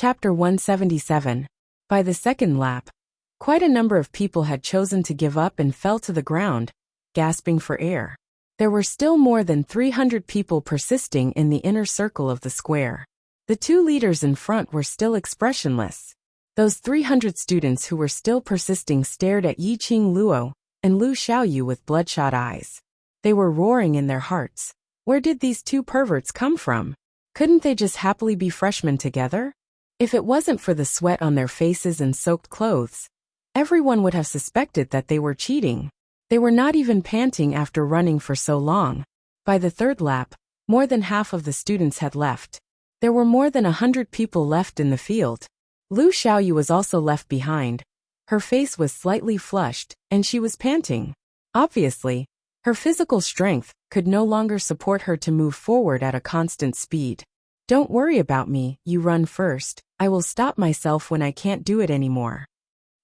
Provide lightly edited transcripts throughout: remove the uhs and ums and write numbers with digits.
Chapter 177. By the second lap, quite a number of people had chosen to give up and fell to the ground, gasping for air. There were still more than 300 people persisting in the inner circle of the square. The two leaders in front were still expressionless. Those 300 students who were still persisting stared at Yiqing Luo and Lu Xiaoyu with bloodshot eyes. They were roaring in their hearts. Where did these two perverts come from? Couldn't they just happily be freshmen together? If it wasn't for the sweat on their faces and soaked clothes, everyone would have suspected that they were cheating. They were not even panting after running for so long. By the third lap, more than half of the students had left. There were more than 100 people left in the field. Lu Xiaoyu was also left behind. Her face was slightly flushed, and she was panting. Obviously, her physical strength could no longer support her to move forward at a constant speed. Don't worry about me, you run first. I will stop myself when I can't do it anymore.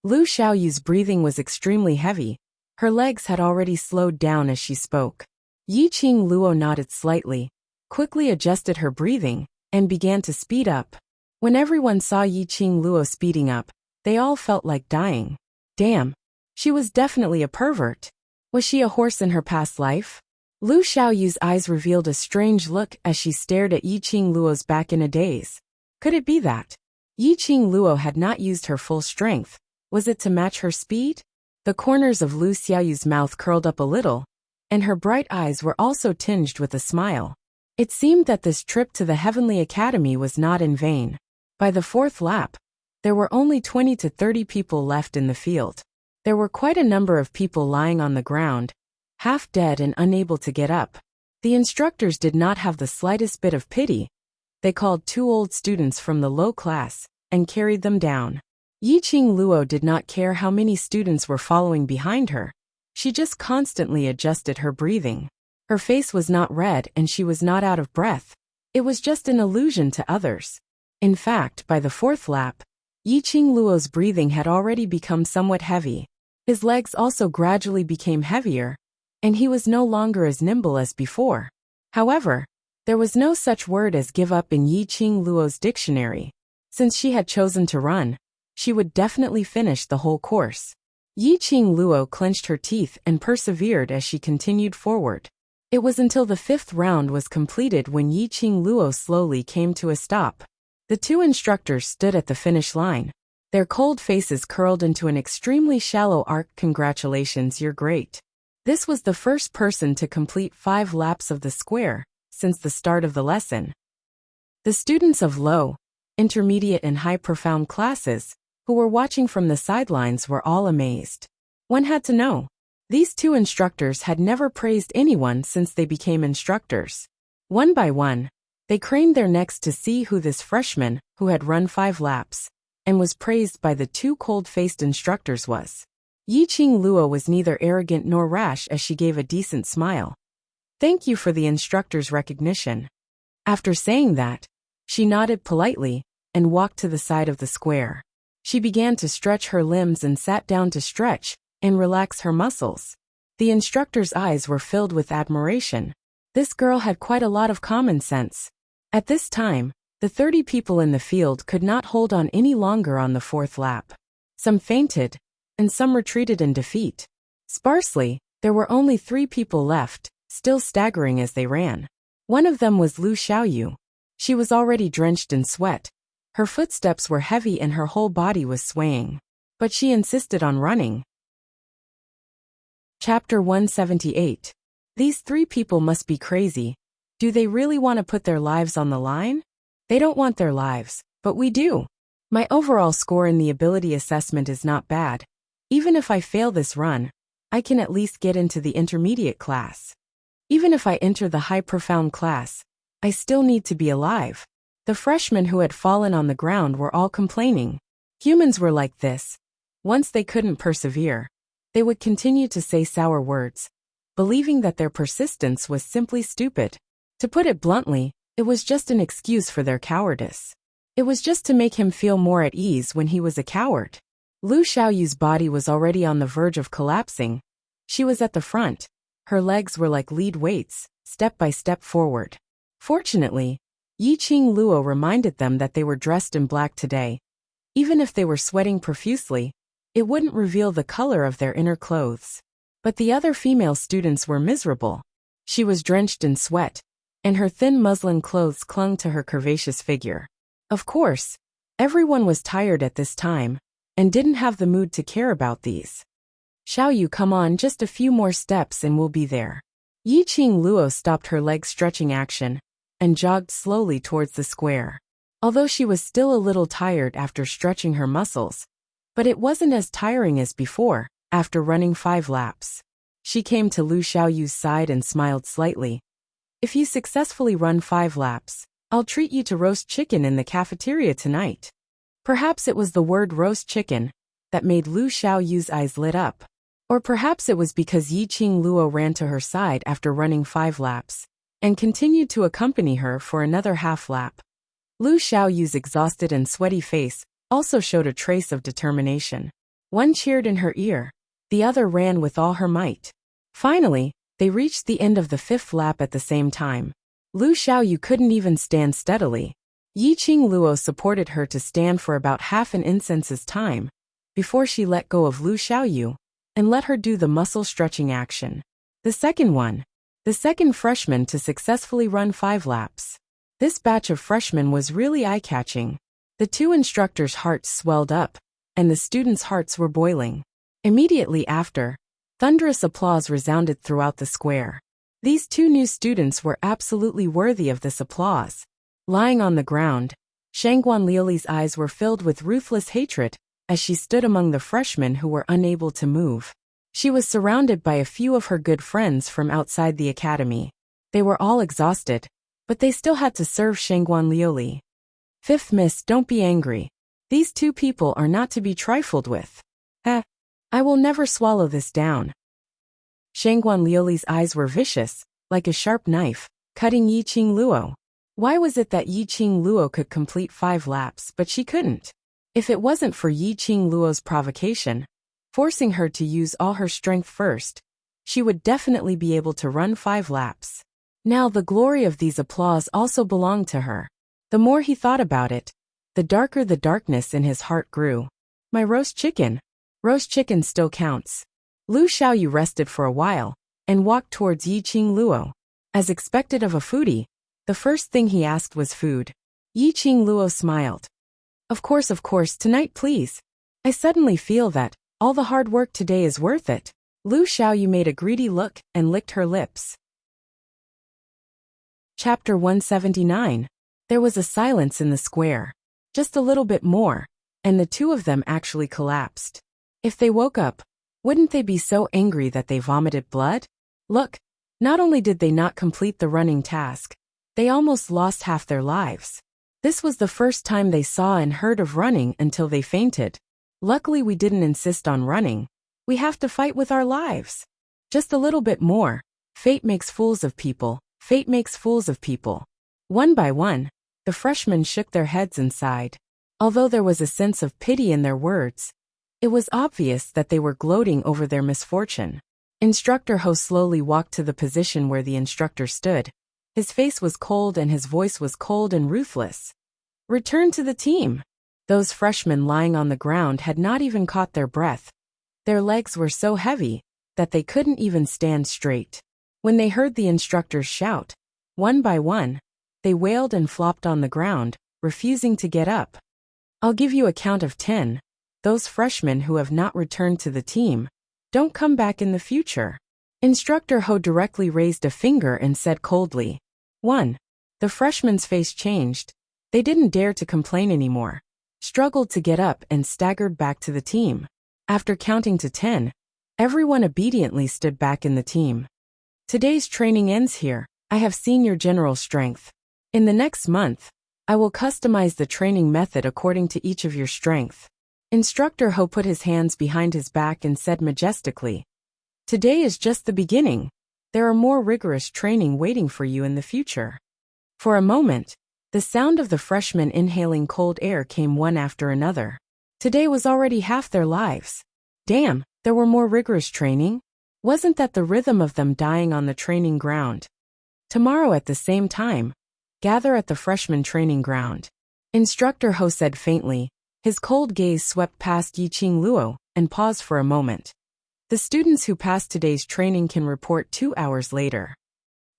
Lu Xiaoyu's breathing was extremely heavy. Her legs had already slowed down as she spoke. Yiqing Luo nodded slightly, quickly adjusted her breathing, and began to speed up. When everyone saw Yiqing Luo speeding up, they all felt like dying. Damn, she was definitely a pervert. Was she a horse in her past life? Lu Xiaoyu's eyes revealed a strange look as she stared at Yiqing Luo's back in a daze. Could it be that Yiqing Luo had not used her full strength? Was it to match her speed? The corners of Lu Xiaoyu's mouth curled up a little, and her bright eyes were also tinged with a smile. It seemed that this trip to the Heavenly Academy was not in vain. By the fourth lap, there were only 20 to 30 people left in the field. There were quite a number of people lying on the ground, half dead and unable to get up. The instructors did not have the slightest bit of pity. They called two old students from the low class and carried them down. Yiqing Luo did not care how many students were following behind her. She just constantly adjusted her breathing. Her face was not red and she was not out of breath. It was just an illusion to others. In fact, by the fourth lap, Yiqing Luo's breathing had already become somewhat heavy. His legs also gradually became heavier, and he was no longer as nimble as before. However, there was no such word as give up in Yiqing Luo's dictionary. Since she had chosen to run, she would definitely finish the whole course. Yiqing Luo clenched her teeth and persevered as she continued forward. It was until the fifth round was completed when Yiqing Luo slowly came to a stop. The two instructors stood at the finish line. Their cold faces curled into an extremely shallow arc. Congratulations, you're great. This was the first person to complete 5 laps of the square since the start of the lesson. The students of low, intermediate and high profound classes, who were watching from the sidelines, were all amazed. One had to know. These two instructors had never praised anyone since they became instructors. One by one, they craned their necks to see who this freshman, who had run 5 laps, and was praised by the two cold-faced instructors was. Yiqing Luo was neither arrogant nor rash as she gave a decent smile. Thank you for the instructor's recognition. After saying that, she nodded politely and walked to the side of the square. She began to stretch her limbs and sat down to stretch and relax her muscles. The instructor's eyes were filled with admiration. This girl had quite a lot of common sense. At this time, the 30 people in the field could not hold on any longer on the fourth lap. Some fainted, and some retreated in defeat. Sparsely, there were only 3 people left, still staggering as they ran. One of them was Lu Xiaoyu. She was already drenched in sweat. Her footsteps were heavy and her whole body was swaying. But she insisted on running. Chapter 178. These 3 people must be crazy. Do they really want to put their lives on the line? They don't want their lives, but we do. My overall score in the ability assessment is not bad. Even if I fail this run, I can at least get into the intermediate class. Even if I enter the high profound class, I still need to be alive. The freshmen who had fallen on the ground were all complaining. Humans were like this. Once they couldn't persevere, they would continue to say sour words, believing that their persistence was simply stupid. To put it bluntly, it was just an excuse for their cowardice. It was just to make him feel more at ease when he was a coward. Lu Xiaoyu's body was already on the verge of collapsing. She was at the front. Her legs were like lead weights, step by step forward. Fortunately, Yiqing Luo reminded them that they were dressed in black today. Even if they were sweating profusely, it wouldn't reveal the color of their inner clothes. But the other female students were miserable. She was drenched in sweat, and her thin muslin clothes clung to her curvaceous figure. Of course, everyone was tired at this time, and didn't have the mood to care about these. Xiaoyu, come on, just a few more steps and we'll be there. Yiqing Luo stopped her leg stretching action, and jogged slowly towards the square. Although she was still a little tired after stretching her muscles, but it wasn't as tiring as before, after running 5 laps. She came to Lu Xiaoyu's side and smiled slightly. If you successfully run 5 laps, I'll treat you to roast chicken in the cafeteria tonight. Perhaps it was the word roast chicken that made Lu Xiaoyu's eyes lit up. Or perhaps it was because Yiqing Luo ran to her side after running 5 laps, and continued to accompany her for another half lap. Lu Xiaoyu's exhausted and sweaty face also showed a trace of determination. One cheered in her ear, the other ran with all her might. Finally, they reached the end of the 5th lap at the same time. Lu Xiaoyu couldn't even stand steadily. Yiqing Luo supported her to stand for about half an instance's time, before she let go of Lu Xiaoyu, and let her do the muscle stretching action. The second freshman to successfully run 5 laps. This batch of freshmen was really eye-catching. The 2 instructors' hearts swelled up, and the students' hearts were boiling. Immediately after, thunderous applause resounded throughout the square. These 2 new students were absolutely worthy of this applause. Lying on the ground, Shangguan Liuli's eyes were filled with ruthless hatred as she stood among the freshmen who were unable to move. She was surrounded by a few of her good friends from outside the academy. They were all exhausted, but they still had to serve Shangguan Liuli. 5th Miss, don't be angry. These 2 people are not to be trifled with. I will never swallow this down. Shangguan Liuli's eyes were vicious, like a sharp knife, cutting Yiqing Luo. Why was it that Yiqing Luo could complete 5 laps but she couldn't? If it wasn't for Yiqing Luo's provocation, forcing her to use all her strength first, she would definitely be able to run 5 laps. Now the glory of these applause also belonged to her. The more he thought about it, the darker the darkness in his heart grew. My roast chicken. Roast chicken still counts. Lu Xiaoyu rested for a while, and walked towards Yiqing Luo. As expected of a foodie, the first thing he asked was food. Yiqing Luo smiled. Of course, tonight please. I suddenly feel that all the hard work today is worth it. Lu Xiaoyu made a greedy look and licked her lips. Chapter 179. There was a silence in the square. Just a little bit more, and the 2 of them actually collapsed. If they woke up, wouldn't they be so angry that they vomited blood? Look, not only did they not complete the running task, they almost lost half their lives. This was the first time they saw and heard of running until they fainted. Luckily we didn't insist on running. We have to fight with our lives. Just a little bit more. Fate makes fools of people. Fate makes fools of people. One by one, the freshmen shook their heads and sighed. Although there was a sense of pity in their words, it was obvious that they were gloating over their misfortune. Instructor Ho slowly walked to the position where the instructor stood. His face was cold and his voice was cold and ruthless. Return to the team. Those freshmen lying on the ground had not even caught their breath. Their legs were so heavy that they couldn't even stand straight. When they heard the instructors shout, one by one, they wailed and flopped on the ground, refusing to get up. I'll give you a count of 10. Those freshmen who have not returned to the team, don't come back in the future. Instructor Ho directly raised a finger and said coldly. 1. The freshmen's face changed. They didn't dare to complain anymore, struggled to get up and staggered back to the team. After counting to 10, everyone obediently stood back in the team. Today's training ends here. I have seen your general strength. In the next month, I will customize the training method according to each of your strength. Instructor Ho put his hands behind his back and said majestically, today is just the beginning. There are more rigorous training waiting for you in the future. For a moment, the sound of the freshmen inhaling cold air came one after another. Today was already half their lives. Damn, there were more rigorous training? Wasn't that the rhythm of them dying on the training ground? Tomorrow at the same time, gather at the freshman training ground. Instructor Ho said faintly. His cold gaze swept past Yiqing Luo and paused for a moment. The students who passed today's training can report 2 hours later.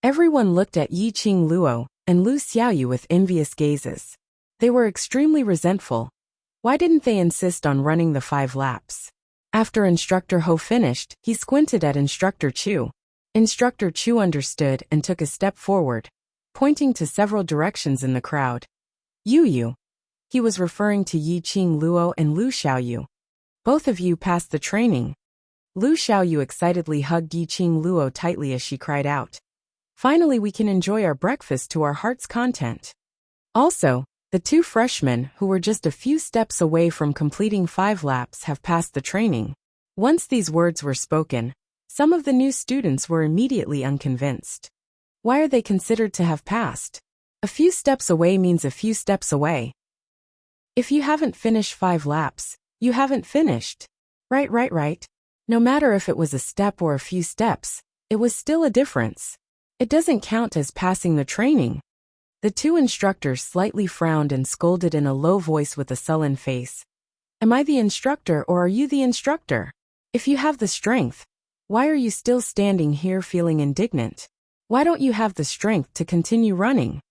Everyone looked at Yiqing Luo and Lu Xiaoyu with envious gazes. They were extremely resentful. Why didn't they insist on running the 5 laps? After Instructor Ho finished, he squinted at Instructor Chu. Instructor Chu understood and took a step forward, pointing to several directions in the crowd. You. He was referring to Yiqing Luo and Lu Xiaoyu. Both of you passed the training. Lu Xiaoyu excitedly hugged Yiqing Luo tightly as she cried out. Finally, we can enjoy our breakfast to our heart's content. Also, the 2 freshmen who were just a few steps away from completing 5 laps have passed the training. Once these words were spoken, some of the new students were immediately unconvinced. Why are they considered to have passed? A few steps away means a few steps away. If you haven't finished 5 laps, you haven't finished. Right. No matter if it was a step or a few steps, it was still a difference. It doesn't count as passing the training. The 2 instructors slightly frowned and scolded in a low voice with a sullen face. Am I the instructor or are you the instructor? If you have the strength, why are you still standing here feeling indignant? Why don't you have the strength to continue running?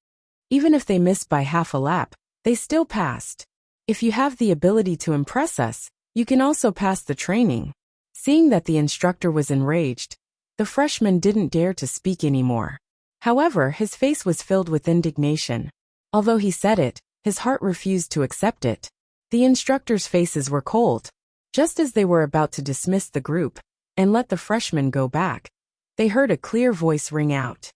Even if they missed by half a lap, they still passed. If you have the ability to impress us, you can also pass the training. Seeing that the instructor was enraged, the freshman didn't dare to speak anymore. However, his face was filled with indignation. Although he said it, his heart refused to accept it. The instructors' faces were cold. Just as they were about to dismiss the group and let the freshmen go back, they heard a clear voice ring out.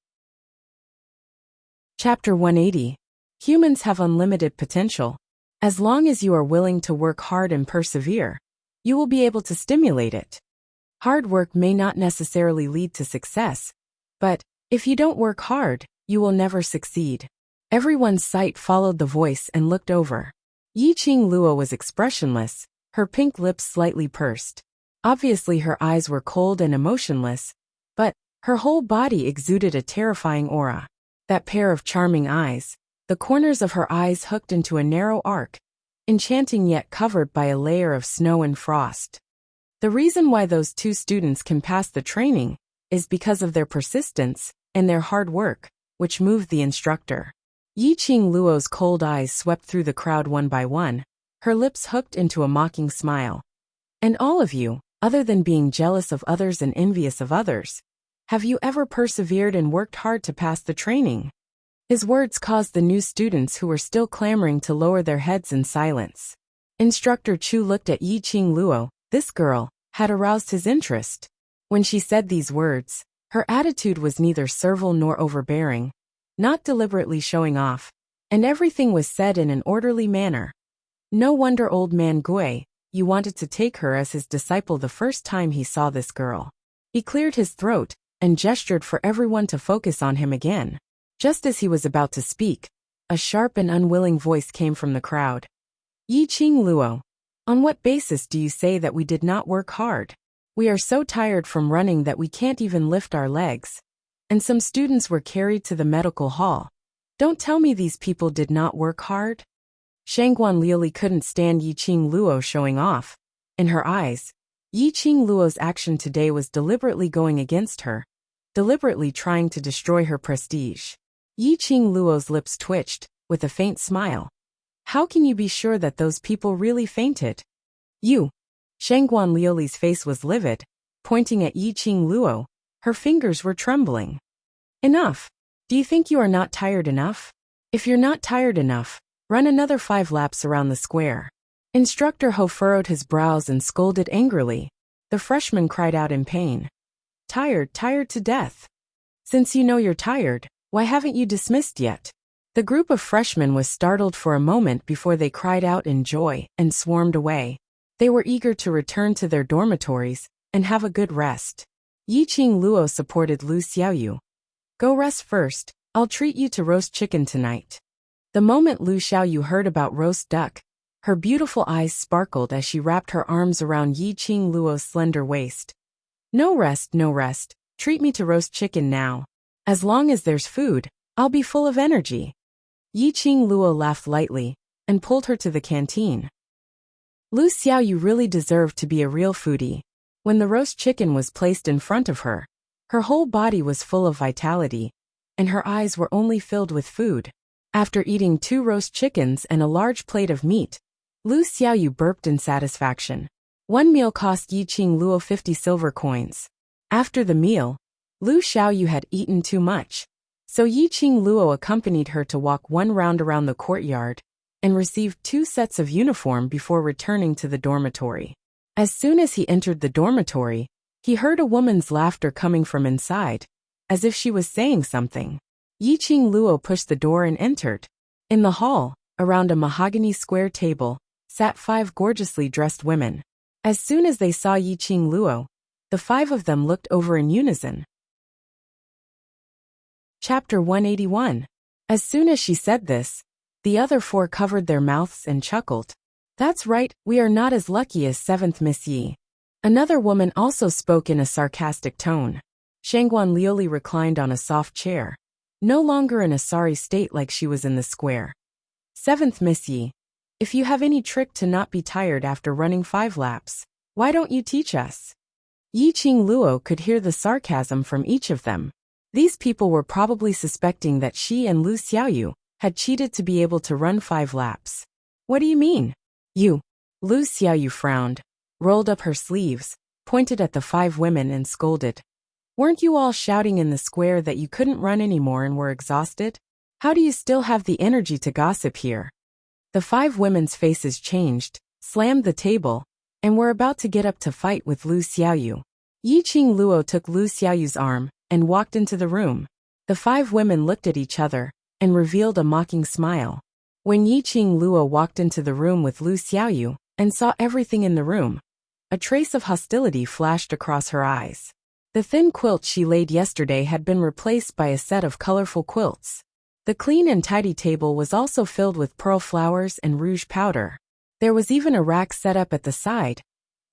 Chapter 180. Humans have unlimited potential. As long as you are willing to work hard and persevere, you will be able to stimulate it. Hard work may not necessarily lead to success, but if you don't work hard, you will never succeed. Everyone's sight followed the voice and looked over. Yiqing Luo was expressionless, her pink lips slightly pursed. Obviously her eyes were cold and emotionless, but her whole body exuded a terrifying aura. That pair of charming eyes, the corners of her eyes hooked into a narrow arc, enchanting yet covered by a layer of snow and frost. The reason why those 2 students can pass the training is because of their persistence and their hard work, which moved the instructor. Yiqing Luo's cold eyes swept through the crowd one by one, her lips hooked into a mocking smile. And all of you, other than being jealous of others and envious of others, have you ever persevered and worked hard to pass the training? His words caused the new students who were still clamoring to lower their heads in silence. Instructor Chu looked at Yiqing Luo. This girl had aroused his interest. When she said these words, her attitude was neither servile nor overbearing, not deliberately showing off, and everything was said in an orderly manner. No wonder old man Gui, you wanted to take her as his disciple the first time he saw this girl. He cleared his throat and gestured for everyone to focus on him again. Just as he was about to speak, a sharp and unwilling voice came from the crowd. Yiqing Luo, on what basis do you say that we did not work hard? We are so tired from running that we can't even lift our legs. And some students were carried to the medical hall. Don't tell me these people did not work hard. Shangguan Liuli couldn't stand Yiqing Luo showing off. In her eyes, Yiqing Luo's action today was deliberately going against her, deliberately trying to destroy her prestige. Yiqing Luo's lips twitched, with a faint smile. How can you be sure that those people really fainted? You. Shangguan Liuli's face was livid, pointing at Yiqing Luo. Her fingers were trembling. Enough. Do you think you are not tired enough? If you're not tired enough, run another 5 laps around the square. Instructor Ho furrowed his brows and scolded angrily. The freshman cried out in pain. Tired to death. Since you know you're tired, why haven't you dismissed yet? The group of freshmen was startled for a moment before they cried out in joy and swarmed away. They were eager to return to their dormitories and have a good rest. Yiqing Luo supported Lu Xiaoyu. Go rest first, I'll treat you to roast chicken tonight. The moment Lu Xiaoyu heard about roast duck, her beautiful eyes sparkled as she wrapped her arms around Yiqing Luo's slender waist. No rest, treat me to roast chicken now. As long as there's food, I'll be full of energy. Yiqing Luo laughed lightly and pulled her to the canteen. Lu Xiaoyu really deserved to be a real foodie. When the roast chicken was placed in front of her, her whole body was full of vitality, and her eyes were only filled with food. After eating 2 roast chickens and a large plate of meat, Lu Xiaoyu burped in satisfaction. One meal cost Yiqing Luo 50 silver coins. After the meal, Lu Xiaoyu had eaten too much, so Yiqing Luo accompanied her to walk 1 round around the courtyard and received 2 sets of uniform before returning to the dormitory. As soon as he entered the dormitory, he heard a woman's laughter coming from inside, as if she was saying something. Yiqing Luo pushed the door and entered. In the hall, around a mahogany square table, sat 5 gorgeously dressed women. As soon as they saw Yiqing Luo, the 5 of them looked over in unison. Chapter 181. As soon as she said this, the other 4 covered their mouths and chuckled. That's right, we are not as lucky as 7th Miss Yi. Another woman also spoke in a sarcastic tone. Shangguan Liuli reclined on a soft chair, no longer in a sorry state like she was in the square. 7th Miss Yi, if you have any trick to not be tired after running 5 laps, why don't you teach us? Yiqing Luo could hear the sarcasm from each of them. These people were probably suspecting that she and Lu Xiaoyu had cheated to be able to run 5 laps. What do you mean? You. Lu Xiaoyu frowned, rolled up her sleeves, pointed at the 5 women and scolded. Weren't you all shouting in the square that you couldn't run anymore and were exhausted? How do you still have the energy to gossip here? The 5 women's faces changed, slammed the table, and were about to get up to fight with Lu Xiaoyu. Yiqing Luo took Lu Xiaoyu's arm and walked into the room. The 5 women looked at each other and revealed a mocking smile. When Yiqing Luo walked into the room with Lu Xiaoyu and saw everything in the room, a trace of hostility flashed across her eyes. The thin quilt she laid yesterday had been replaced by a set of colorful quilts. The clean and tidy table was also filled with pearl flowers and rouge powder. There was even a rack set up at the side,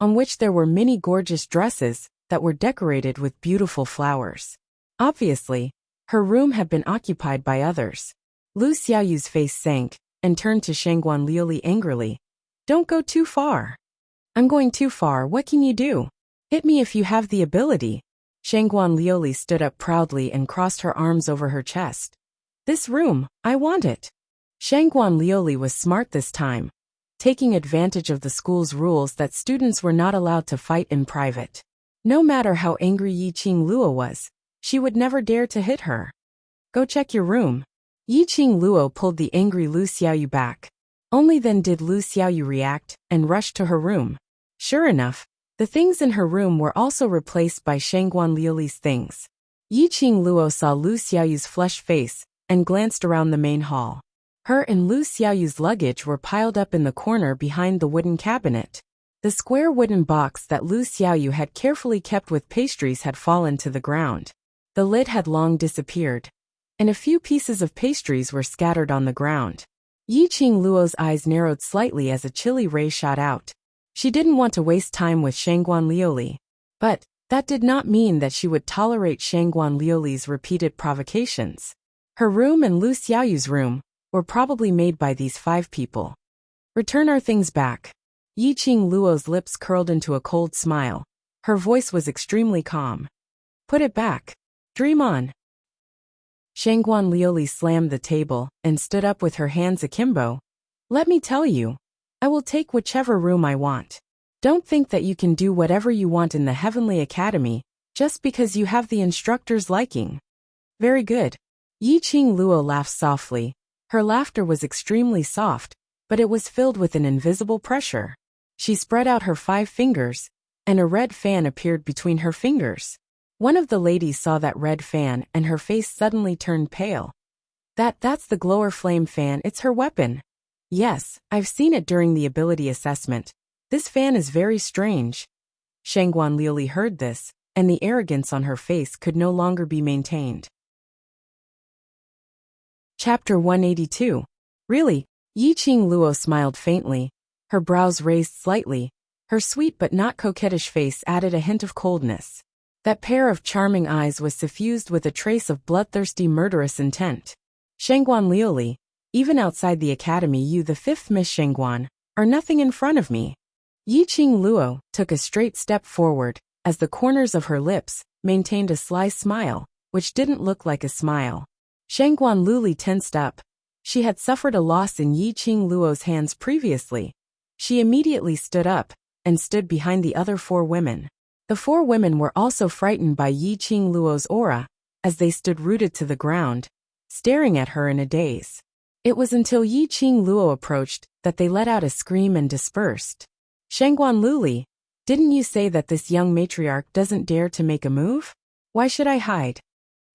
on which there were many gorgeous dresses that were decorated with beautiful flowers. Obviously, her room had been occupied by others. Lu Xiaoyu's face sank and turned to Shangguan Liuli angrily. Don't go too far. I'm going too far, what can you do? Hit me if you have the ability. Shangguan Liuli stood up proudly and crossed her arms over her chest. This room, I want it. Shangguan Liuli was smart this time, taking advantage of the school's rules that students were not allowed to fight in private. No matter how angry Yiqing Luo was, she would never dare to hit her. Go check your room. Yiqing Luo pulled the angry Lu Xiaoyu back. Only then did Lu Xiaoyu react and rushed to her room. Sure enough, the things in her room were also replaced by Shangguan Liuli's things. Yiqing Luo saw Lu Xiaoyu's flushed face and glanced around the main hall. Her and Lu Xiaoyu's luggage were piled up in the corner behind the wooden cabinet. The square wooden box that Lu Xiaoyu had carefully kept with pastries had fallen to the ground. The lid had long disappeared, and a few pieces of pastries were scattered on the ground. Yiqing Luo's eyes narrowed slightly as a chilly ray shot out. She didn't want to waste time with Shangguan Liuli, but that did not mean that she would tolerate Shangguan Liuli's repeated provocations. Her room and Lu Xiaoyu's room were probably made by these 5 people. Return our things back. Yiqing Luo's lips curled into a cold smile. Her voice was extremely calm. Put it back. Dream on. Shangguan Liuli slammed the table and stood up with her hands akimbo. Let me tell you, I will take whichever room I want. Don't think that you can do whatever you want in the Heavenly Academy, just because you have the instructor's liking. Very good. Yiqing Luo laughed softly. Her laughter was extremely soft, but it was filled with an invisible pressure. She spread out her 5 fingers, and a red fan appeared between her fingers. One of the ladies saw that red fan and her face suddenly turned pale. That's the glower flame fan, it's her weapon. Yes, I've seen it during the ability assessment. This fan is very strange. Shangguan Liuli heard this, and the arrogance on her face could no longer be maintained. Chapter 182. Really? Yiqing Luo smiled faintly. Her brows raised slightly. Her sweet but not coquettish face added a hint of coldness. That pair of charming eyes was suffused with a trace of bloodthirsty murderous intent. Shangguan Liuli, Even outside the academy, you, the fifth Miss Shangguan, are nothing in front of me. Yi Qing Luo took a straight step forward, as the corners of her lips maintained a sly smile, which didn't look like a smile. Shangguan Luli tensed up. She had suffered a loss in Yi Qing Luo's hands previously. She immediately stood up and stood behind the other 4 women. The 4 women were also frightened by Yi Qing Luo's aura, as they stood rooted to the ground, staring at her in a daze. It was until Yi Qing Luo approached that they let out a scream and dispersed. Shangguan Luli, didn't you say that this young matriarch doesn't dare to make a move? Why should I hide?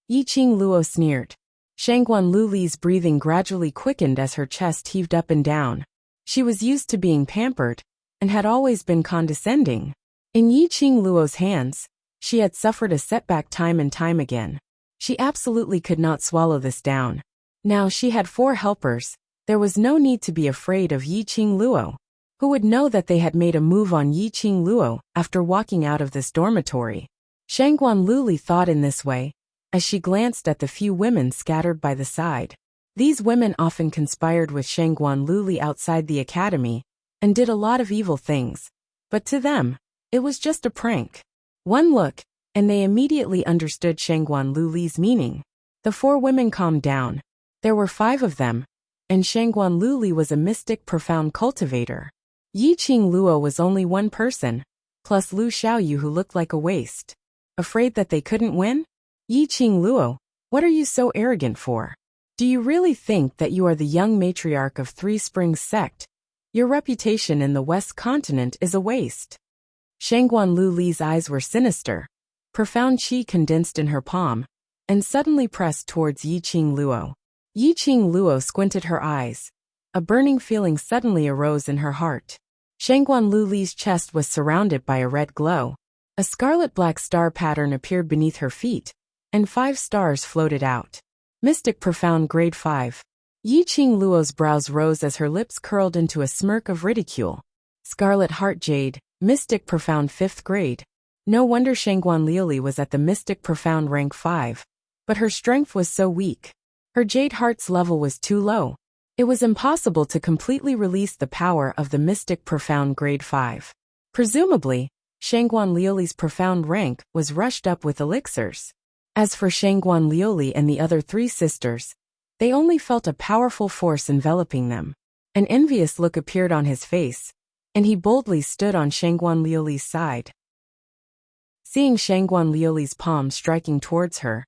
Yi Qing Luo sneered. Shangguan Luli's breathing gradually quickened as her chest heaved up and down. She was used to being pampered, and had always been condescending. In Yi Qing Luo's hands, she had suffered a setback time and time again. She absolutely could not swallow this down. Now she had 4 helpers. There was no need to be afraid of Yi Qing Luo. Who would know that they had made a move on Yi Qing Luo after walking out of this dormitory? Shangguan Luli thought in this way, as she glanced at the few women scattered by the side. These women often conspired with Shangguan Luli outside the academy, and did a lot of evil things. But to them, it was just a prank. One look, and they immediately understood Shangguan Luli's meaning. The 4 women calmed down. There were 5 of them, and Shangguan Luli was a mystic profound cultivator. Yi Qing Luo was only 1 person, plus Lu Xiaoyu who looked like a waste. Afraid that they couldn't win? Yi Qing Luo, what are you so arrogant for? Do you really think that you are the young matriarch of 3 Springs sect? Your reputation in the West Continent is a waste. Shangguan Luli's eyes were sinister. Profound qi condensed in her palm, and suddenly pressed towards Yi Qing Luo. Yi Qing Luo squinted her eyes. A burning feeling suddenly arose in her heart. Shangguan Luli's chest was surrounded by a red glow. A scarlet-black star pattern appeared beneath her feet, and 5 stars floated out. Mystic Profound Grade 5. Yi Qing Luo's brows rose as her lips curled into a smirk of ridicule. Scarlet Heart Jade, Mystic Profound 5th Grade. No wonder Shangguan Lili was at the Mystic Profound rank 5. But her strength was so weak. Her Jade Heart's level was too low. It was impossible to completely release the power of the Mystic Profound Grade 5. Presumably, Shangguan Liuli's profound rank was rushed up with elixirs. As for Shangguan Liuli and the other 3 sisters, they only felt a powerful force enveloping them. An envious look appeared on his face, and he boldly stood on Shangguan Liuli's side. Seeing Shangguan Liuli's palm striking towards her,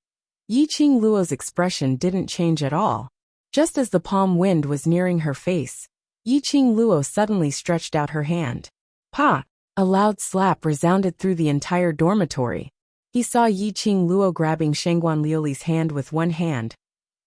Yi Qing Luo's expression didn't change at all. Just as the palm wind was nearing her face, Yi Qing Luo suddenly stretched out her hand. Pa! A loud slap resounded through the entire dormitory. He saw Yi Qing Luo grabbing Shangguan Liuli's hand with one hand,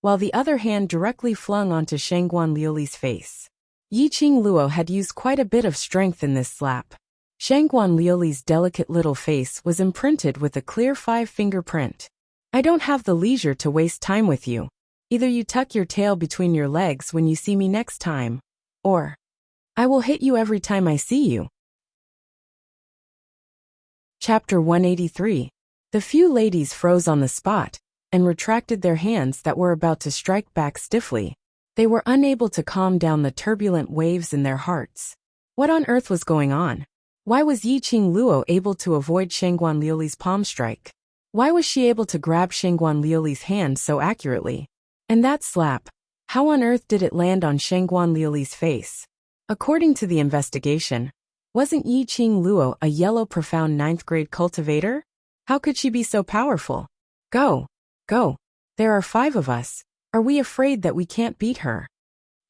while the other hand directly flung onto Shangguan Liuli's face. Yi Qing Luo had used quite a bit of strength in this slap. Shangguan Liuli's delicate little face was imprinted with a clear 5-finger print. I don't have the leisure to waste time with you. Either you tuck your tail between your legs when you see me next time, or I will hit you every time I see you. Chapter 183. The few ladies froze on the spot, and retracted their hands that were about to strike back stiffly. They were unable to calm down the turbulent waves in their hearts. What on earth was going on? Why was Yi Qing Luo able to avoid Shangguan Liuli's palm strike? Why was she able to grab Shangguan Liuli's hand so accurately? And that slap, how on earth did it land on Shangguan Liuli's face? According to the investigation, wasn't Yi Qing Luo a yellow profound 9th grade cultivator? How could she be so powerful? Go. Go. There are 5 of us. Are we afraid that we can't beat her?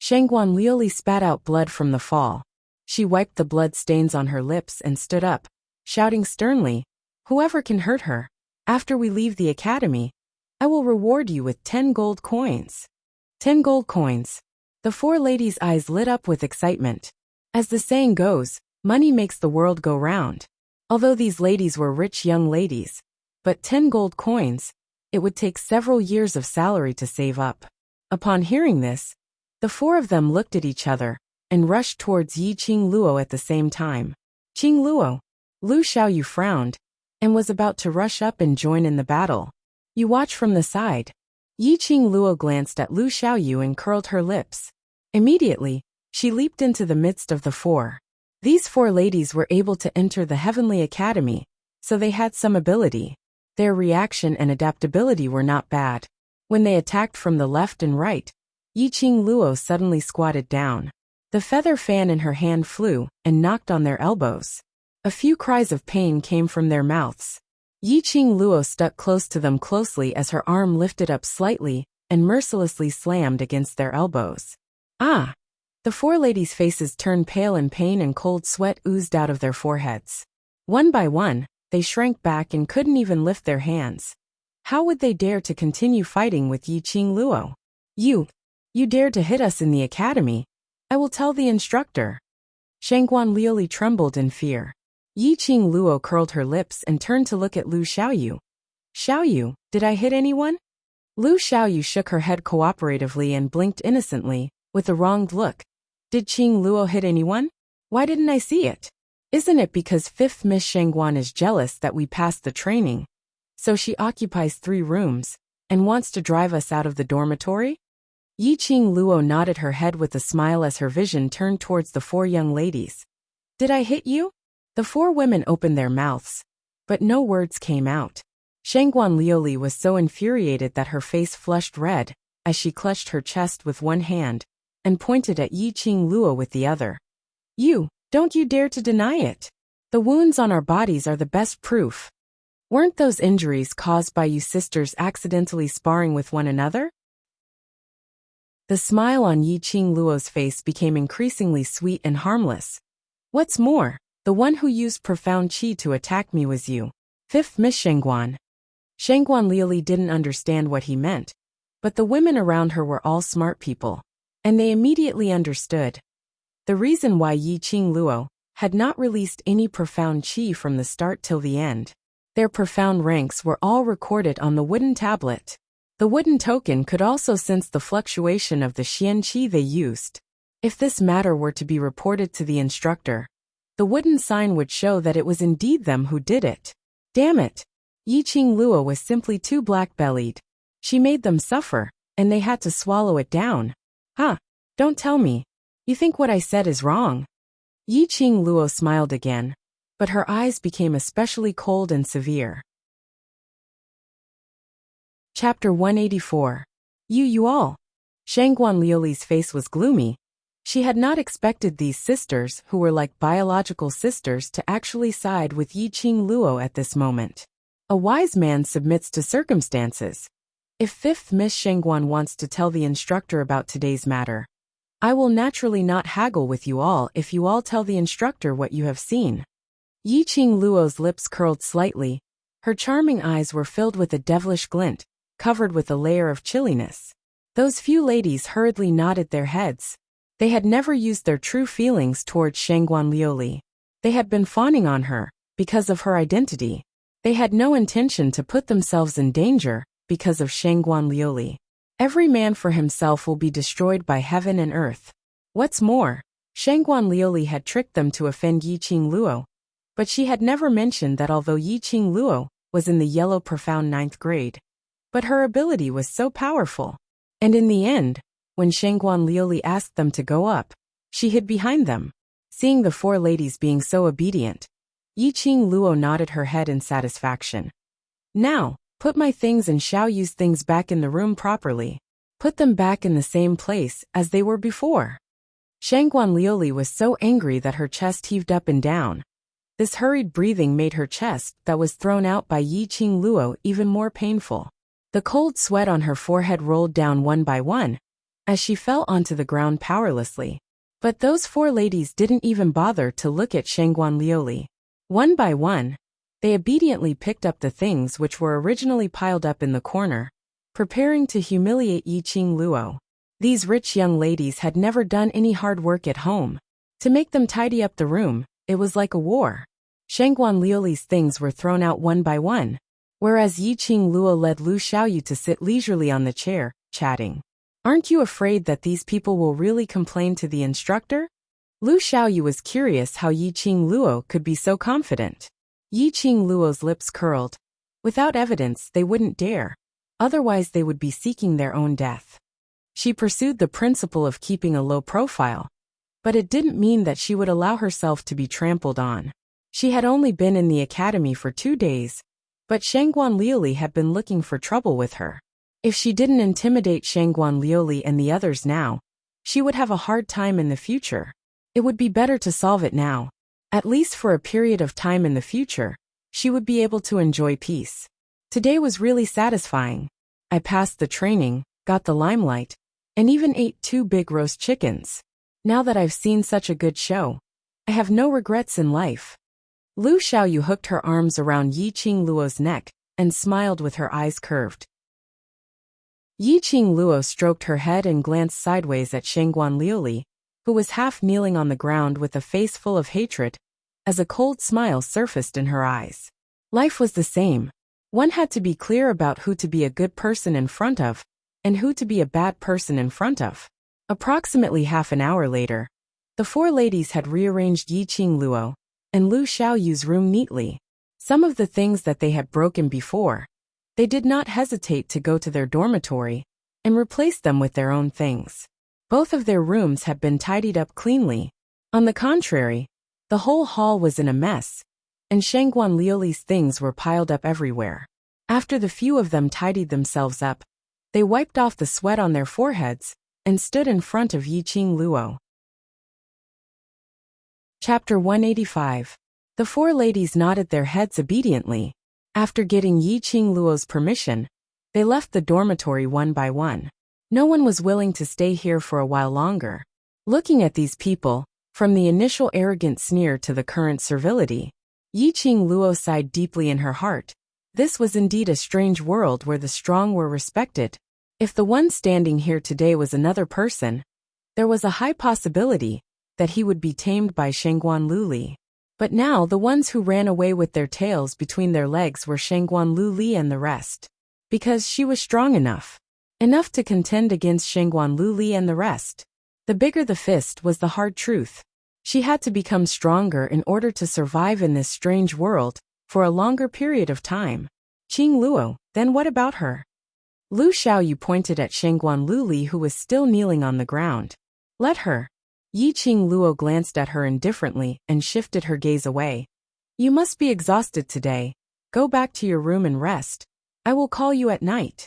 Shangguan Liuli spat out blood from the fall. She wiped the blood stains on her lips and stood up, shouting sternly, whoever can hurt her, after we leave the academy, I will reward you with 10 gold coins. 10 gold coins. The 4 ladies' eyes lit up with excitement. As the saying goes, money makes the world go round. Although these ladies were rich young ladies, but 10 gold coins, it would take several years of salary to save up. Upon hearing this, the 4 of them looked at each other and rushed towards Yi Qing Luo at the same time. Qing Luo. Lu Xiaoyu frowned and was about to rush up and join in the battle. You watch from the side. Yi Qing Luo glanced at Lu Xiaoyu and curled her lips. Immediately, she leaped into the midst of the four. These four ladies were able to enter the Heavenly Academy, so they had some ability. Their reaction and adaptability were not bad. When they attacked from the left and right, Yi Qing Luo suddenly squatted down. The feather fan in her hand flew and knocked on their elbows. A few cries of pain came from their mouths. Yi Qing Luo stuck close to them closely as her arm lifted up slightly and mercilessly slammed against their elbows. Ah! The four ladies' faces turned pale in pain and cold sweat oozed out of their foreheads. One by one, they shrank back and couldn't even lift their hands. How would they dare to continue fighting with Yi Qing Luo? You dared to hit us in the academy. I will tell the instructor. Shangguan Liuli trembled in fear. Yi Qing Luo curled her lips and turned to look at Lu Xiaoyu. Xiaoyu, did I hit anyone? Lu Xiaoyu shook her head cooperatively and blinked innocently, with a wronged look. Did Qing Luo hit anyone? Why didn't I see it? Isn't it because 5th Miss Shangguan is jealous that we passed the training? So she occupies 3 rooms, and wants to drive us out of the dormitory? Yi Qing Luo nodded her head with a smile as her vision turned towards the 4 young ladies. Did I hit you? The 4 women opened their mouths, but no words came out. Shangguan Liuli was so infuriated that her face flushed red, as she clutched her chest with one hand, and pointed at Yi Qing Luo with the other. Don't you dare to deny it. The wounds on our bodies are the best proof. Weren't those injuries caused by you sisters accidentally sparring with one another? The smile on Yi Qing Luo's face became increasingly sweet and harmless. What's more, the one who used profound qi to attack me was you, 5th Miss Shangguan. Shangguan Liuli didn't understand what he meant, but the women around her were all smart people, and they immediately understood. The reason why Yi Qing Luo had not released any profound qi from the start till the end. Their profound ranks were all recorded on the wooden tablet. The wooden token could also sense the fluctuation of the xian qi they used. If this matter were to be reported to the instructor, the wooden sign would show that it was indeed them who did it. Damn it! Yi Qing Luo was simply too black-bellied. She made them suffer, and they had to swallow it down. Don't tell me. You think what I said is wrong. Yi Qing Luo smiled again, but her eyes became especially cold and severe. Chapter 184. You all. Shangguan Liuli's face was gloomy. She had not expected these sisters, who were like biological sisters, to actually side with Yi Qing Luo at this moment. A wise man submits to circumstances. If 5th Miss Shangguan wants to tell the instructor about today's matter, I will naturally not haggle with you all if you all tell the instructor what you have seen. Yi Qing Luo's lips curled slightly. Her charming eyes were filled with a devilish glint, covered with a layer of chilliness. Those few ladies hurriedly nodded their heads. They had never used their true feelings towards Shangguan Liuli. They had been fawning on her, because of her identity. They had no intention to put themselves in danger, because of Shangguan Liuli. Every man for himself will be destroyed by heaven and earth. What's more, Shangguan Liuli had tricked them to offend Yi Qing Luo. But she had never mentioned that although Yi Qing Luo was in the yellow profound 9th grade, but her ability was so powerful. And in the end, when Shangguan Liuli asked them to go up, she hid behind them. Seeing the 4 ladies being so obedient, Yi Qing Luo nodded her head in satisfaction. Now, put my things and Xiaoyu's things back in the room properly. Put them back in the same place as they were before. Shangguan Liuli was so angry that her chest heaved up and down. This hurried breathing made her chest, that was thrown out by Yi Qing Luo, even more painful. The cold sweat on her forehead rolled down one by one, as she fell onto the ground powerlessly. But those 4 ladies didn't even bother to look at Shangguan Liuli. One by one, they obediently picked up the things which were originally piled up in the corner, preparing to humiliate Yi Qing Luo. These rich young ladies had never done any hard work at home. To make them tidy up the room, it was like a war. Shangguan Liuli's things were thrown out one by one, whereas Yi Qing Luo led Lu Xiaoyu to sit leisurely on the chair, chatting. Aren't you afraid that these people will really complain to the instructor? Lu Xiaoyu was curious how Yi Qing Luo could be so confident. Yi Qing Luo's lips curled. Without evidence, they wouldn't dare. otherwise they would be seeking their own death. She pursued the principle of keeping a low profile, but it didn't mean that she would allow herself to be trampled on. She had only been in the academy for 2 days, but Shangguan Liuli had been looking for trouble with her. If she didn't intimidate Shangguan Liuli and the others now, she would have a hard time in the future. It would be better to solve it now. At least for a period of time in the future, she would be able to enjoy peace. Today was really satisfying. I passed the training, got the limelight, and even ate 2 big roast chickens. Now that I've seen such a good show, I have no regrets in life. Lu Xiaoyu hooked her arms around Yi Qingluo's neck and smiled with her eyes curved. Yi Qingluo stroked her head and glanced sideways at Shangguan Liuli, who was half kneeling on the ground with a face full of hatred, as a cold smile surfaced in her eyes. Life was the same. One had to be clear about who to be a good person in front of, and who to be a bad person in front of. Approximately half an hour later, the 4 ladies had rearranged Yi Qingluo and Lu Xiaoyu's room neatly. Some of the things that they had broken before, they did not hesitate to go to their dormitory and replace them with their own things. Both of their rooms had been tidied up cleanly. On the contrary, the whole hall was in a mess, and Shangguan Liuli's things were piled up everywhere. After the few of them tidied themselves up, they wiped off the sweat on their foreheads and stood in front of Yi Qingluo. Chapter 185. The 4 ladies nodded their heads obediently. After getting Yi Qingluo's permission, they left the dormitory one by one. No one was willing to stay here for a while longer. Looking at these people, from the initial arrogant sneer to the current servility, Yi Qingluo sighed deeply in her heart. This was indeed a strange world where the strong were respected. If the one standing here today was another person, there was a high possibility that he would be tamed by Shangguan Liuli. But now the ones who ran away with their tails between their legs were Shangguan Liuli and the rest. Because she was strong enough to contend against Shangguan Liuli and the rest. The bigger the fist was the hard truth. She had to become stronger in order to survive in this strange world for a longer period of time. Qingluo, then what about her? Lu Xiaoyu pointed at Shangguan Liuli, who was still kneeling on the ground. Let her. Yi Qingluo glanced at her indifferently and shifted her gaze away. You must be exhausted today. Go back to your room and rest. I will call you at night.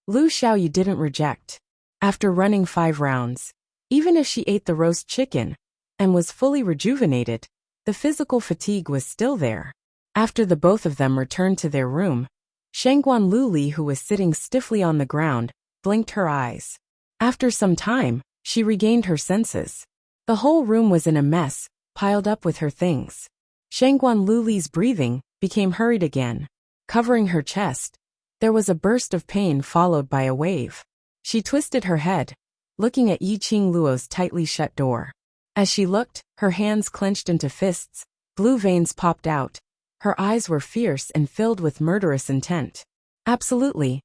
Lu Xiaoyu didn't reject. After running 5 rounds, even if she ate the roast chicken and was fully rejuvenated, the physical fatigue was still there. After the both of them returned to their room, Shangguan Liuli, who was sitting stiffly on the ground, blinked her eyes. After some time, she regained her senses. The whole room was in a mess, piled up with her things. Shangguan Liuli's breathing became hurried again. Covering her chest, there was a burst of pain followed by a wave. She twisted her head, looking at Yi Qingluo's tightly shut door. As she looked, her hands clenched into fists, blue veins popped out. Her eyes were fierce and filled with murderous intent. Absolutely.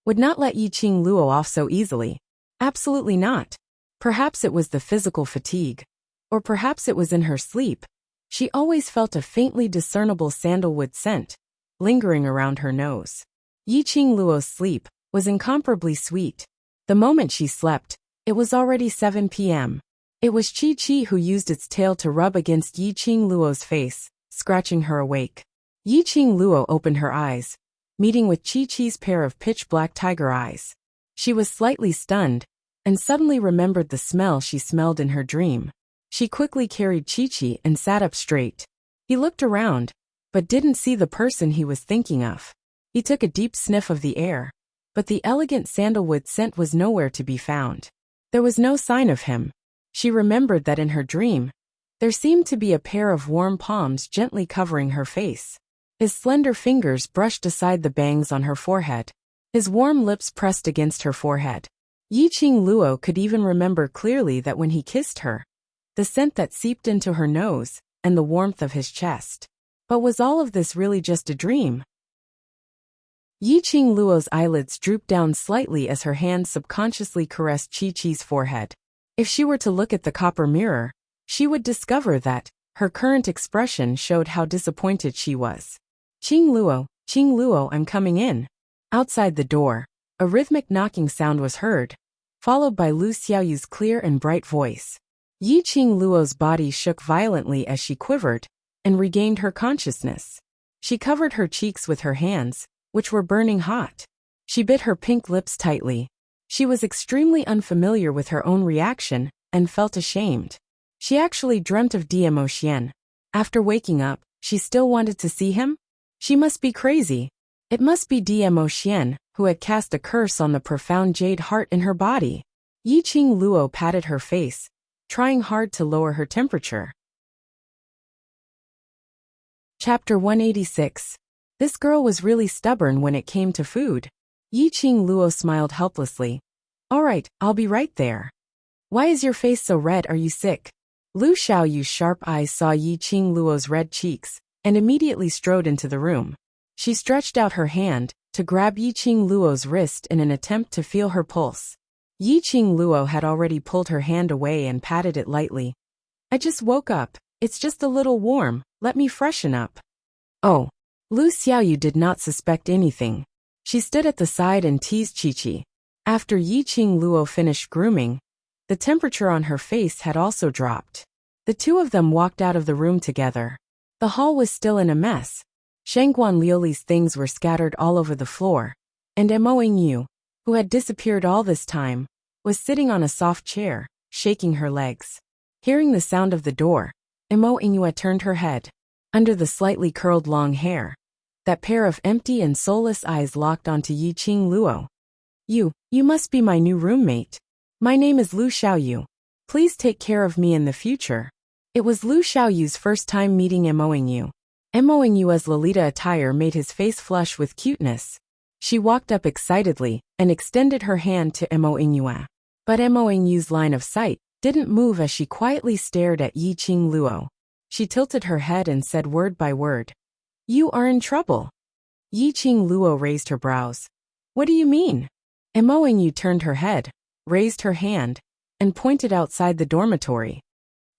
Would not let Yi Qingluo off so easily. Absolutely not. Perhaps it was the physical fatigue. Or perhaps it was in her sleep. She always felt a faintly discernible sandalwood scent lingering around her nose. Yi Qingluo's sleep was incomparably sweet. The moment she slept, it was already 7 p.m. It was Chi-Chi who used its tail to rub against Yi Qingluo's face, scratching her awake. Yi Qingluo opened her eyes, meeting with Chi-Chi's pair of pitch-black tiger eyes. She was slightly stunned, and suddenly remembered the smell she smelled in her dream. She quickly carried Chi-Chi and sat up straight. He looked around, but didn't see the person he was thinking of. He took a deep sniff of the air, but the elegant sandalwood scent was nowhere to be found. There was no sign of him. She remembered that in her dream, there seemed to be a pair of warm palms gently covering her face. His slender fingers brushed aside the bangs on her forehead. His warm lips pressed against her forehead. Yi Qingluo could even remember clearly that when he kissed her, the scent that seeped into her nose, and the warmth of his chest. But was all of this really just a dream? Yi Qingluo's eyelids drooped down slightly as her hand subconsciously caressed Chi-Chi's forehead. If she were to look at the copper mirror, she would discover that her current expression showed how disappointed she was. Qingluo, I'm coming in. Outside the door, A rhythmic knocking sound was heard, followed by Lu Xiaoyu's clear and bright voice. Yi Qing Luo's body shook violently as she quivered and regained her consciousness. She covered her cheeks with her hands, which were burning hot. She bit her pink lips tightly. She was extremely unfamiliar with her own reaction and felt ashamed. She actually dreamt of Dmo Xian. After waking up, she still wanted to see him? She must be crazy. It must be Dmo Xian, who had cast a curse on the profound jade heart in her body. Yi Qing Luo patted her face, trying hard to lower her temperature. Chapter 186. This girl was really stubborn when it came to food. Yi Qing Luo smiled helplessly. All right, I'll be right there. Why is your face so red? Are you sick? Lu Xiaoyu's sharp eyes saw Yi Qing Luo's red cheeks and immediately strode into the room. She stretched out her hand to grab Yi Qing Luo's wrist in an attempt to feel her pulse. Yi Qing Luo had already pulled her hand away and patted it lightly. I just woke up. It's just a little warm. Let me freshen up. Oh. Lu Xiaoyu did not suspect anything. She stood at the side and teased Qiqi. After Yi Qing Luo finished grooming, the temperature on her face had also dropped. The two of them walked out of the room together. The hall was still in a mess. Shangguan Liuli's things were scattered all over the floor, and Mo Yingyu, who had disappeared all this time, was sitting on a soft chair, shaking her legs. Hearing the sound of the door, Mo Yingyu turned her head. Under the slightly curled long hair, that pair of empty and soulless eyes locked onto Yi Qing Luo. You must be my new roommate. My name is Lu Xiaoyu. Please take care of me in the future. It was Lu Xiaoyu's first time meeting Mo Yingyu. Mo Yingyu's Lolita attire made his face flush with cuteness. She walked up excitedly and extended her hand to Mo Yingyu. But Mo Yingyu's line of sight didn't move as she quietly stared at Yi Qing Luo. She tilted her head and said word by word. You are in trouble. Yi Qing Luo raised her brows. What do you mean? Mo Yingyu turned her head, raised her hand, and pointed outside the dormitory.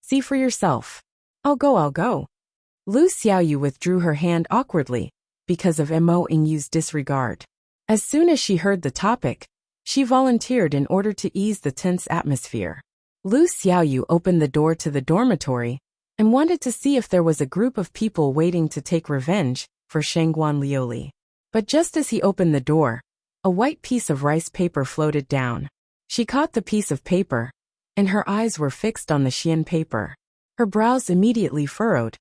See for yourself. I'll go. Lu Xiaoyu withdrew her hand awkwardly, because of Mo Yingyu's disregard. As soon as she heard the topic, she volunteered in order to ease the tense atmosphere. Lu Xiaoyu opened the door to the dormitory and wanted to see if there was a group of people waiting to take revenge for Shangguan Liuli. But just as he opened the door, a white piece of rice paper floated down. She caught the piece of paper, and her eyes were fixed on the Xian paper. Her brows immediately furrowed.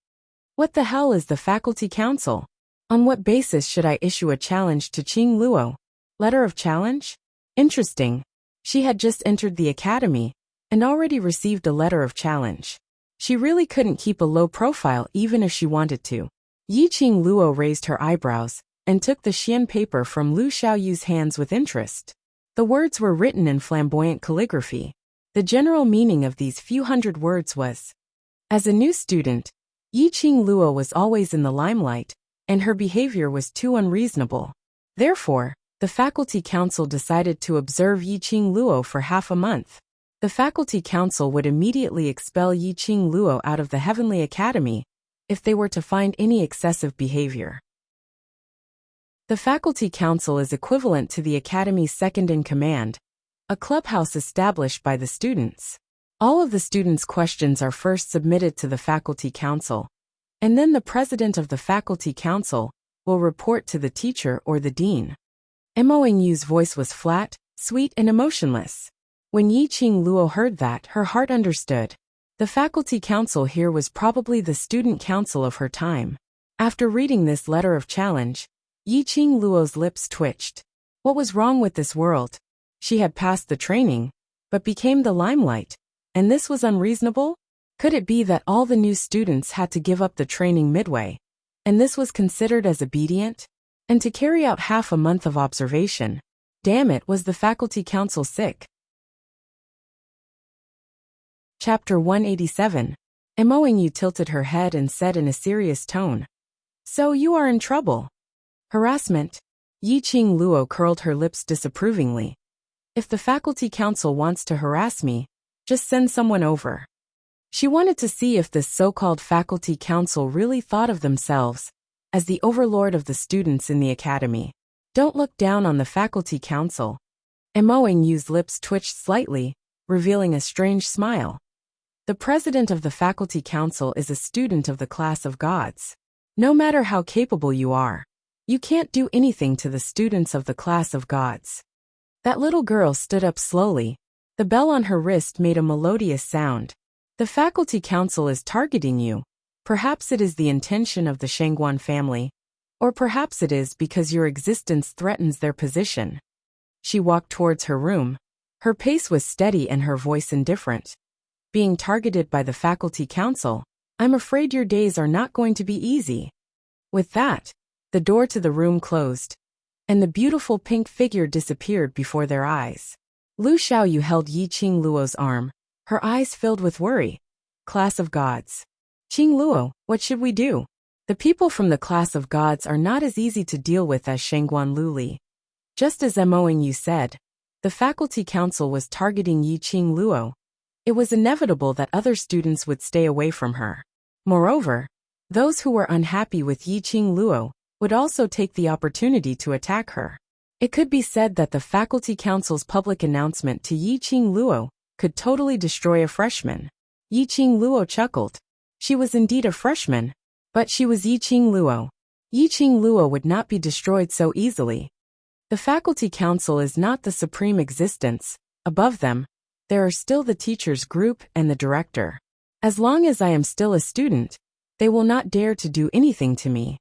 What the hell is the faculty council? On what basis should I issue a challenge to Qing Luo? Letter of challenge? Interesting. She had just entered the academy and already received a letter of challenge. She really couldn't keep a low profile even if she wanted to. Yi Qing Luo raised her eyebrows and took the Xian paper from Lu Xiaoyu's hands with interest. The words were written in flamboyant calligraphy. The general meaning of these few hundred words was, as a new student, Yi Qing Luo was always in the limelight, and her behavior was too unreasonable. Therefore, the faculty council decided to observe Yi Qing Luo for half a month. The faculty council would immediately expel Yi Qing Luo out of the Heavenly Academy if they were to find any excessive behavior. The faculty council is equivalent to the academy's second-in-command, a clubhouse established by the students. All of the students' questions are first submitted to the faculty council, and then the president of the faculty council will report to the teacher or the dean. Mo Yingyu's voice was flat, sweet, and emotionless. When Yi Qing Luo heard that, her heart understood. The faculty council here was probably the student council of her time. After reading this letter of challenge, Yi Qing Luo's lips twitched. What was wrong with this world? She had passed the training, but became the limelight, and this was unreasonable? Could it be that all the new students had to give up the training midway, and this was considered as obedient? And to carry out half a month of observation? Damn it, was the faculty council sick? Chapter 187. Mo Yingyu tilted her head and said in a serious tone. So you are in trouble. Harassment? Yi Qing Luo curled her lips disapprovingly. If the faculty council wants to harass me, just send someone over. She wanted to see if this so-called faculty council really thought of themselves as the overlord of the students in the academy. Don't look down on the faculty council. Mo Yu's lips twitched slightly, revealing a strange smile. The president of the faculty council is a student of the class of gods. No matter how capable you are, you can't do anything to the students of the class of gods. That little girl stood up slowly. The bell on her wrist made a melodious sound. The faculty council is targeting you. Perhaps it is the intention of the Shangguan family. Or perhaps it is because your existence threatens their position. She walked towards her room. Her pace was steady and her voice indifferent. Being targeted by the faculty council, I'm afraid your days are not going to be easy. With that, the door to the room closed, and the beautiful pink figure disappeared before their eyes. Lu Xiaoyu held Yi Qingluo's arm, her eyes filled with worry. Class of gods. Qingluo, what should we do? The people from the class of gods are not as easy to deal with as Shangguan Luli. Just as Mo Yu said, the faculty council was targeting Yi Qingluo. It was inevitable that other students would stay away from her. Moreover, those who were unhappy with Yi Qingluo would also take the opportunity to attack her. It could be said that the faculty council's public announcement to Yi Qingluo could totally destroy a freshman. Yi Qingluo chuckled. She was indeed a freshman, but she was Yi Qingluo. Yi Qingluo would not be destroyed so easily. The faculty council is not the supreme existence. Above them, there are still the teachers group and the director. As long as I am still a student, they will not dare to do anything to me.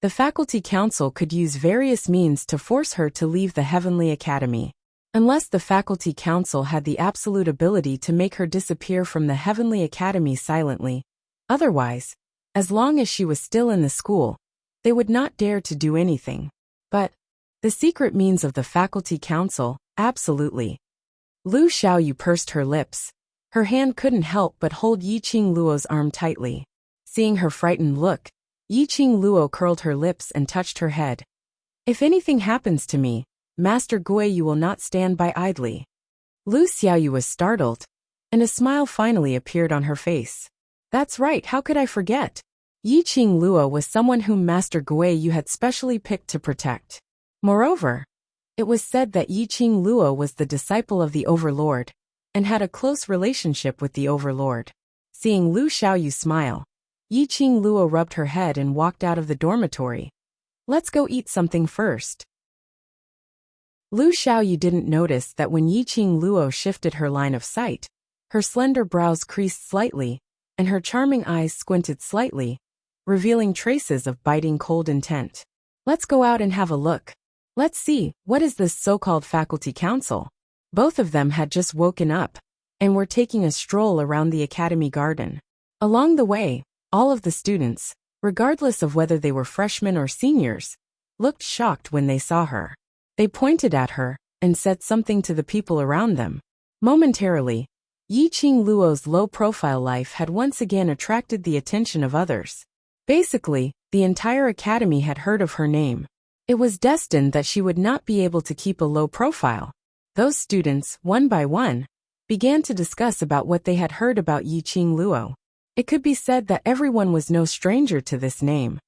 The faculty council could use various means to force her to leave the Heavenly Academy. Unless the faculty council had the absolute ability to make her disappear from the Heavenly Academy silently. Otherwise, as long as she was still in the school, they would not dare to do anything. But the secret means of the faculty council, absolutely. Lu Xiaoyu pursed her lips. Her hand couldn't help but hold Yi Qingluo's arm tightly. Seeing her frightened look, Yi Qingluo curled her lips and touched her head. If anything happens to me, Master Guiyu will not stand by idly. Lu Xiaoyu was startled, and a smile finally appeared on her face. That's right, how could I forget? Yi Qingluo was someone whom Master Guiyu had specially picked to protect. Moreover, it was said that Yi Qingluo was the disciple of the Overlord, and had a close relationship with the Overlord. Seeing Lu Xiaoyu smile, Yi Qingluo rubbed her head and walked out of the dormitory. Let's go eat something first. Lu Xiaoyu didn't notice that when Yi Qingluo shifted her line of sight, her slender brows creased slightly, and her charming eyes squinted slightly, revealing traces of biting cold intent. Let's go out and have a look. Let's see, what is this so-called faculty council? Both of them had just woken up, and were taking a stroll around the academy garden. Along the way, all of the students, regardless of whether they were freshmen or seniors, looked shocked when they saw her. They pointed at her, and said something to the people around them. Momentarily, Yi Qingluo's low-profile life had once again attracted the attention of others. Basically, the entire academy had heard of her name. It was destined that she would not be able to keep a low profile. Those students, one by one, began to discuss about what they had heard about Yi Qingluo. It could be said that everyone was no stranger to this name.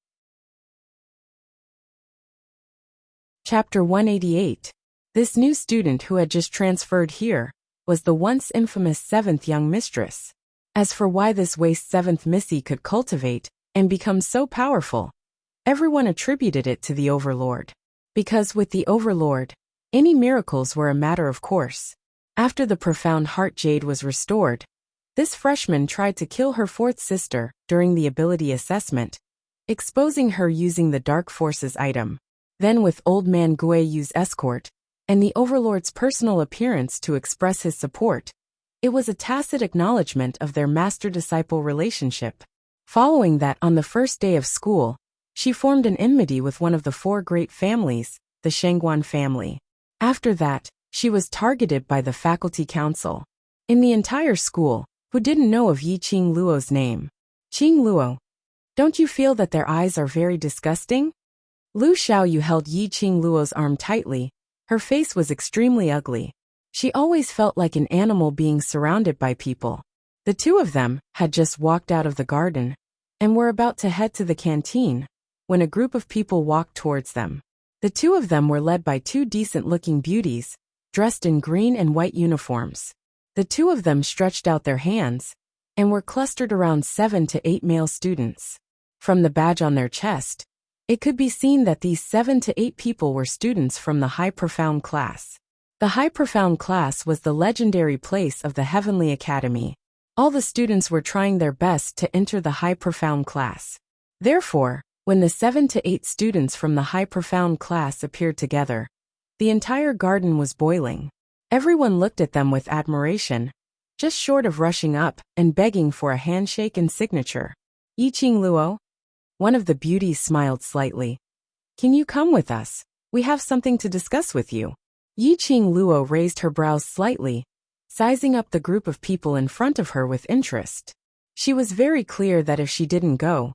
Chapter 188. This new student who had just transferred here was the once infamous 7th young mistress. As for why this waste 7th missy could cultivate and become so powerful, everyone attributed it to the Overlord. Because with the Overlord, any miracles were a matter of course. After the profound heart jade was restored, this freshman tried to kill her 4th sister during the ability assessment, exposing her using the Dark Forces item. Then with Old Man Guiyu's escort, and the Overlord's personal appearance to express his support, it was a tacit acknowledgement of their master-disciple relationship. Following that, on the first day of school, she formed an enmity with one of the 4 great families, the Shangguan family. After that, she was targeted by the faculty council. In the entire school, who didn't know of Yi Qingluo's name? Qingluo, don't you feel that their eyes are very disgusting? Lu Xiaoyu held Yi Qingluo's arm tightly. Her face was extremely ugly. She always felt like an animal being surrounded by people. The two of them had just walked out of the garden, and were about to head to the canteen, when a group of people walked towards them. The two of them were led by two decent-looking beauties, dressed in green and white uniforms. The two of them stretched out their hands and were clustered around 7 to 8 male students. From the badge on their chest, it could be seen that these 7 to 8 people were students from the High Profound class. The High Profound class was the legendary place of the Heavenly Academy. All the students were trying their best to enter the High Profound class. Therefore, when the 7 to 8 students from the High Profound class appeared together, the entire garden was boiling. Everyone looked at them with admiration, just short of rushing up and begging for a handshake and signature. Yiqing Luo? One of the beauties smiled slightly. Can you come with us? We have something to discuss with you. Yiqing Luo raised her brows slightly, sizing up the group of people in front of her with interest. She was very clear that if she didn't go,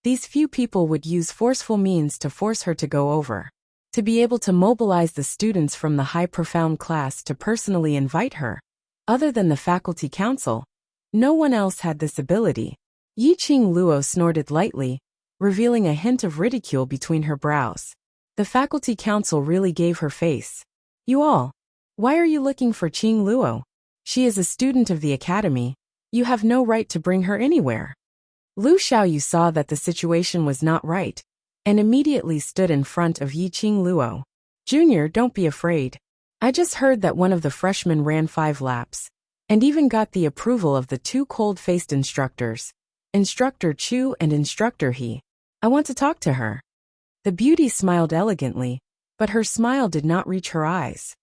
these few people would use forceful means to force her to go over. To be able to mobilize the students from the High Profound class to personally invite her, other than the faculty council, no one else had this ability. Yiqing Luo snorted lightly, revealing a hint of ridicule between her brows. The faculty council really gave her face. You all, why are you looking for Qing Luo? She is a student of the academy. You have no right to bring her anywhere. Lu Xiaoyu saw that the situation was not right, and immediately stood in front of Yiqing Luo. Junior, don't be afraid. I just heard that one of the freshmen ran 5 laps, and even got the approval of the 2 cold-faced instructors, Instructor Chu and Instructor He. I want to talk to her. The beauty smiled elegantly, but her smile did not reach her eyes.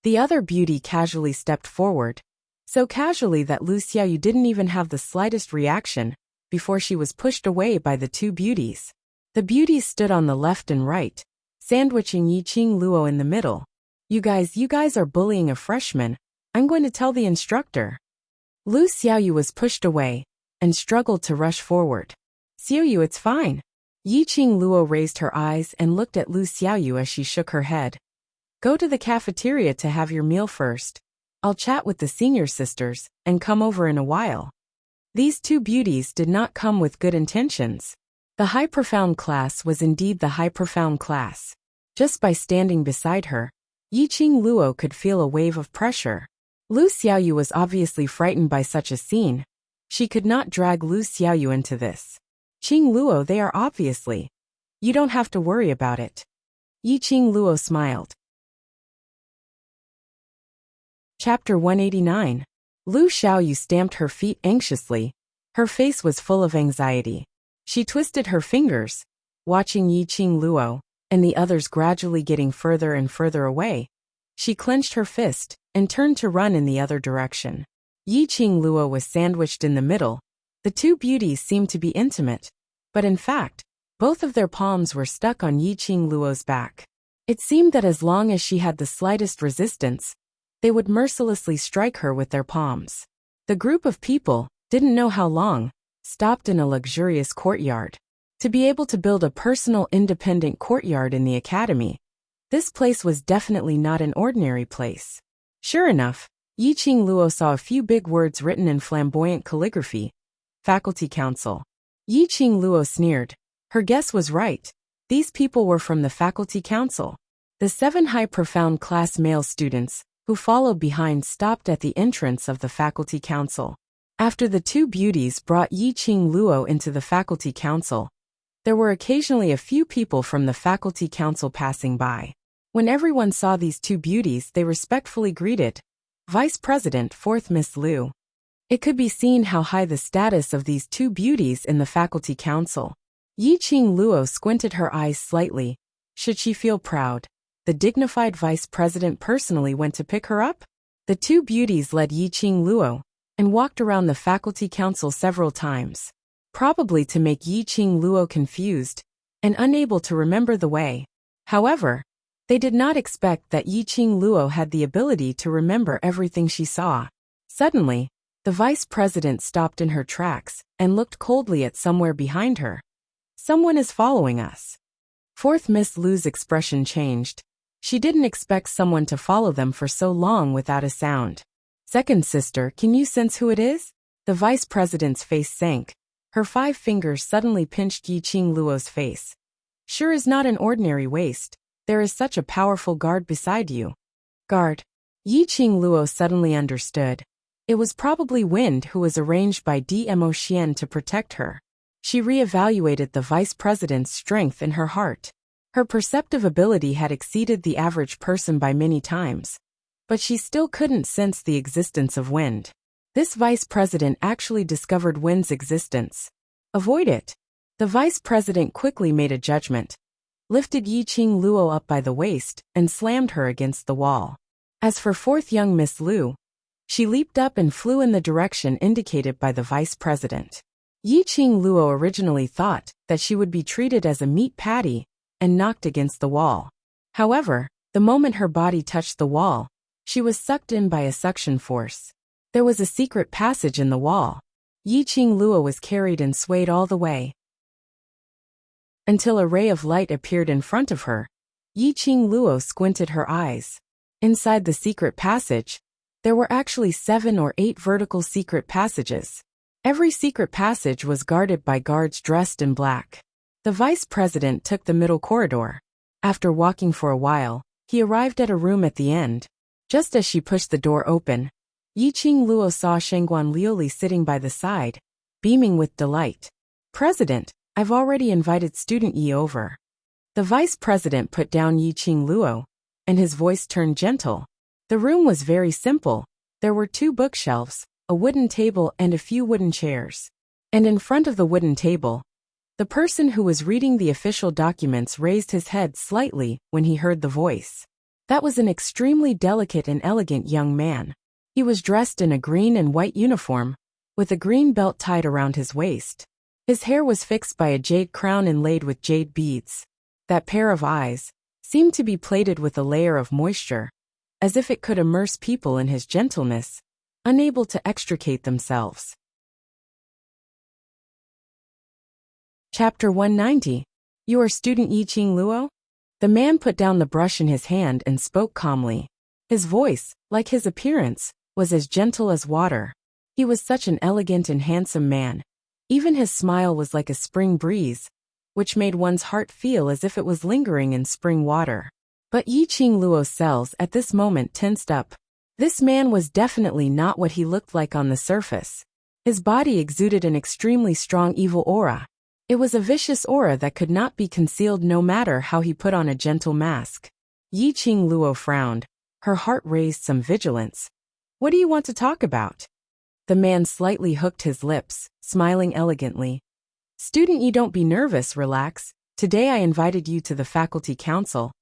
The other beauty casually stepped forward, so casually that Lu Xiaoyu didn't even have the slightest reaction before she was pushed away by the 2 beauties. The beauties stood on the left and right, sandwiching Yiqing Luo in the middle. You guys are bullying a freshman. I'm going to tell the instructor. Lu Xiaoyu was pushed away and struggled to rush forward. Xiaoyu, it's fine. Yiqing Luo raised her eyes and looked at Lu Xiaoyu as she shook her head. Go to the cafeteria to have your meal first. I'll chat with the senior sisters and come over in a while. These 2 beauties did not come with good intentions. The High Profound class was indeed the High Profound class. Just by standing beside her, Yiqing Luo could feel a wave of pressure. Lu Xiaoyu was obviously frightened by such a scene. She could not drag Lu Xiaoyu into this. Qing Luo, they are obviously. You don't have to worry about it. Yiqing Luo smiled. Chapter 189. Lu Xiaoyu stamped her feet anxiously. Her face was full of anxiety. She twisted her fingers, watching Yiqing Luo and the others gradually getting further and further away. She clenched her fist and turned to run in the other direction. Yiqing Luo was sandwiched in the middle. The 2 beauties seemed to be intimate, but in fact, both of their palms were stuck on Yiqing Luo's back. It seemed that as long as she had the slightest resistance, they would mercilessly strike her with their palms. The group of people didn't know how long, stopped in a luxurious courtyard. To be able to build a personal independent courtyard in the academy, this place was definitely not an ordinary place. Sure enough, Yiqing Luo saw a few big words written in flamboyant calligraphy. Faculty Council. Yiqing Luo sneered. Her guess was right. These people were from the Faculty Council. The 7 High Profound class male students, who followed behind, stopped at the entrance of the Faculty Council. After the 2 beauties brought Yiqing Luo into the Faculty Council, there were occasionally a few people from the Faculty Council passing by. When everyone saw these 2 beauties, they respectfully greeted Vice President 4th Miss Liu. It could be seen how high the status of these 2 beauties in the Faculty Council. Yiqing Luo squinted her eyes slightly. Should she feel proud? The dignified vice president personally went to pick her up? The 2 beauties led Yiqing Luo and walked around the Faculty Council several times, probably to make Yiqing Luo confused and unable to remember the way. However, they did not expect that Yiqing Luo had the ability to remember everything she saw. Suddenly, the vice president stopped in her tracks and looked coldly at somewhere behind her. Someone is following us. 4th Miss Liu's expression changed. She didn't expect someone to follow them for so long without a sound. Second sister, can you sense who it is? The vice president's face sank. Her 5 fingers suddenly pinched Yiqing Luo's face. Sure is not an ordinary waist. There is such a powerful guard beside you. Guard. Yi Qing Luo suddenly understood. It was probably Wind who was arranged by Dmo Xian to protect her. She re-evaluated the vice president's strength in her heart. Her perceptive ability had exceeded the average person by many times. But she still couldn't sense the existence of Wind. This vice president actually discovered Wind's existence. Avoid it. The vice president quickly made a judgment, lifted Yi Qing Luo up by the waist, and slammed her against the wall. As for fourth young Miss Lu, she leaped up and flew in the direction indicated by the vice president. Yi Qing Luo originally thought that she would be treated as a meat patty and knocked against the wall. However, the moment her body touched the wall, she was sucked in by a suction force. There was a secret passage in the wall. Yi Qing Luo was carried and swayed all the way until a ray of light appeared in front of her. Yi Qing Luo squinted her eyes. Inside the secret passage, there were actually 7 or 8 vertical secret passages. Every secret passage was guarded by guards dressed in black. The vice president took the middle corridor. After walking for a while, he arrived at a room at the end. Just as she pushed the door open, Yi Qing Luo saw Shengguan Liuli sitting by the side, beaming with delight. President, I've already invited student Yi over. The vice president put down Yi Qing Luo, and his voice turned gentle. The room was very simple. There were 2 bookshelves, a wooden table and a few wooden chairs. And in front of the wooden table, the person who was reading the official documents raised his head slightly when he heard the voice. That was an extremely delicate and elegant young man. He was dressed in a green and white uniform, with a green belt tied around his waist. His hair was fixed by a jade crown inlaid with jade beads. That pair of eyes seemed to be plated with a layer of moisture, as if it could immerse people in his gentleness, unable to extricate themselves. Chapter 190. You are student Yi Qing Luo? The man put down the brush in his hand and spoke calmly. His voice, like his appearance, was as gentle as water. He was such an elegant and handsome man. Even his smile was like a spring breeze, which made one's heart feel as if it was lingering in spring water. But Yi Qing Luo's cells at this moment tensed up. This man was definitely not what he looked like on the surface. His body exuded an extremely strong evil aura. It was a vicious aura that could not be concealed no matter how he put on a gentle mask. Yi Qing Luo frowned. Her heart raised some vigilance. What do you want to talk about? The man slightly hooked his lips, smiling elegantly. Student Yi, don't be nervous, relax. Today I invited you to the faculty council.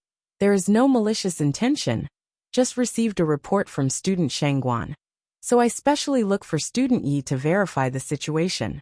There is no malicious intention. Just received a report from student Shengguan. So I specially look for student Yi to verify the situation.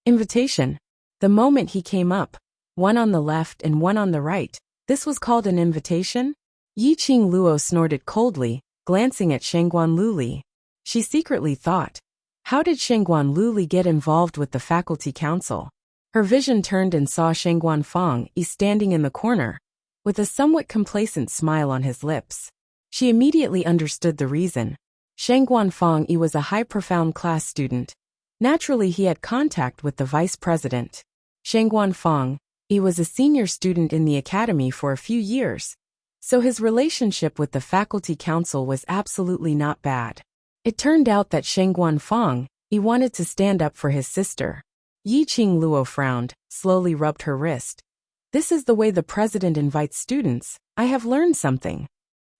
Invitation. The moment he came up, one on the left and one on the right, this was called an invitation? Yi Qing Luo snorted coldly, glancing at Shengguan Luli. She secretly thought, how did Shengguan Luli get involved with the faculty council? Her vision turned and saw Shengguan Fang Yi standing in the corner, with a somewhat complacent smile on his lips. She immediately understood the reason. Shengguan Fang Yi was a high profound class student. Naturally, he had contact with the vice president. Shengguan Fang Yi was a senior student in the academy for a few years, so his relationship with the faculty council was absolutely not bad. It turned out that Shengguan Fang Yi wanted to stand up for his sister. Yi Qing Luo frowned, slowly rubbed her wrist. This is the way the president invites students. I have learned something.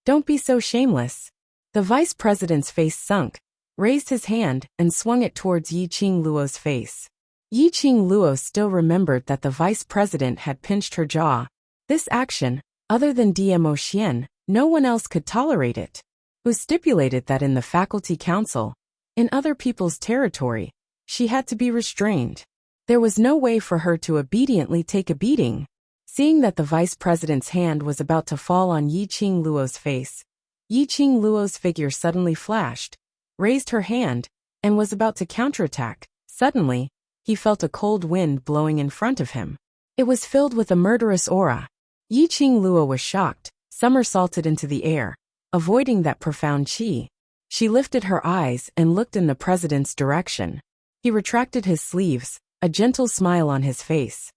Don't be so shameless. The vice president's face sunk, raised his hand, and swung it towards Yi Qing Luo's face. Yi Qing Luo still remembered that the vice president had pinched her jaw. This action, other than Dmo Xian, no one else could tolerate it. It was stipulated that in the faculty council, in other people's territory, she had to be restrained. There was no way for her to obediently take a beating. Seeing that the vice president's hand was about to fall on Yi Qing Luo's face, Yi Qing Luo's figure suddenly flashed, raised her hand, and was about to counterattack. Suddenly, he felt a cold wind blowing in front of him. It was filled with a murderous aura. Yi Qing Luo was shocked, somersaulted into the air, avoiding that profound qi. She lifted her eyes and looked in the president's direction. He retracted his sleeves, a gentle smile on his face.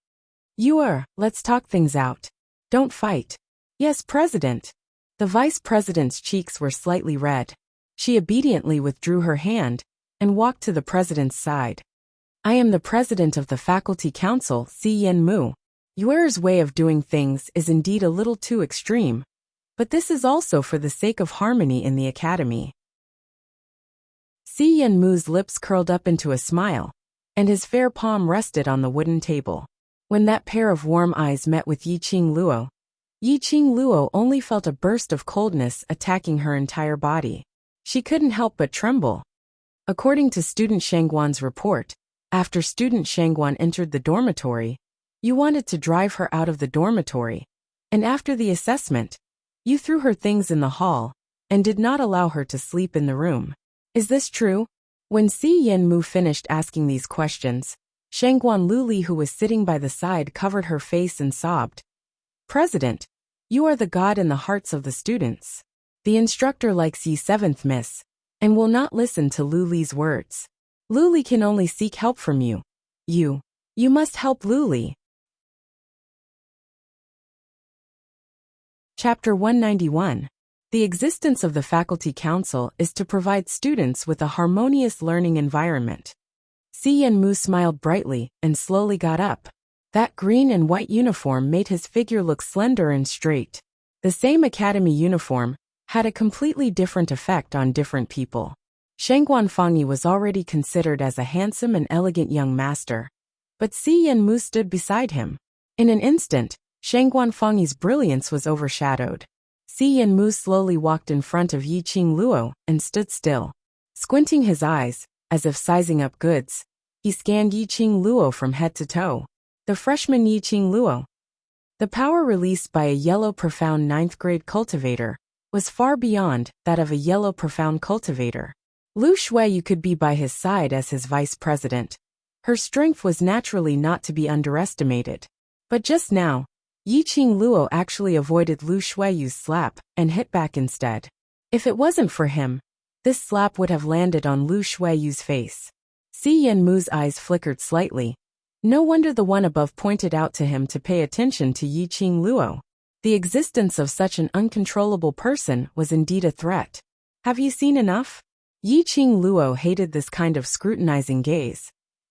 Let's talk things out. Don't fight. Yes, President. The vice president's cheeks were slightly red. She obediently withdrew her hand and walked to the president's side. I am the president of the faculty council, Si Yen Mu. Yuer's way of doing things is indeed a little too extreme, but this is also for the sake of harmony in the academy. Si Yen Mu's lips curled up into a smile, and his fair palm rested on the wooden table. When that pair of warm eyes met with Yi Luo only felt a burst of coldness attacking her entire body. She couldn't help but tremble. According to student Shangguan's report, after student Shangguan entered the dormitory, you wanted to drive her out of the dormitory, and after the assessment, you threw her things in the hall and did not allow her to sleep in the room. Is this true? When Si Yen Mu finished asking these questions, Shangguan Luli, who was sitting by the side, covered her face and sobbed. President, you are the god in the hearts of the students. The instructor likes ye 7th miss, and will not listen to Luli's words. Luli can only seek help from you. You must help Luli. Chapter 191. The existence of the Faculty Council is to provide students with a harmonious learning environment. Si Yen Mu smiled brightly and slowly got up. That green and white uniform made his figure look slender and straight. The same academy uniform had a completely different effect on different people. Shangguan Fangyi was already considered as a handsome and elegant young master, but Si Yen Mu stood beside him. In an instant, Shangguan Fangyi's brilliance was overshadowed. Si Yen Mu slowly walked in front of Yi Luo and stood still. Squinting his eyes, as if sizing up goods, he scanned Yi Luo from head to toe. The freshman Yi Luo. The power released by a yellow profound 9th grade cultivator was far beyond that of a yellow profound cultivator. Lu Shuiyu could be by his side as his vice president. Her strength was naturally not to be underestimated. But just now, Yi Luo actually avoided Lu Shuiyu's slap and hit back instead. If it wasn't for him, this slap would have landed on Lu Shuiyu's face. Si Yen Mu's eyes flickered slightly. No wonder the one above pointed out to him to pay attention to Yi Luo. The existence of such an uncontrollable person was indeed a threat. Have you seen enough? Yi Luo hated this kind of scrutinizing gaze.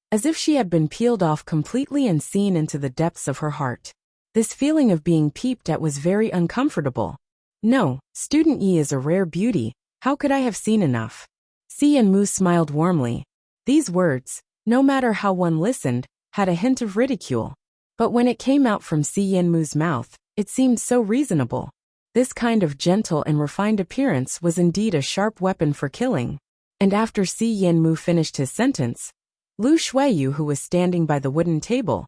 As if she had been peeled off completely and seen into the depths of her heart. This feeling of being peeped at was very uncomfortable. No, student Yi is a rare beauty, how could I have seen enough? Si Yen Mu smiled warmly. These words, no matter how one listened, had a hint of ridicule. But when it came out from Si Yen Mu's mouth, it seemed so reasonable. This kind of gentle and refined appearance was indeed a sharp weapon for killing. And after Si Yen Mu finished his sentence, Lu Shuiyu, who was standing by the wooden table,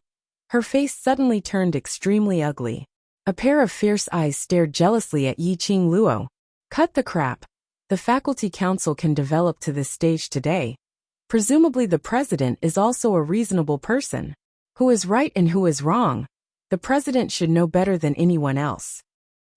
her face suddenly turned extremely ugly. A pair of fierce eyes stared jealously at Yi Luo. Cut the crap. The faculty council can develop to this stage today. Presumably the president is also a reasonable person. Who is right and who is wrong? The president should know better than anyone else.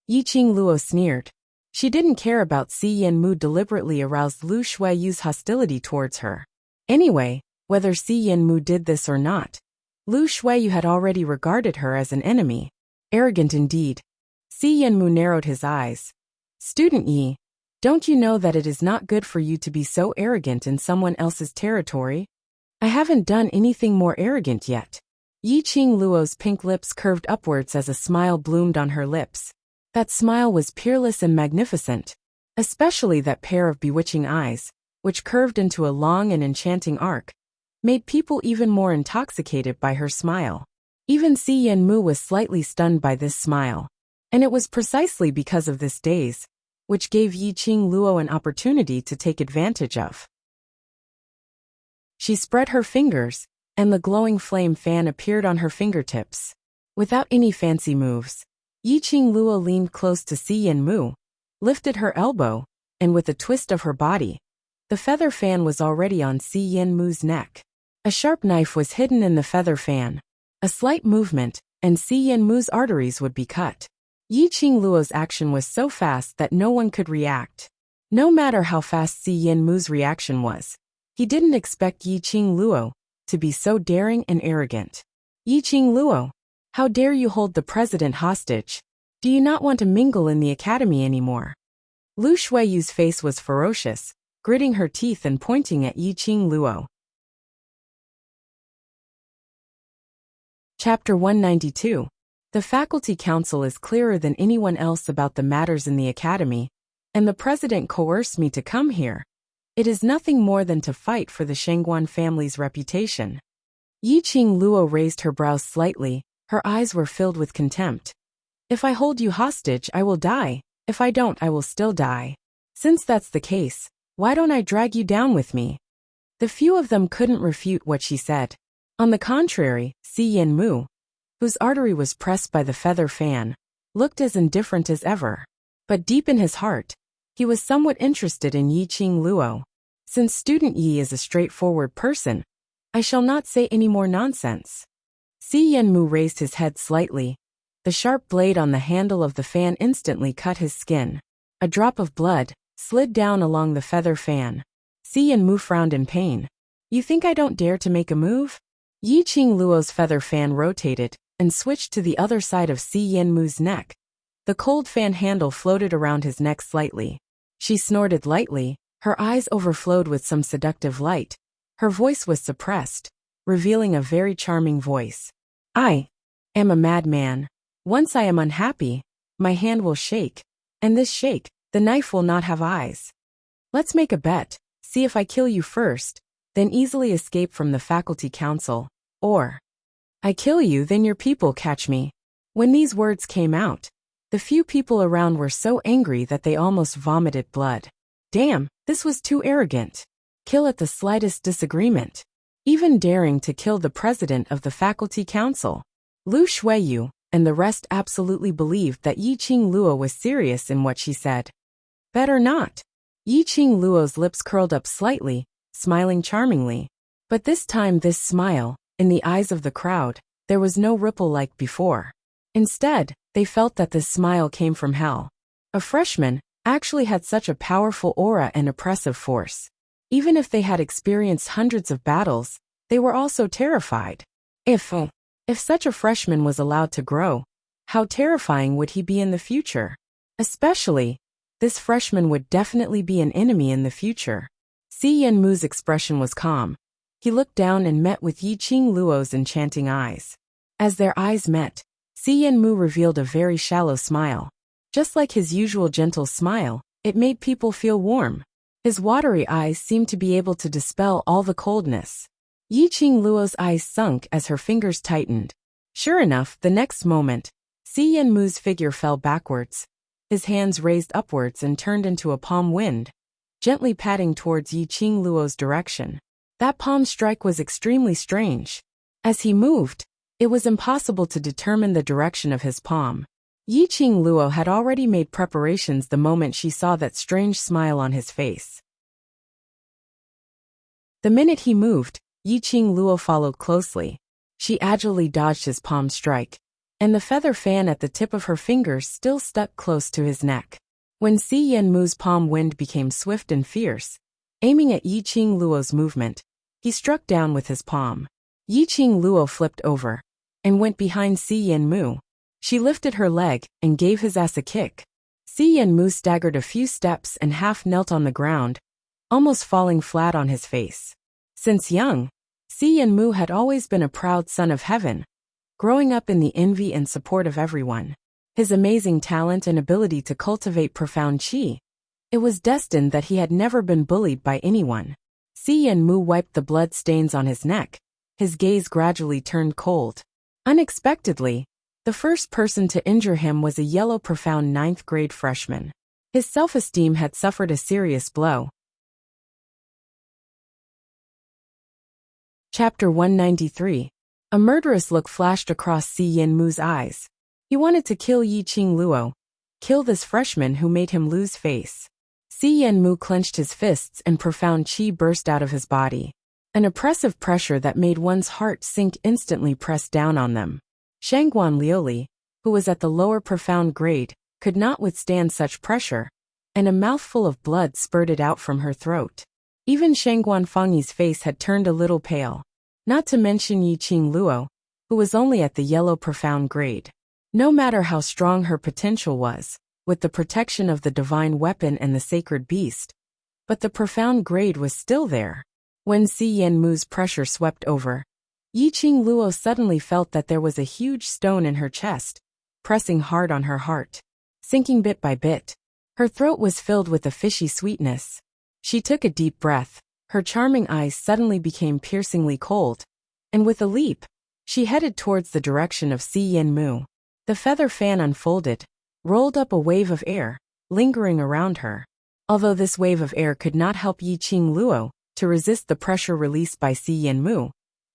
Yi Luo sneered. She didn't care about Si Yen Mu deliberately aroused Lu Shuiyu's hostility towards her. Anyway, whether Si Yen Mu did this or not, Lu Shuiyu had already regarded her as an enemy. Arrogant indeed. Si Yen Mu narrowed his eyes. Student Yi, don't you know that it is not good for you to be so arrogant in someone else's territory? I haven't done anything more arrogant yet. Yi Luo's pink lips curved upwards as a smile bloomed on her lips. That smile was peerless and magnificent. Especially that pair of bewitching eyes, which curved into a long and enchanting arc, made people even more intoxicated by her smile. Even Si Yen Mu was slightly stunned by this smile. And it was precisely because of this daze, which gave Yi Luo an opportunity to take advantage of. She spread her fingers, and the glowing flame fan appeared on her fingertips. Without any fancy moves, Yi Luo leaned close to Si Yen Mu, lifted her elbow, and with a twist of her body, the feather fan was already on Si Yen Mu's neck. A sharp knife was hidden in the feather fan. A slight movement, and Si Yen Mu's arteries would be cut. Yi Luo's action was so fast that no one could react. No matter how fast Si Yen Mu's reaction was, he didn't expect Yi Luo to be so daring and arrogant. Yi Luo, How dare you hold the president hostage? Do you not want to mingle in the academy anymore? Lu Shuiyu's face was ferocious, gritting her teeth and pointing at Yiqing Luo. Chapter 192. The faculty council is clearer than anyone else about the matters in the academy, and the president coerced me to come here. It is nothing more than to fight for the Shangguan family's reputation. Yiqing Luo raised her brows slightly, her eyes were filled with contempt. If I hold you hostage, I will die. If I don't, I will still die. Since that's the case, why don't I drag you down with me? The few of them couldn't refute what she said. On the contrary, Si Yanmu, whose artery was pressed by the feather fan, looked as indifferent as ever. But deep in his heart, he was somewhat interested in Yiqing Luo. Since student Yi is a straightforward person, I shall not say any more nonsense. Si Yanmu raised his head slightly. The sharp blade on the handle of the fan instantly cut his skin. A drop of blood slid down along the feather fan. Si Yanmu frowned in pain. You think I don't dare to make a move? Yiqing Luo's feather fan rotated and switched to the other side of Si Yanmu's neck. The cold fan handle floated around his neck slightly. She snorted lightly, her eyes overflowed with some seductive light. Her voice was suppressed, revealing a very charming voice. I am a madman. Once I am unhappy, my hand will shake, and this shake, the knife will not have eyes. Let's make a bet, see if I kill you first, then easily escape from the faculty council, or I kill you, then your people catch me. When these words came out, the few people around were so angry that they almost vomited blood. Damn, this was too arrogant. Kill at the slightest disagreement. Even daring to kill the president of the faculty council. Lu Shuiyu and the rest absolutely believed that Yiqing Luo was serious in what she said. Better not. Yiqing Luo's lips curled up slightly, smiling charmingly. But this time this smile, in the eyes of the crowd, there was no ripple like before. Instead, they felt that this smile came from hell. A freshman actually had such a powerful aura and oppressive force. Even if they had experienced hundreds of battles, they were also terrified. If such a freshman was allowed to grow, how terrifying would he be in the future? Especially, this freshman would definitely be an enemy in the future. Si Yanmu's expression was calm. He looked down and met with Yiqing Luo's enchanting eyes. As their eyes met, Si Yanmu revealed a very shallow smile. Just like his usual gentle smile, it made people feel warm. His watery eyes seemed to be able to dispel all the coldness. Yiqing Luo's eyes sunk as her fingers tightened. Sure enough, the next moment, Si Yanmu's figure fell backwards. His hands raised upwards and turned into a palm wind, gently patting towards Yiqing Luo's direction. That palm strike was extremely strange. As he moved, it was impossible to determine the direction of his palm. Yiqing Luo had already made preparations the moment she saw that strange smile on his face. The minute he moved, Yiqing Luo followed closely. She agilely dodged his palm strike, and the feather fan at the tip of her fingers still stuck close to his neck. When Si Yanmu's palm wind became swift and fierce, aiming at Yiqing Luo's movement, he struck down with his palm. Yiqing Luo flipped over and went behind Si Yanmu. She lifted her leg and gave his ass a kick. Si Yanmu staggered a few steps and half knelt on the ground, almost falling flat on his face. Since young, Si Yanmu had always been a proud son of heaven, growing up in the envy and support of everyone. His amazing talent and ability to cultivate profound qi, it was destined that he had never been bullied by anyone. Si Yanmu wiped the blood stains on his neck. His gaze gradually turned cold. Unexpectedly, the first person to injure him was a yellow profound 9th grade freshman. His self-esteem had suffered a serious blow. Chapter 193. A murderous look flashed across Si Yanmu's eyes. He wanted to kill Yiqing Luo. Kill this freshman who made him lose face. Si Yanmu clenched his fists and profound qi burst out of his body. An oppressive pressure that made one's heart sink instantly pressed down on them. Shangguan Liuli, who was at the lower profound grade, could not withstand such pressure, and a mouthful of blood spurted out from her throat. Even Shangguan Fangyi's face had turned a little pale. Not to mention Yiqing Luo, who was only at the yellow profound grade. No matter how strong her potential was, with the protection of the divine weapon and the sacred beast, but the profound grade was still there. When Si Yanmu's pressure swept over, Yiqing Luo suddenly felt that there was a huge stone in her chest, pressing hard on her heart, sinking bit by bit. Her throat was filled with a fishy sweetness. She took a deep breath, her charming eyes suddenly became piercingly cold, and with a leap, she headed towards the direction of Si Yanmu. The feather fan unfolded, rolled up a wave of air, lingering around her. Although this wave of air could not help Yiqing Luo to resist the pressure released by Si Yanmu,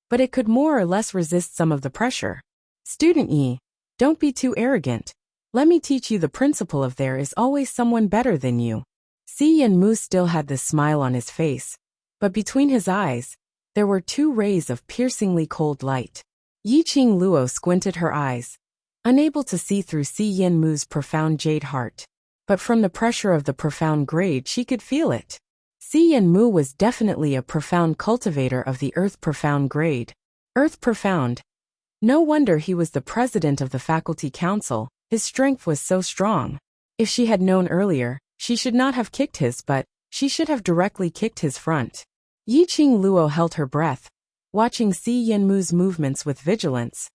but it could more or less resist some of the pressure. Student Yi, don't be too arrogant. Let me teach you the principle of there is always someone better than you. Si Yanmu still had this smile on his face, but between his eyes, there were two rays of piercingly cold light. Yiqing Luo squinted her eyes, unable to see through Si Yanmu's profound jade heart. But from the pressure of the profound grade she could feel it. Si Yanmu was definitely a profound cultivator of the Earth Profound grade. Earth Profound. No wonder he was the president of the faculty council, his strength was so strong. If she had known earlier, she should not have kicked his butt, she should have directly kicked his front. Yiqing Luo held her breath, watching Si Yanmu's movements with vigilance,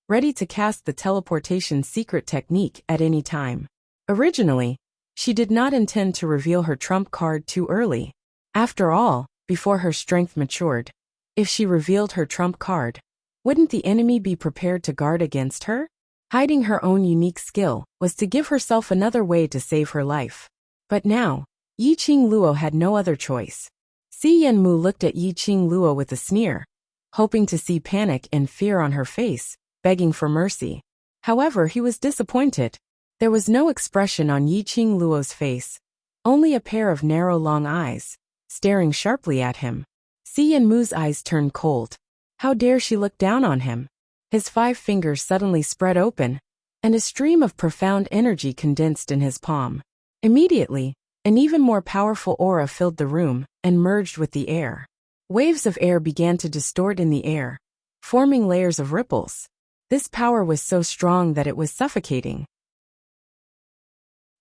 ready to cast the teleportation secret technique at any time. Originally, she did not intend to reveal her trump card too early. After all, before her strength matured, if she revealed her trump card, wouldn't the enemy be prepared to guard against her? Hiding her own unique skill was to give herself another way to save her life. But now, Yiqing Luo had no other choice. Si Yanmu looked at Yiqing Luo with a sneer, hoping to see panic and fear on her face, begging for mercy. However, he was disappointed. There was no expression on Yiqing Luo's face, only a pair of narrow long eyes, staring sharply at him. Si Yanmu's eyes turned cold. How dare she look down on him? His 5 fingers suddenly spread open, and a stream of profound energy condensed in his palm. Immediately, an even more powerful aura filled the room and merged with the air. Waves of air began to distort in the air, forming layers of ripples. This power was so strong that it was suffocating.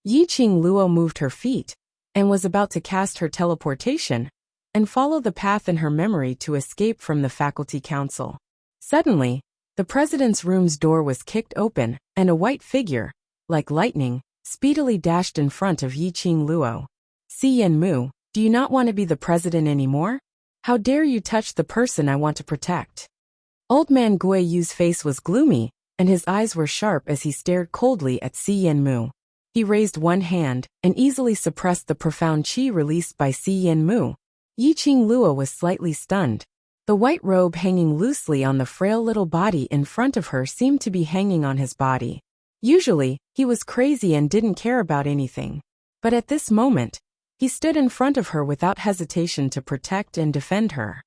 Yiqing Luo moved her feet, and was about to cast her teleportation, and follow the path in her memory to escape from the faculty council. Suddenly, the president's room's door was kicked open, and a white figure, like lightning, speedily dashed in front of Yiqing Luo. Si Yanmu, do you not want to be the president anymore? How dare you touch the person I want to protect? Old man Gui Yu's face was gloomy, and his eyes were sharp as he stared coldly at Si Yanmu. He raised one hand and easily suppressed the profound qi released by Si Yanmu. Yiqing Luo was slightly stunned. The white robe hanging loosely on the frail little body in front of her seemed to be hanging on his body. Usually, he was crazy and didn't care about anything. But at this moment, he stood in front of her without hesitation to protect and defend her.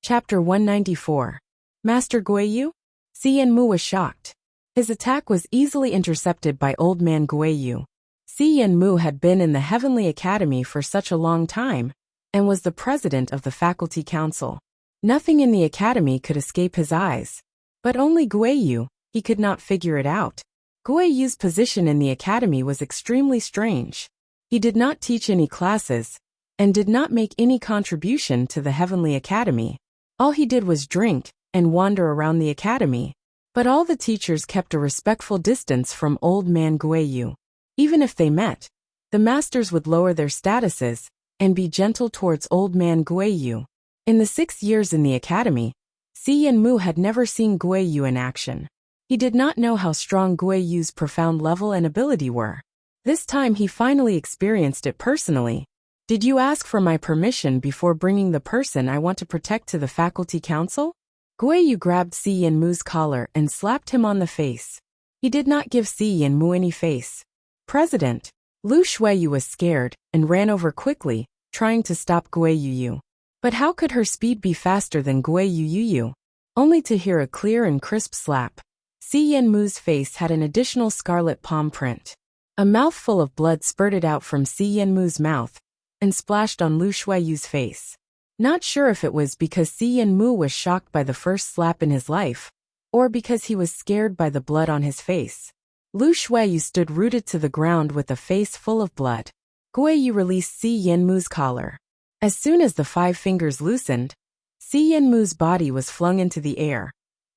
Chapter 194. Master Guiyu? Si Yanmu was shocked. His attack was easily intercepted by old man Guiyu. Si Yanmu had been in the Heavenly Academy for such a long time, and was the president of the faculty council. Nothing in the academy could escape his eyes. But only Guiyu, he could not figure it out. Guiyu's position in the academy was extremely strange. He did not teach any classes, and did not make any contribution to the Heavenly Academy. All he did was drink and wander around the academy. But all the teachers kept a respectful distance from old man Guiyu. Even if they met, the masters would lower their statuses and be gentle towards old man Guiyu. In the 6 years in the academy, Si Yanmu had never seen Guiyu in action. He did not know how strong Guiyu's profound level and ability were. This time he finally experienced it personally. Did you ask for my permission before bringing the person I want to protect to the faculty council? Guiyu grabbed Si Yanmu's collar and slapped him on the face. He did not give Si Yanmu any face. President. Lu Shuiyu was scared and ran over quickly, trying to stop Guiyu. But how could her speed be faster than Guiyu? Only to hear a clear and crisp slap. Si Yanmu's face had an additional scarlet palm print. A mouthful of blood spurted out from Si Yanmu's mouth and splashed on Lu Shuiyu's face. Not sure if it was because Si Yanmu was shocked by the first slap in his life, or because he was scared by the blood on his face. Lu Shuiyu stood rooted to the ground with a face full of blood. Guiyu released Si Yanmu's collar. As soon as the 5 fingers loosened, Si Yanmu's body was flung into the air,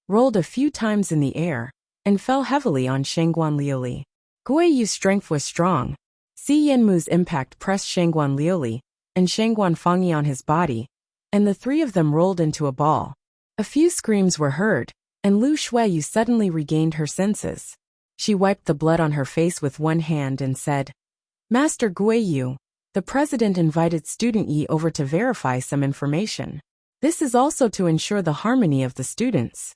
rolled a few times in the air, and fell heavily on Shangguan Liuli. Guiyu's strength was strong. Si Yanmu's impact pressed Shangguan Liuli and Shangguan Fangyi on his body, and the 3 of them rolled into a ball. A few screams were heard, and Lu Shuiyu suddenly regained her senses. She wiped the blood on her face with one hand and said, "Master Guiyu, the president invited Student Yi over to verify some information. This is also to ensure the harmony of the students.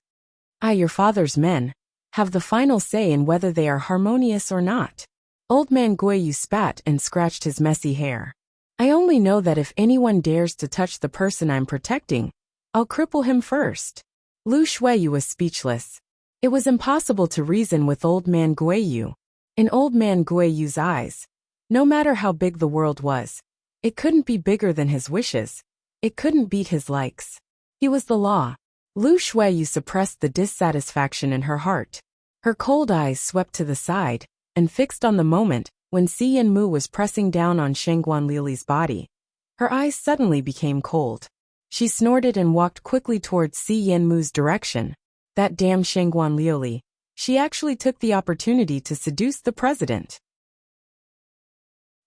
I, your father's men, have the final say in whether they are harmonious or not." Old man Guiyu spat and scratched his messy hair. "I only know that if anyone dares to touch the person I'm protecting, I'll cripple him first." Lu Shuiyu was speechless. It was impossible to reason with old man Guiyu. In old man Guiyu's eyes, no matter how big the world was, it couldn't be bigger than his wishes. It couldn't beat his likes. He was the law. Lu Shuiyu suppressed the dissatisfaction in her heart. Her cold eyes swept to the side and fixed on the moment when Si Yanmu was pressing down on Shangguan Liuli's body. Her eyes suddenly became cold. She snorted and walked quickly towards Si Yanmu's direction. That damn Shangguan Liuli. She actually took the opportunity to seduce the president.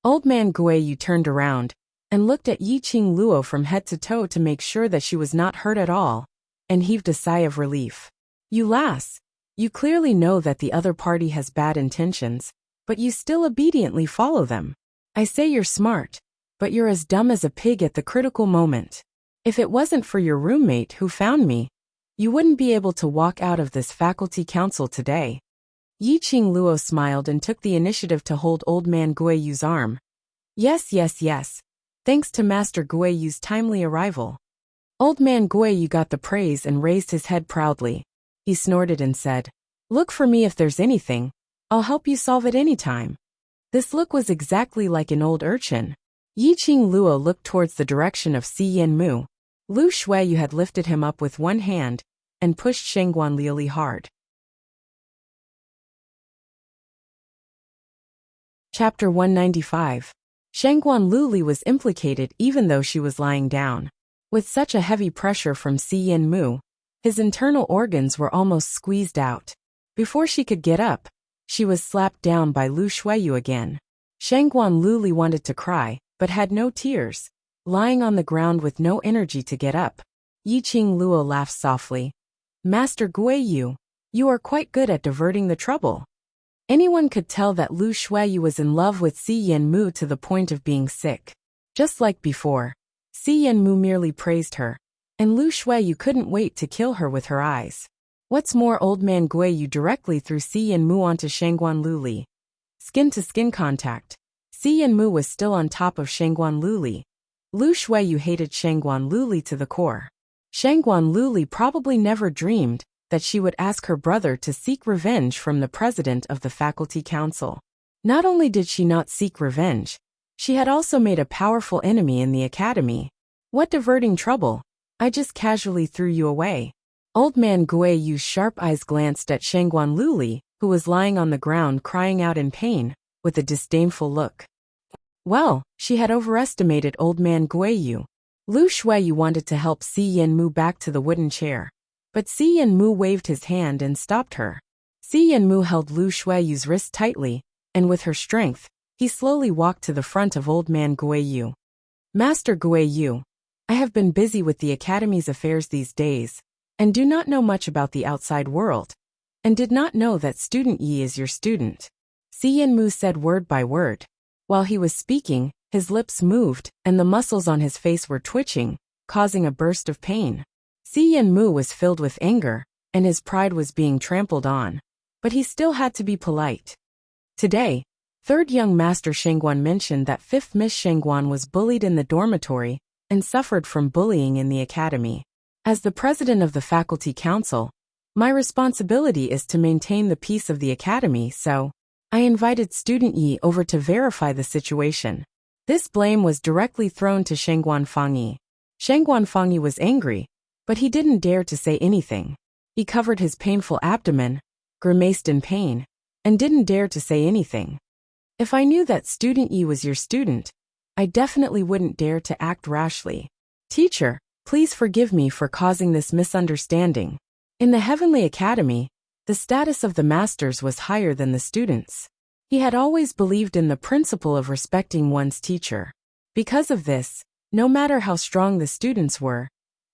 Old man Guiyu turned around and looked at Yiqing Luo from head to toe to make sure that she was not hurt at all, and heaved a sigh of relief. "You lass, you clearly know that the other party has bad intentions, but you still obediently follow them. I say you're smart, but you're as dumb as a pig at the critical moment. If it wasn't for your roommate who found me, you wouldn't be able to walk out of this faculty council today." Yiqing Luo smiled and took the initiative to hold old man Guiyu's arm. Yes. Thanks to Master Guiyu's timely arrival." Old man Guiyu got the praise and raised his head proudly. He snorted and said, "Look for me if there's anything. I'll help you solve it anytime." This look was exactly like an old urchin. Yiqing Luo looked towards the direction of Si Yanmu. Lu Shuiyu had lifted him up with one hand and pushed Shangguan Liuli hard. Chapter 195. Shangguan Liuli was implicated even though she was lying down. With such a heavy pressure from Si Yanmu, his internal organs were almost squeezed out. Before she could get up, she was slapped down by Lu Shuiyu again. Shangguan Liuli wanted to cry, but had no tears. Lying on the ground with no energy to get up, Yiqing Luo laughed softly. "Master Guiyu, you are quite good at diverting the trouble." Anyone could tell that Lu Shuiyu was in love with Si Yanmu to the point of being sick. Just like before, Si Yanmu merely praised her, and Lu Shuiyu couldn't wait to kill her with her eyes. What's more, old man Guiyu directly threw Si Yanmu onto Shangguan Liuli. Skin-to-skin contact. Si Yanmu was still on top of Shangguan Liuli. Lu Shuiyu hated Shangguan Liuli to the core. Shangguan Liuli probably never dreamed that she would ask her brother to seek revenge from the president of the faculty council. Not only did she not seek revenge, she had also made a powerful enemy in the academy. "What diverting trouble? I just casually threw you away." Old man Guiyu's sharp eyes glanced at Shangguan Liuli, who was lying on the ground crying out in pain, with a disdainful look. Well, she had overestimated old man Guiyu. Lu Shuiyu wanted to help Si Yanmu back to the wooden chair, but Si Yanmu waved his hand and stopped her. Si Yanmu held Lu Shuiyu's wrist tightly, and with her strength, he slowly walked to the front of old man Guiyu. "Master Guiyu, I have been busy with the academy's affairs these days, and do not know much about the outside world, and did not know that Student Yi is your student." Si Yanmu said word by word. While he was speaking, his lips moved, and the muscles on his face were twitching, causing a burst of pain. Si Yanmu was filled with anger, and his pride was being trampled on. But he still had to be polite. Today, 3rd young Master Shangguan mentioned that 5th Miss Shangguan was bullied in the dormitory and suffered from bullying in the academy. As the president of the faculty council, my responsibility is to maintain the peace of the academy, so I invited Student Yi over to verify the situation. This blame was directly thrown to Shangguan Fangyi. Shang Guanfangyu was angry, but he didn't dare to say anything. He covered his painful abdomen, grimaced in pain, and didn't dare to say anything. If I knew that student Yi was your student, I definitely wouldn't dare to act rashly. Teacher, please forgive me for causing this misunderstanding. In the Heavenly Academy, the status of the masters was higher than the students. He had always believed in the principle of respecting one's teacher. Because of this, no matter how strong the students were,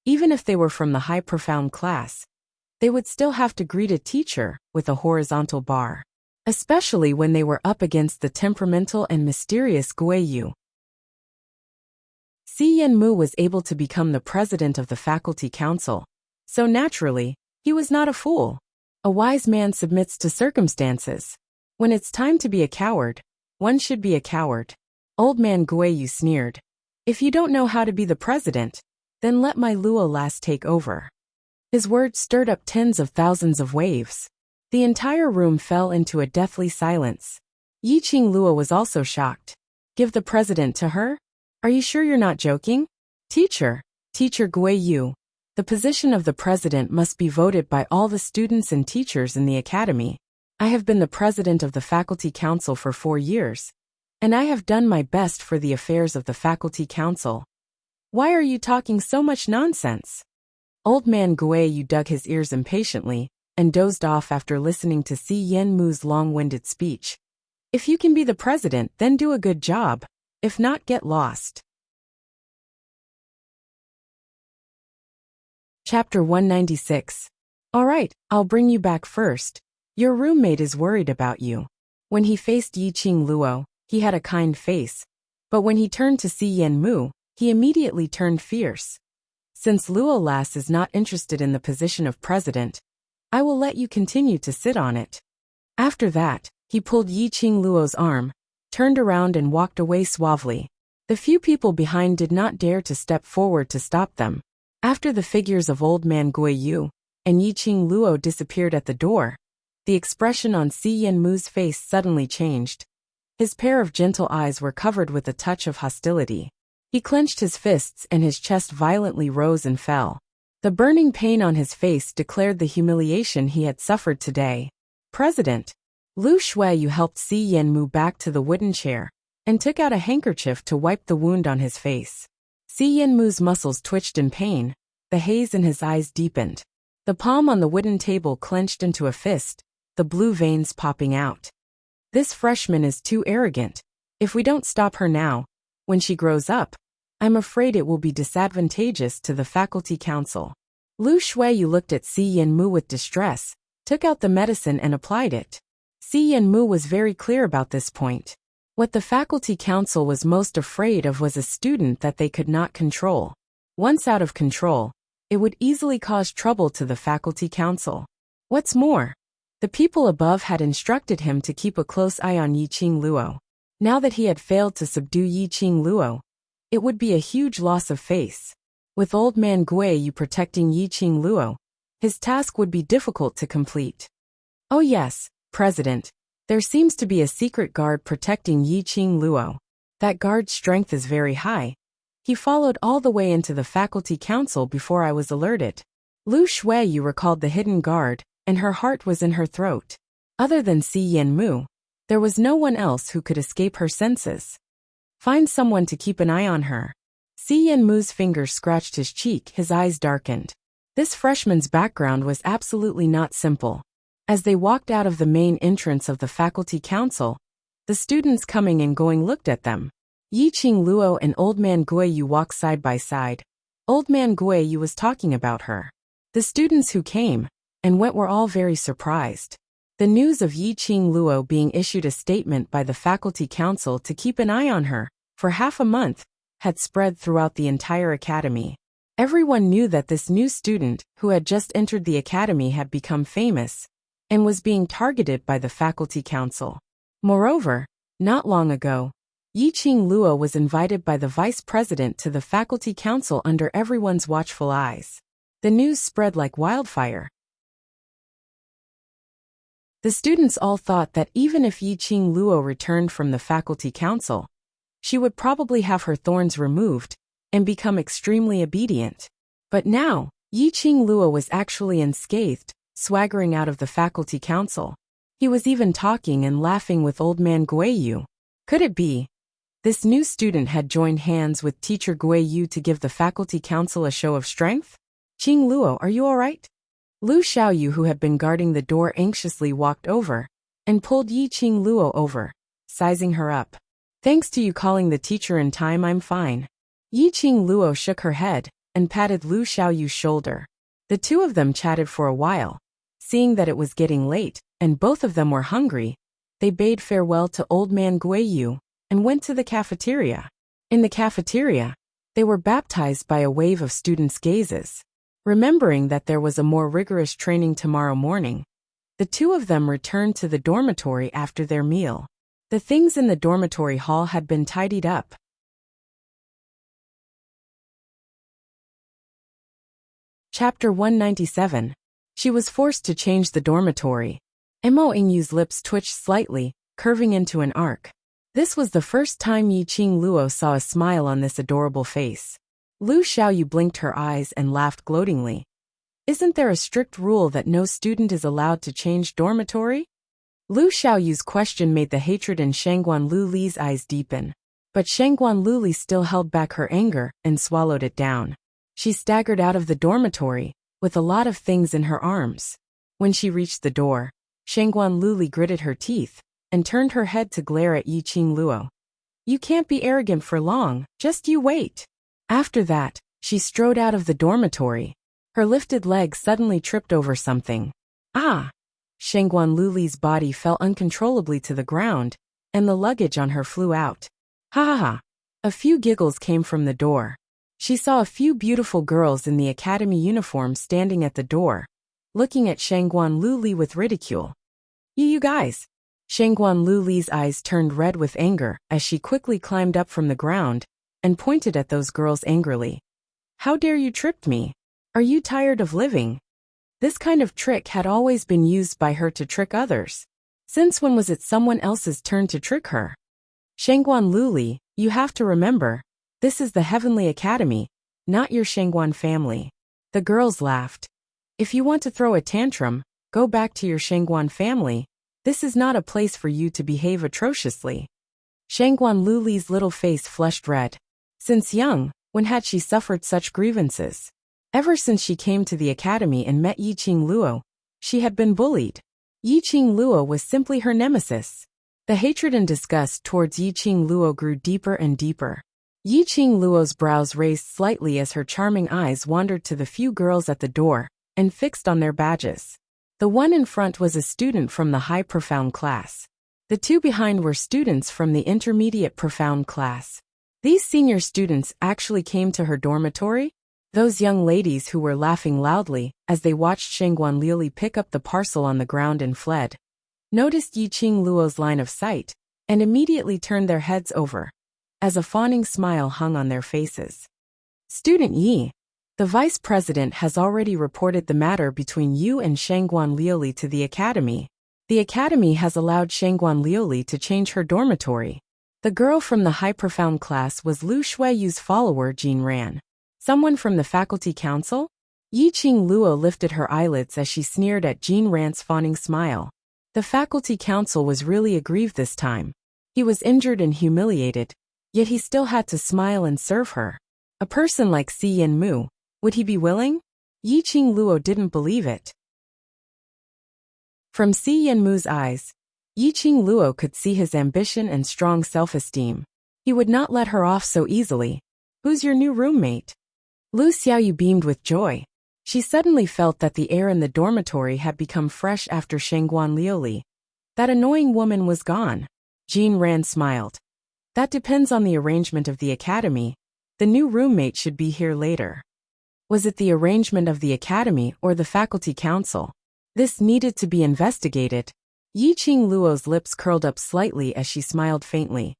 even if they were from the high profound class, they would still have to greet a teacher with a horizontal bar. Especially when they were up against the temperamental and mysterious Guiyu. Si Yanmu was able to become the president of the faculty council, so naturally, he was not a fool. A wise man submits to circumstances. When it's time to be a coward, one should be a coward. Old man Guiyu sneered. If you don't know how to be the president, then let my Luo lass take over. His words stirred up tens of thousands of waves. The entire room fell into a deathly silence. Yiqing Luo was also shocked. Give the president to her? Are you sure you're not joking? Teacher Guiyu, the position of the president must be voted by all the students and teachers in the academy. I have been the president of the faculty council for 4 years, and I have done my best for the affairs of the faculty council. Why are you talking so much nonsense? Old man Guiyu dug his ears impatiently and dozed off after listening to Si Yanmu's long-winded speech. If you can be the president, then do a good job. If not, get lost. Chapter 196. All right, I'll bring you back first. Your roommate is worried about you. When he faced Yiqing Luo, he had a kind face, but when he turned to Si Yanmu, he immediately turned fierce. Since Luo lass is not interested in the position of president, I will let you continue to sit on it. After that, he pulled Yiqing Luo's arm, turned around and walked away suavely. The few people behind did not dare to step forward to stop them. After the figures of old man Guiyu and Yiqing Luo disappeared at the door, the expression on Si Yanmu's face suddenly changed. His pair of gentle eyes were covered with a touch of hostility. He clenched his fists and his chest violently rose and fell. The burning pain on his face declared the humiliation he had suffered today. President Lu Shuiyu helped Si Yanmu back to the wooden chair and took out a handkerchief to wipe the wound on his face. Si Yanmu's muscles twitched in pain, the haze in his eyes deepened. The palm on the wooden table clenched into a fist, the blue veins popping out. This freshman is too arrogant. If we don't stop her now, when she grows up, I'm afraid it will be disadvantageous to the faculty council. Lu Shuiyu looked at Si Yanmu with distress, took out the medicine and applied it. Si Yanmu was very clear about this point. What the faculty council was most afraid of was a student that they could not control. Once out of control, it would easily cause trouble to the faculty council. What's more, the people above had instructed him to keep a close eye on Yiqing Luo. Now that he had failed to subdue Yiqing Luo, it would be a huge loss of face. With old man Guiyu protecting Yiqing Luo, his task would be difficult to complete. Oh yes, President, there seems to be a secret guard protecting Yiqing Luo. That guard's strength is very high. He followed all the way into the faculty council before I was alerted. Lu Shuiyu recalled the hidden guard, and her heart was in her throat. Other than Si Yanmu, there was no one else who could escape her senses. Find someone to keep an eye on her. Si Yanmu's fingers scratched his cheek, his eyes darkened. This freshman's background was absolutely not simple. As they walked out of the main entrance of the faculty council, the students coming and going looked at them. Yiqing Luo and old man Guiyu walked side by side. Old man Guiyu was talking about her. The students who came and went were all very surprised. The news of Yiqing Luo being issued a statement by the faculty council to keep an eye on her for half a month had spread throughout the entire academy. Everyone knew that this new student who had just entered the academy had become famous and was being targeted by the faculty council. Moreover, not long ago, Yiqing Luo was invited by the vice president to the faculty council under everyone's watchful eyes. The news spread like wildfire. The students all thought that even if Yiqing Luo returned from the faculty council, she would probably have her thorns removed and become extremely obedient. But now, Yi-Ching Luo was actually unscathed, swaggering out of the faculty council. He was even talking and laughing with old man Guiyu. Could it be? This new student had joined hands with teacher Guiyu to give the faculty council a show of strength? Ching Luo, are you all right? Lu Xiaoyu, who had been guarding the door, anxiously walked over and pulled Yi-Ching Luo over, sizing her up. Thanks to you calling the teacher in time, I'm fine. Yi-Ching Luo shook her head and patted Lu Xiaoyu's shoulder. The two of them chatted for a while. Seeing that it was getting late and both of them were hungry, they bade farewell to old man Guiyu and went to the cafeteria. In the cafeteria, they were baptized by a wave of students' gazes. Remembering that there was a more rigorous training tomorrow morning, the two of them returned to the dormitory after their meal. The things in the dormitory hall had been tidied up. Chapter 197. She was forced to change the dormitory. Mo Ingyu's lips twitched slightly, curving into an arc. This was the first time Yi-Ching Luo saw a smile on this adorable face. Lu Xiaoyu blinked her eyes and laughed gloatingly. Isn't there a strict rule that no student is allowed to change dormitory? Lu Xiaoyu's question made the hatred in Shangguan Luli's eyes deepen. But Shangguan Luli still held back her anger and swallowed it down. She staggered out of the dormitory, with a lot of things in her arms. When she reached the door, Shangguan Luli gritted her teeth and turned her head to glare at Yi-Ching Luo. You can't be arrogant for long, just you wait. After that, she strode out of the dormitory. Her lifted leg suddenly tripped over something. Ah! Shangguan Luli's body fell uncontrollably to the ground, and the luggage on her flew out. Ha ha ha! A few giggles came from the door. She saw a few beautiful girls in the academy uniform standing at the door, looking at Shangguan Luli with ridicule. You guys! Shangguan Luli's eyes turned red with anger as she quickly climbed up from the ground and pointed at those girls angrily. How dare you trip me? Are you tired of living? This kind of trick had always been used by her to trick others. Since when was it someone else's turn to trick her? Shangguan Luli, you have to remember, this is the Heavenly Academy, not your Shangguan family. The girls laughed. If you want to throw a tantrum, go back to your Shangguan family. This is not a place for you to behave atrociously. Shangguan Luli's little face flushed red. Since young, when had she suffered such grievances? Ever since she came to the academy and met Yi-Ching Luo, she had been bullied. Yi-Ching Luo was simply her nemesis. The hatred and disgust towards Yi-Ching Luo grew deeper and deeper. Yi-Ching Luo's brows raised slightly as her charming eyes wandered to the few girls at the door and fixed on their badges. The one in front was a student from the high profound class. The two behind were students from the intermediate profound class. These senior students actually came to her dormitory. Those young ladies who were laughing loudly as they watched Shangguan Lili pick up the parcel on the ground and fled, noticed Yi-Ching Luo's line of sight and immediately turned their heads over, as a fawning smile hung on their faces. Student Yi, the vice president has already reported the matter between you and Shangguan Lili to the academy. The academy has allowed Shangguan Lili to change her dormitory. The girl from the high profound class was Lu Shuiyu's follower Jean Ran. Someone from the faculty council? Yi-Ching Luo lifted her eyelids as she sneered at Jean Ran's fawning smile. The faculty council was really aggrieved this time. He was injured and humiliated, yet he still had to smile and serve her. A person like Si Yanmu, would he be willing? Yi-Ching Luo didn't believe it. From Si Yanmu's eyes, Yi-Ching Luo could see his ambition and strong self-esteem. He would not let her off so easily. Who's your new roommate? Lu Xiaoyu beamed with joy. She suddenly felt that the air in the dormitory had become fresh after Shangguan Liuli. That annoying woman was gone. Jean Ran smiled. That depends on the arrangement of the academy. The new roommate should be here later. Was it the arrangement of the academy or the faculty council? This needed to be investigated. Yi-Ching Luo's lips curled up slightly as she smiled faintly.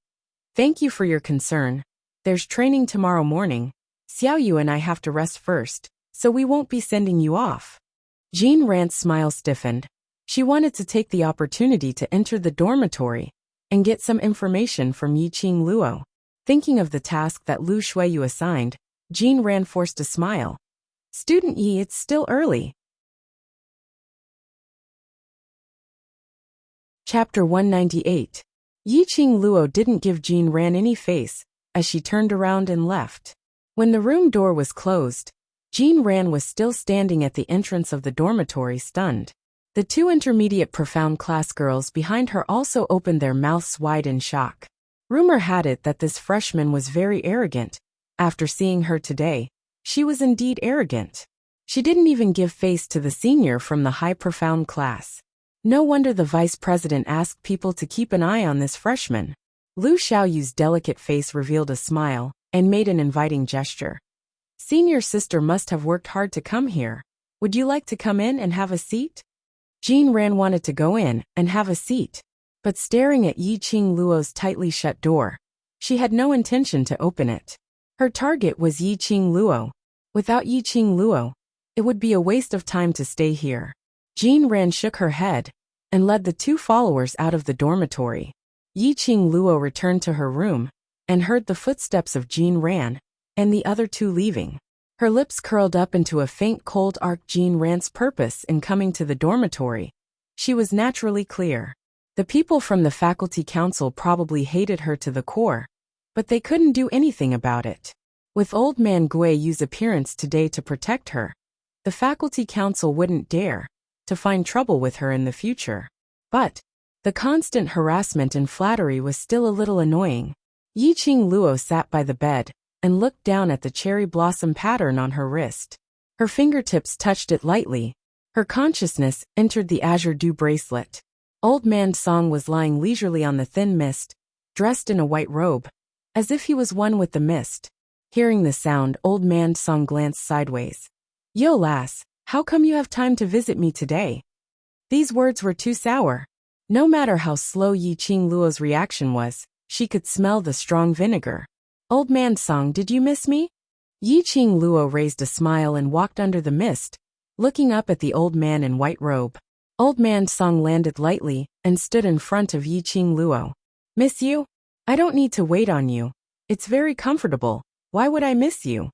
Thank you for your concern. There's training tomorrow morning. Xiaoyu and I have to rest first, so we won't be sending you off. Jean Ran's smile stiffened. She wanted to take the opportunity to enter the dormitory and get some information from Yi-Ching Luo. Thinking of the task that Lu Shuiyu assigned, Jean Ran forced a smile. Student Yi, it's still early. Chapter 198. Yi Qing Luo didn't give Jean Ran any face, as she turned around and left. When the room door was closed, Jean Ran was still standing at the entrance of the dormitory, stunned. The two intermediate profound class girls behind her also opened their mouths wide in shock. Rumor had it that this freshman was very arrogant. After seeing her today, she was indeed arrogant. She didn't even give face to the senior from the high profound class. No wonder the vice president asked people to keep an eye on this freshman. Lu Xiaoyu's delicate face revealed a smile and made an inviting gesture. Senior sister must have worked hard to come here. Would you like to come in and have a seat? Jean Ran wanted to go in and have a seat, but staring at Yi Qing Luo's tightly shut door, she had no intention to open it. Her target was Yi Qing Luo. Without Yi Qing Luo, it would be a waste of time to stay here. Jean Ran shook her head and led the two followers out of the dormitory. Yi Qing Luo returned to her room and heard the footsteps of Jean Ran and the other two leaving. Her lips curled up into a faint cold arc. Jean Ran's purpose in coming to the dormitory. She was naturally clear. The people from the faculty council probably hated her to the core, but they couldn't do anything about it. With old man Gui Yu's appearance today to protect her, the faculty council wouldn't dare to find trouble with her in the future. But the constant harassment and flattery was still a little annoying. Yi Qing Luo sat by the bed and looked down at the cherry blossom pattern on her wrist. Her fingertips touched it lightly. Her consciousness entered the azure dew bracelet. Old man Song was lying leisurely on the thin mist, dressed in a white robe, as if he was one with the mist. Hearing the sound, old man Song glanced sideways. Yo lass, how come you have time to visit me today? These words were too sour. No matter how slow Yi Qing Luo's reaction was, she could smell the strong vinegar. Old man Song, did you miss me? Yi Qing Luo raised a smile and walked under the mist, looking up at the old man in white robe. Old man Song landed lightly and stood in front of Yi Qing Luo. Miss you? I don't need to wait on you. It's very comfortable. Why would I miss you?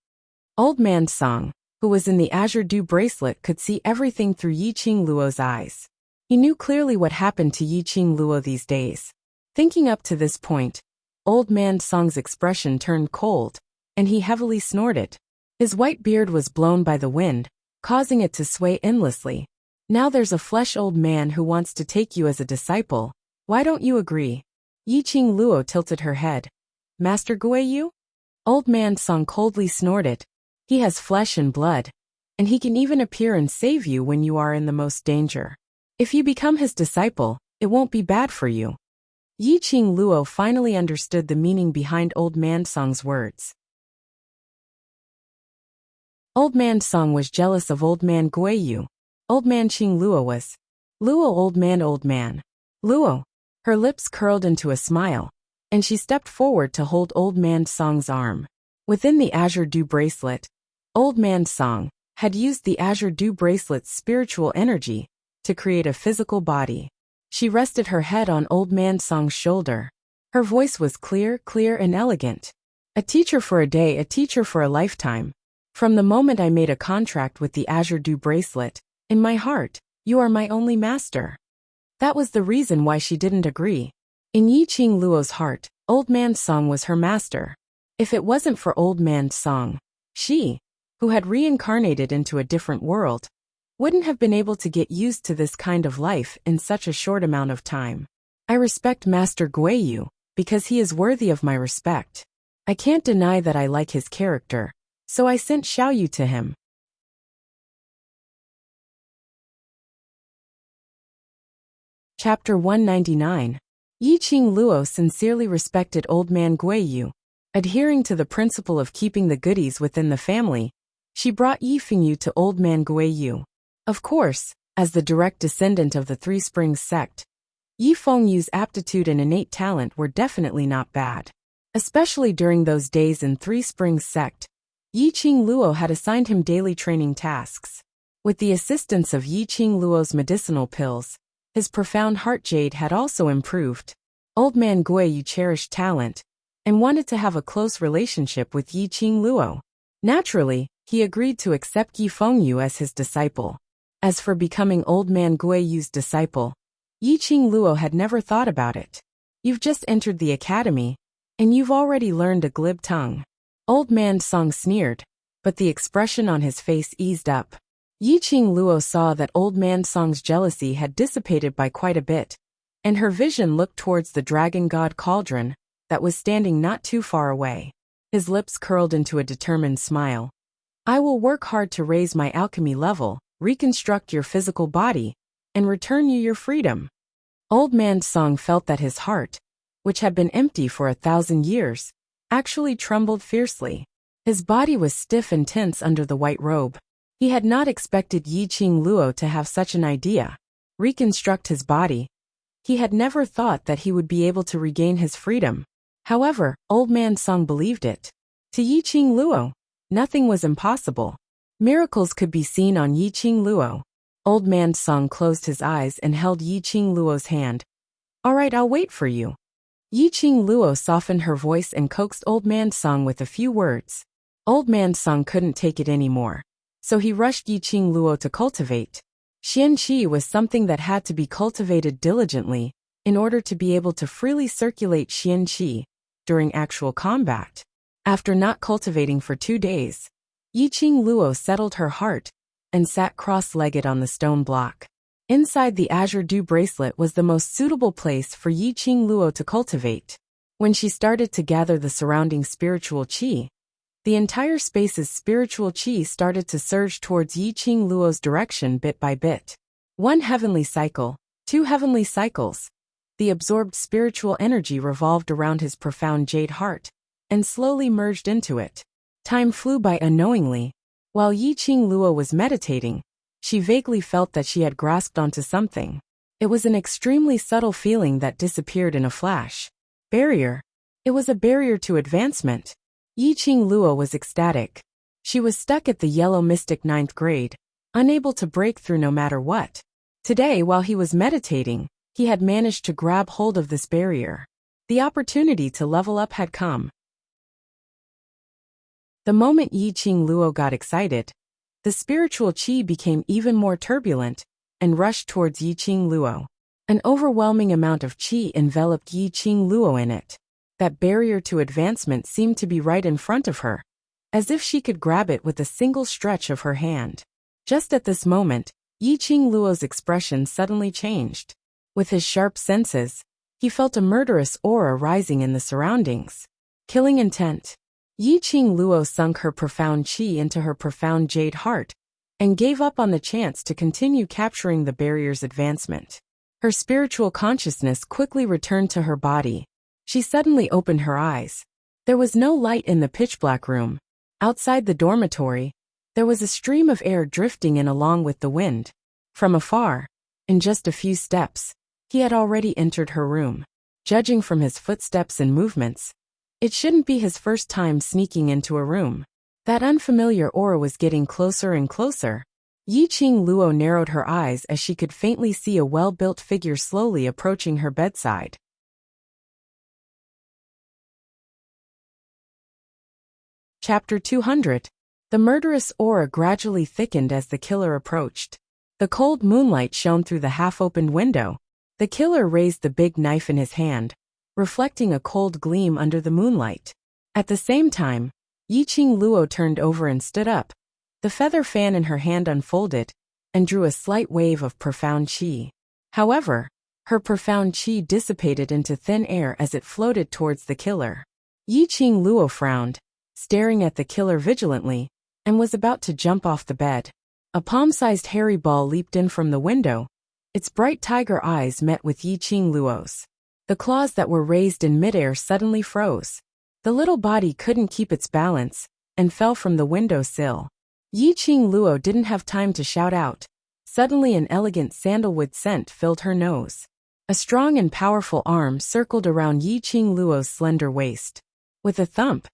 Old man Song, who was in the azure dew bracelet, could see everything through Yi Qing Luo's eyes. He knew clearly what happened to Yi Qing Luo these days. Thinking up to this point, old man Song's expression turned cold, and he heavily snorted. His white beard was blown by the wind, causing it to sway endlessly. Now there's a flesh old man who wants to take you as a disciple. Why don't you agree? Yi Qing Luo tilted her head. Master Gui Yu? Old man Song coldly snorted. He has flesh and blood, and he can even appear and save you when you are in the most danger. If you become his disciple, it won't be bad for you. Yi Qing Luo finally understood the meaning behind Old Man Song's words. Old Man Song was jealous of Old Man Gui Yu. Old Man Qing Luo was. Luo old man. Luo. Her lips curled into a smile, and she stepped forward to hold Old Man Song's arm. Within the azure dew bracelet, Old Man Song had used the azure dew bracelet's spiritual energy to create a physical body. She rested her head on Old Man Song's shoulder. Her voice was clear and elegant. A teacher for a day, a teacher for a lifetime. From the moment I made a contract with the azure dew bracelet, in my heart, you are my only master. That was the reason why she didn't agree. In Yi Qing Luo's heart, Old Man Song was her master. If it wasn't for Old Man Song, she, who had reincarnated into a different world, wouldn't have been able to get used to this kind of life in such a short amount of time. I respect Master Gui Yu, because he is worthy of my respect. I can't deny that I like his character, so I sent Xiaoyu to him. Chapter 199. Yi Qing Luo sincerely respected Old Man Gui Yu. Adhering to the principle of keeping the goodies within the family, she brought Yi Fengyu to Old Man Gui Yu. Of course, as the direct descendant of the Three Springs sect, Yi Fengyu's aptitude and innate talent were definitely not bad. Especially during those days in Three Springs sect, Yi Qing Luo had assigned him daily training tasks. With the assistance of Yi Qing Luo's medicinal pills, his profound heart jade had also improved. Old Man Gui Yu cherished talent and wanted to have a close relationship with Yi Qing Luo. Naturally, he agreed to accept Yi Fengyu as his disciple. As for becoming Old Man Guiyu's disciple, Yi Qingluo had never thought about it. You've just entered the academy, and you've already learned a glib tongue. Old Man Song sneered, but the expression on his face eased up. Yi Qingluo saw that Old Man Song's jealousy had dissipated by quite a bit, and her vision looked towards the dragon god cauldron that was standing not too far away. His lips curled into a determined smile. I will work hard to raise my alchemy level, reconstruct your physical body, and return you your freedom. Old Man Song felt that his heart, which had been empty for 1,000 years, actually trembled fiercely. His body was stiff and tense under the white robe. He had not expected Yi Qingluo to have such an idea. Reconstruct his body. He had never thought that he would be able to regain his freedom. However, Old Man Song believed it. To Yi Qingluo, nothing was impossible. Miracles could be seen on Yi Qingluo. Old Man Song closed his eyes and held Yi Qingluo's hand. All right, I'll wait for you. Yi Qingluo softened her voice and coaxed Old Man Song with a few words. Old Man Song couldn't take it anymore, so he rushed Yi Qingluo to cultivate. Xian Qi was something that had to be cultivated diligently in order to be able to freely circulate Xian Qi during actual combat. After not cultivating for 2 days, Yi Qingluo settled her heart and sat cross-legged on the stone block. Inside the azure dew bracelet was the most suitable place for Yi Qingluo to cultivate. When she started to gather the surrounding spiritual qi, the entire space's spiritual qi started to surge towards Yi Qingluo's direction bit by bit. 1 heavenly cycle, 2 heavenly cycles. The absorbed spiritual energy revolved around his profound jade heart and slowly merged into it. Time flew by unknowingly. While Yi Qingluo was meditating, she vaguely felt that she had grasped onto something. It was an extremely subtle feeling that disappeared in a flash. Barrier. It was a barrier to advancement. Yi Qingluo was ecstatic. She was stuck at the yellow mystic 9th grade, unable to break through no matter what. Today, while he was meditating, he had managed to grab hold of this barrier. The opportunity to level up had come. The moment Yi Qingluo got excited, the spiritual qi became even more turbulent and rushed towards Yi Qingluo. An overwhelming amount of qi enveloped Yi Qingluo in it. That barrier to advancement seemed to be right in front of her, as if she could grab it with a single stretch of her hand. Just at this moment, Yi Qingluo's expression suddenly changed. With his sharp senses, he felt a murderous aura rising in the surroundings. Killing intent. Yi Qingluo sunk her profound qi into her profound jade heart and gave up on the chance to continue capturing the barrier's advancement. Her spiritual consciousness quickly returned to her body. She suddenly opened her eyes. There was no light in the pitch-black room. Outside the dormitory, there was a stream of air drifting in along with the wind. From afar, in just a few steps, he had already entered her room. Judging from his footsteps and movements, it shouldn't be his first time sneaking into a room. That unfamiliar aura was getting closer and closer. Yi Qingluo narrowed her eyes as she could faintly see a well-built figure slowly approaching her bedside. Chapter 200. The murderous aura gradually thickened as the killer approached. The cold moonlight shone through the half-opened window. The killer raised the big knife in his hand, reflecting a cold gleam under the moonlight. At the same time, Yi Qingluo turned over and stood up. The feather fan in her hand unfolded and drew a slight wave of profound qi. However, her profound qi dissipated into thin air as it floated towards the killer. Yi Qingluo frowned, staring at the killer vigilantly, and was about to jump off the bed. A palm-sized hairy ball leaped in from the window. Its bright tiger eyes met with Yi Qingluo's. The claws that were raised in midair suddenly froze. The little body couldn't keep its balance and fell from the window sill. Yi Qingluo didn't have time to shout out. Suddenly an elegant sandalwood scent filled her nose. A strong and powerful arm circled around Yi Qingluo's slender waist. With a thump,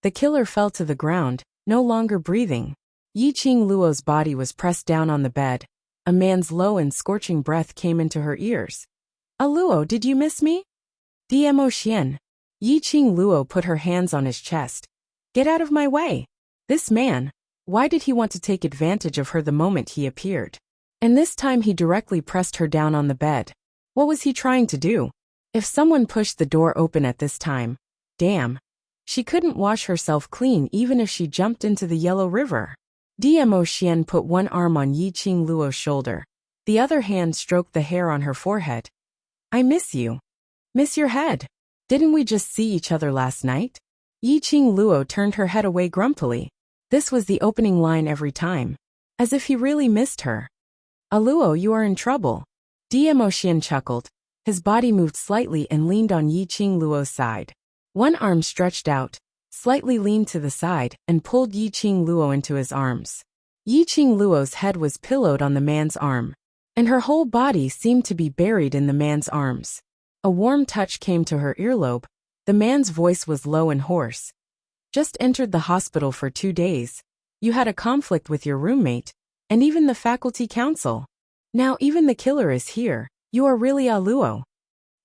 the killer fell to the ground, no longer breathing. Yi Qingluo's body was pressed down on the bed. A man's low and scorching breath came into her ears. "Aluo, did you miss me?" "Dmo Xian." Yi Qingluo put her hands on his chest. "Get out of my way." This man, why did he want to take advantage of her the moment he appeared? And this time he directly pressed her down on the bed. What was he trying to do? If someone pushed the door open at this time, damn. She couldn't wash herself clean even if she jumped into the Yellow River. Dmo Xian put one arm on Yiqing Luo's shoulder. The other hand stroked the hair on her forehead. I miss you. Miss your head. Didn't we just see each other last night? Yiqing Luo turned her head away grumpily. This was the opening line every time. As if he really missed her. Luo, you are in trouble. Dmo Xian chuckled. His body moved slightly and leaned on Yiqing Luo's side. One arm stretched out, slightly leaned to the side, and pulled Yiqing Luo into his arms. Yiqing Luo's head was pillowed on the man's arm, and her whole body seemed to be buried in the man's arms. A warm touch came to her earlobe. The man's voice was low and hoarse. Just entered the hospital for 2 days. You had a conflict with your roommate, and even the faculty council. Now even the killer is here. You are really a Luo.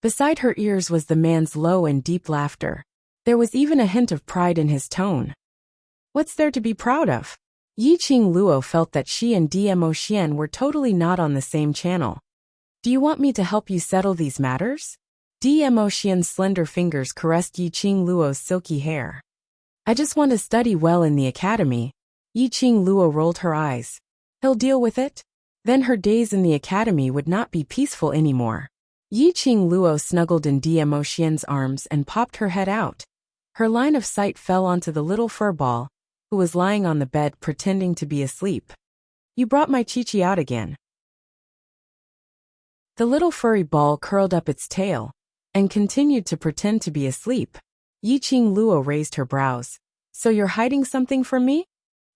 Beside her ears was the man's low and deep laughter. There was even a hint of pride in his tone. What's there to be proud of? Yiqing Luo felt that she and Dmo Xian were totally not on the same channel. Do you want me to help you settle these matters? Dmo Xian's slender fingers caressed Yiqing Luo's silky hair. I just want to study well in the academy. Yiqing Luo rolled her eyes. He'll deal with it? Then her days in the academy would not be peaceful anymore. Yiqing Luo snuggled in Dmo Xian's arms and popped her head out. Her line of sight fell onto the little fur ball, who was lying on the bed pretending to be asleep. You brought my Chi-Chi out again. The little furry ball curled up its tail and continued to pretend to be asleep. Yiqing Luo raised her brows. So you're hiding something from me?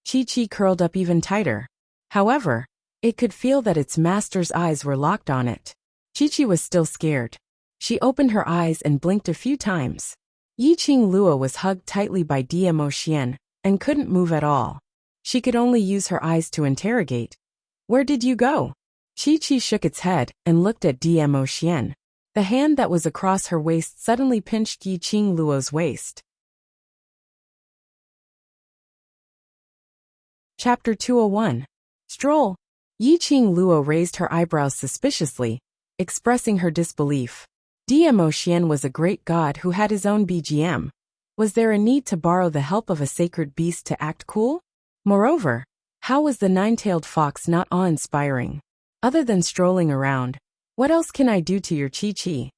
Chi-Chi curled up even tighter. However, it could feel that its master's eyes were locked on it. Chi-Chi was still scared. She opened her eyes and blinked a few times. Yiqing Luo was hugged tightly by Dmo Xian and couldn't move at all. She could only use her eyes to interrogate. Where did you go? Chi-Chi shook its head and looked at Dmo Xian. The hand that was across her waist suddenly pinched Yiqing Luo's waist. Chapter 201. Stroll. Yiqing Luo raised her eyebrows suspiciously, expressing her disbelief. Dmo Xian was a great god who had his own BGM. Was there a need to borrow the help of a sacred beast to act cool? Moreover, how was the nine-tailed fox not awe-inspiring? Other than strolling around, what else can I do to your Chi-Chi?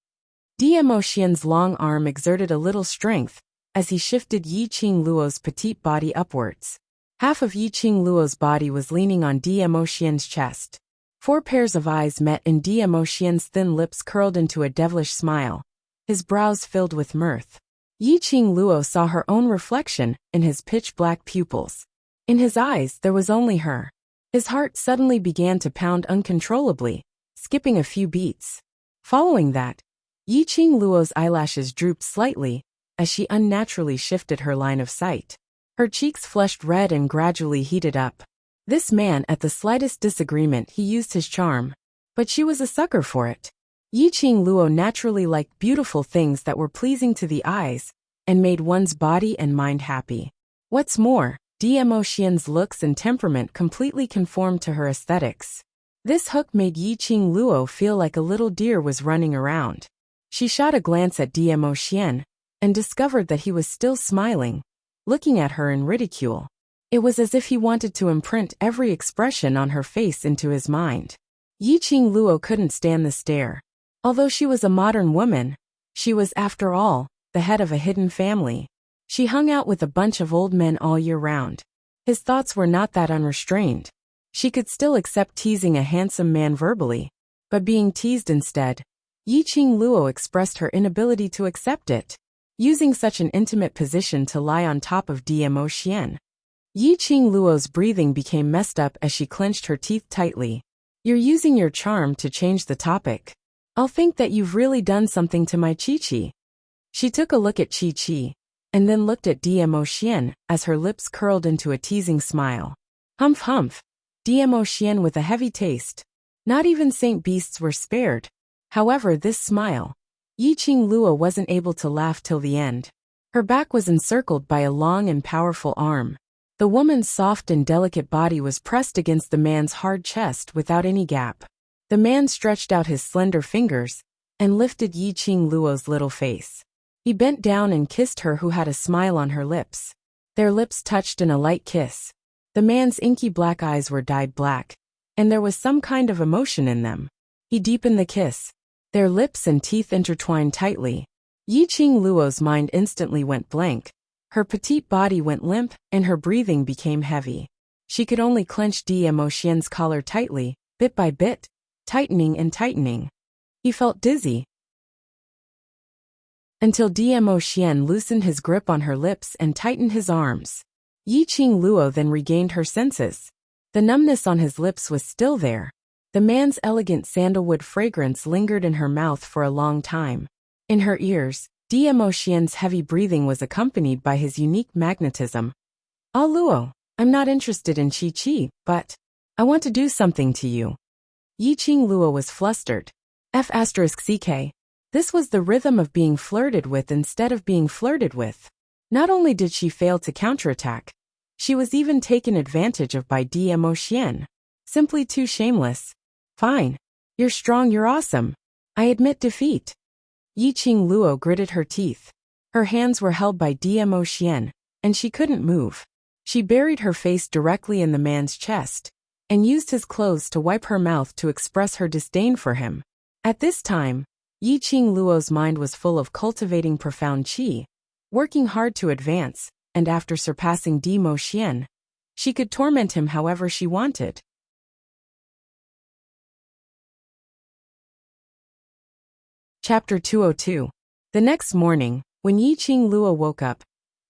Dmo Xian's long arm exerted a little strength as he shifted Yiqing Luo's petite body upwards. Half of Yiqing Luo's body was leaning on Dmo Xian's chest. 4 pairs of eyes met and Dmo Xian's thin lips curled into a devilish smile. His brows filled with mirth. Yiqing Luo saw her own reflection in his pitch-black pupils. In his eyes there was only her. His heart suddenly began to pound uncontrollably, skipping a few beats. Following that, Yiqing Luo's eyelashes drooped slightly as she unnaturally shifted her line of sight. Her cheeks flushed red and gradually heated up. This man, at the slightest disagreement, he used his charm. But she was a sucker for it. Yiqing Luo naturally liked beautiful things that were pleasing to the eyes and made one's body and mind happy. What's more, Dmo Xian's looks and temperament completely conformed to her aesthetics. This hook made Yiqing Luo feel like a little deer was running around. She shot a glance at Dmo Xian and discovered that he was still smiling, looking at her in ridicule. It was as if he wanted to imprint every expression on her face into his mind. Yiqing Luo couldn't stand the stare. Although she was a modern woman, she was, after all, the head of a hidden family. She hung out with a bunch of old men all year round. His thoughts were not that unrestrained. She could still accept teasing a handsome man verbally, but being teased instead, Yiqing Luo expressed her inability to accept it, using such an intimate position to lie on top of Dmo Xian. Yiqing Luo's breathing became messed up as she clenched her teeth tightly. You're using your charm to change the topic. I'll think that you've really done something to my Chi-Chi. She took a look at Chi-Chi, and then looked at Dmo Xian as her lips curled into a teasing smile. Humph humph. Dmo Xian with a heavy taste. Not even saint beasts were spared. However, this smile. Yiqing Luo wasn't able to laugh till the end. Her back was encircled by a long and powerful arm. The woman's soft and delicate body was pressed against the man's hard chest without any gap. The man stretched out his slender fingers and lifted Yi Qing Luo's little face. He bent down and kissed her, who had a smile on her lips. Their lips touched in a light kiss. The man's inky black eyes were dyed black, and there was some kind of emotion in them. He deepened the kiss. Their lips and teeth intertwined tightly. Yi Qing Luo's mind instantly went blank. Her petite body went limp, and her breathing became heavy. She could only clench Demo Xian's collar tightly, bit by bit, tightening and tightening. He felt dizzy, until Demo Xian loosened his grip on her lips and tightened his arms. Yi Qing Luo then regained her senses. The numbness on his lips was still there. The man's elegant sandalwood fragrance lingered in her mouth for a long time. In her ears, Demo Xian's heavy breathing was accompanied by his unique magnetism. "Ah Luo, I'm not interested in Qi, but I want to do something to you." Yi Qing Luo was flustered. F***ck. This was the rhythm of being flirted with instead of being flirted with. Not only did she fail to counterattack, she was even taken advantage of by Demo Xian. Simply too shameless. "Fine. You're strong, you're awesome. I admit defeat." Yi Qing Luo gritted her teeth. Her hands were held by Demo Xian, and she couldn't move. She buried her face directly in the man's chest, and used his clothes to wipe her mouth to express her disdain for him. At this time, Yi Qing Luo's mind was full of cultivating profound qi, working hard to advance, and after surpassing Demo Xian, she could torment him however she wanted. Chapter 202. The next morning, when Yi Qing Luo woke up,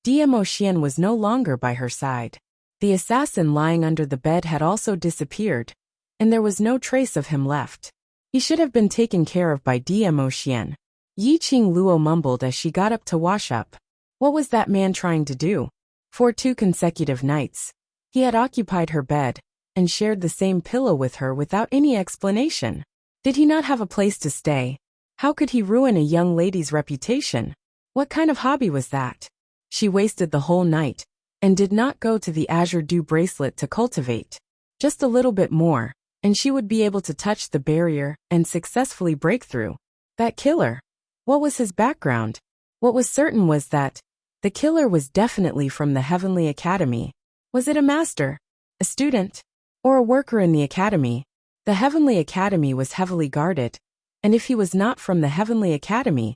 Demo Xian was no longer by her side. The assassin lying under the bed had also disappeared, and there was no trace of him left. He should have been taken care of by Demo Xian. Yi Qing Luo mumbled as she got up to wash up. What was that man trying to do? For 2 consecutive nights, he had occupied her bed and shared the same pillow with her without any explanation. Did he not have a place to stay? How could he ruin a young lady's reputation? What kind of hobby was that? She wasted the whole night and did not go to the Azure Dew bracelet to cultivate. Just a little bit more, and she would be able to touch the barrier and successfully break through. That killer. What was his background? What was certain was that the killer was definitely from the Heavenly Academy. Was it a master, a student, or a worker in the academy? The Heavenly Academy was heavily guarded, and if he was not from the Heavenly Academy,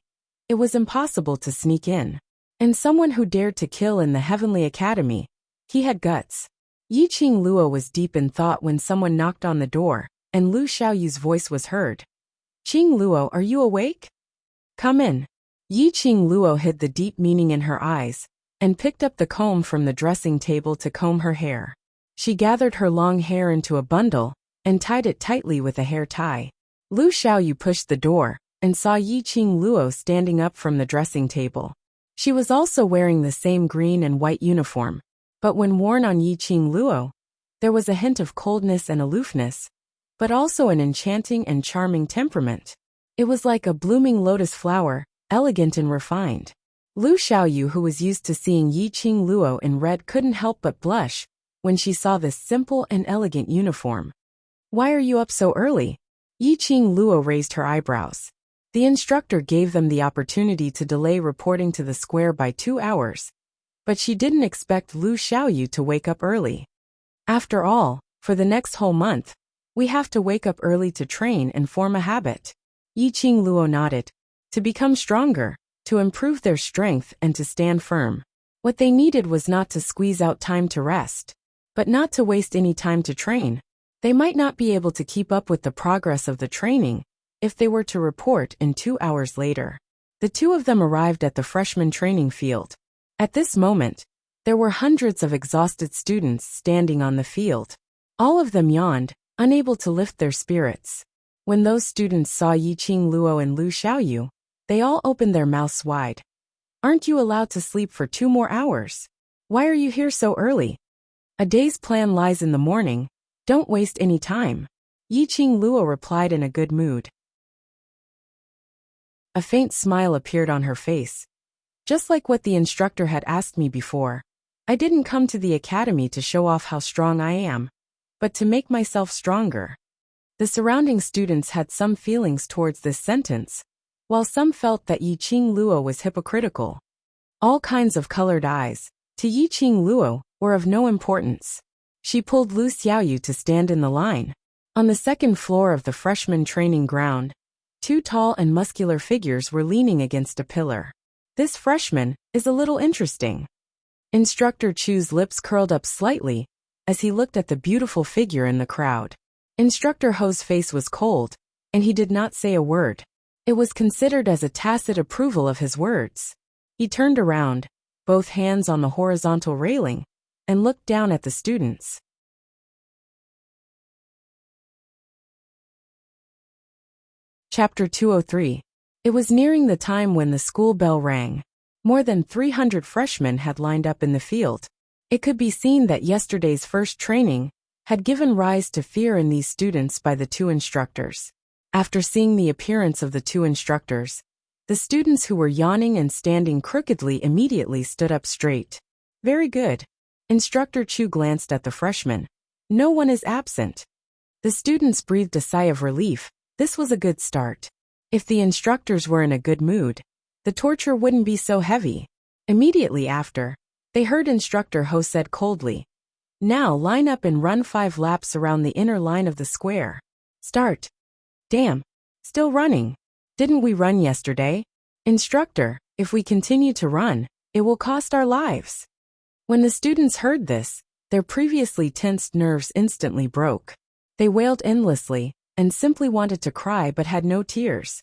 it was impossible to sneak in. And someone who dared to kill in the Heavenly Academy, he had guts. Yi Qing Luo was deep in thought when someone knocked on the door, and Lu Xiaoyu's voice was heard. "Qing Luo, are you awake? Come in." Yi Qing Luo hid the deep meaning in her eyes, and picked up the comb from the dressing table to comb her hair. She gathered her long hair into a bundle, and tied it tightly with a hair tie. Lu Xiaoyu pushed the door, and saw Yi Qing Luo standing up from the dressing table. She was also wearing the same green and white uniform, but when worn on Yi Qing Luo, there was a hint of coldness and aloofness, but also an enchanting and charming temperament. It was like a blooming lotus flower, elegant and refined. Lu Xiaoyu, who was used to seeing Yi Qing Luo in red, couldn't help but blush when she saw this simple and elegant uniform. "Why are you up so early?" Yi Qing Luo raised her eyebrows. The instructor gave them the opportunity to delay reporting to the square by 2 hours, but she didn't expect Lu Xiaoyu to wake up early. After all, for the next whole month, we have to wake up early to train and form a habit. Yi Qing Luo nodded. To become stronger, to improve their strength and to stand firm. What they needed was not to squeeze out time to rest, but not to waste any time to train. They might not be able to keep up with the progress of the training if they were to report in 2 hours later. The two of them arrived at the freshman training field. At this moment, there were hundreds of exhausted students standing on the field. All of them yawned, unable to lift their spirits. When those students saw Yi Qing Luo and Lu Xiaoyu, they all opened their mouths wide. "Aren't you allowed to sleep for 2 more hours? Why are you here so early? A day's plan lies in the morning. Don't waste any time." Yi Qing Luo replied in a good mood. A faint smile appeared on her face. "Just like what the instructor had asked me before. I didn't come to the academy to show off how strong I am, but to make myself stronger. The surrounding students had some feelings towards this sentence, while some felt that Yi Qing Luo was hypocritical. All kinds of colored eyes, to Yi Qing Luo, were of no importance. She pulled Lu Xiaoyu to stand in the line. On the second floor of the freshman training ground, two tall and muscular figures were leaning against a pillar. This freshman is a little interesting. Instructor Chu's lips curled up slightly as he looked at the beautiful figure in the crowd. Instructor Ho's face was cold, and he did not say a word. It was considered as a tacit approval of his words. He turned around, both hands on the horizontal railing, and looked down at the students. Chapter 203. It was nearing the time when the school bell rang. More than 300 freshmen had lined up in the field. It could be seen that yesterday's first training had given rise to fear in these students by the two instructors. After seeing the appearance of the two instructors, the students who were yawning and standing crookedly immediately stood up straight. Very good. Instructor Chu glanced at the freshmen. No one is absent. The students breathed a sigh of relief. This was a good start. If the instructors were in a good mood, the torture wouldn't be so heavy. Immediately after, they heard Instructor Ho said coldly, "Now line up and run 5 laps around the inner line of the square. Start." Damn. Still running. Didn't we run yesterday? Instructor, if we continue to run, it will cost our lives. When the students heard this, their previously tensed nerves instantly broke. They wailed endlessly and simply wanted to cry but had no tears.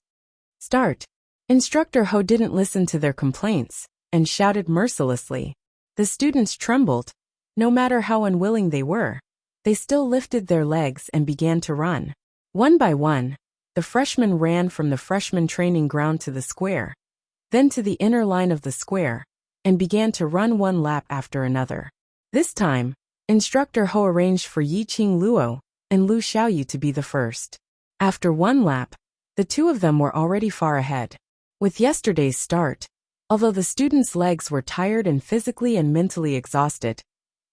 Start. Instructor Ho didn't listen to their complaints and shouted mercilessly. The students trembled. No matter how unwilling they were, they still lifted their legs and began to run. One by one, the freshmen ran from the freshman training ground to the square, then to the inner line of the square, and began to run 1 lap after another. This time, Instructor Ho arranged for Yi Qing Luo and Lu Xiaoyu to be the first. After 1 lap, the two of them were already far ahead. With yesterday's start, although the students' legs were tired and physically and mentally exhausted,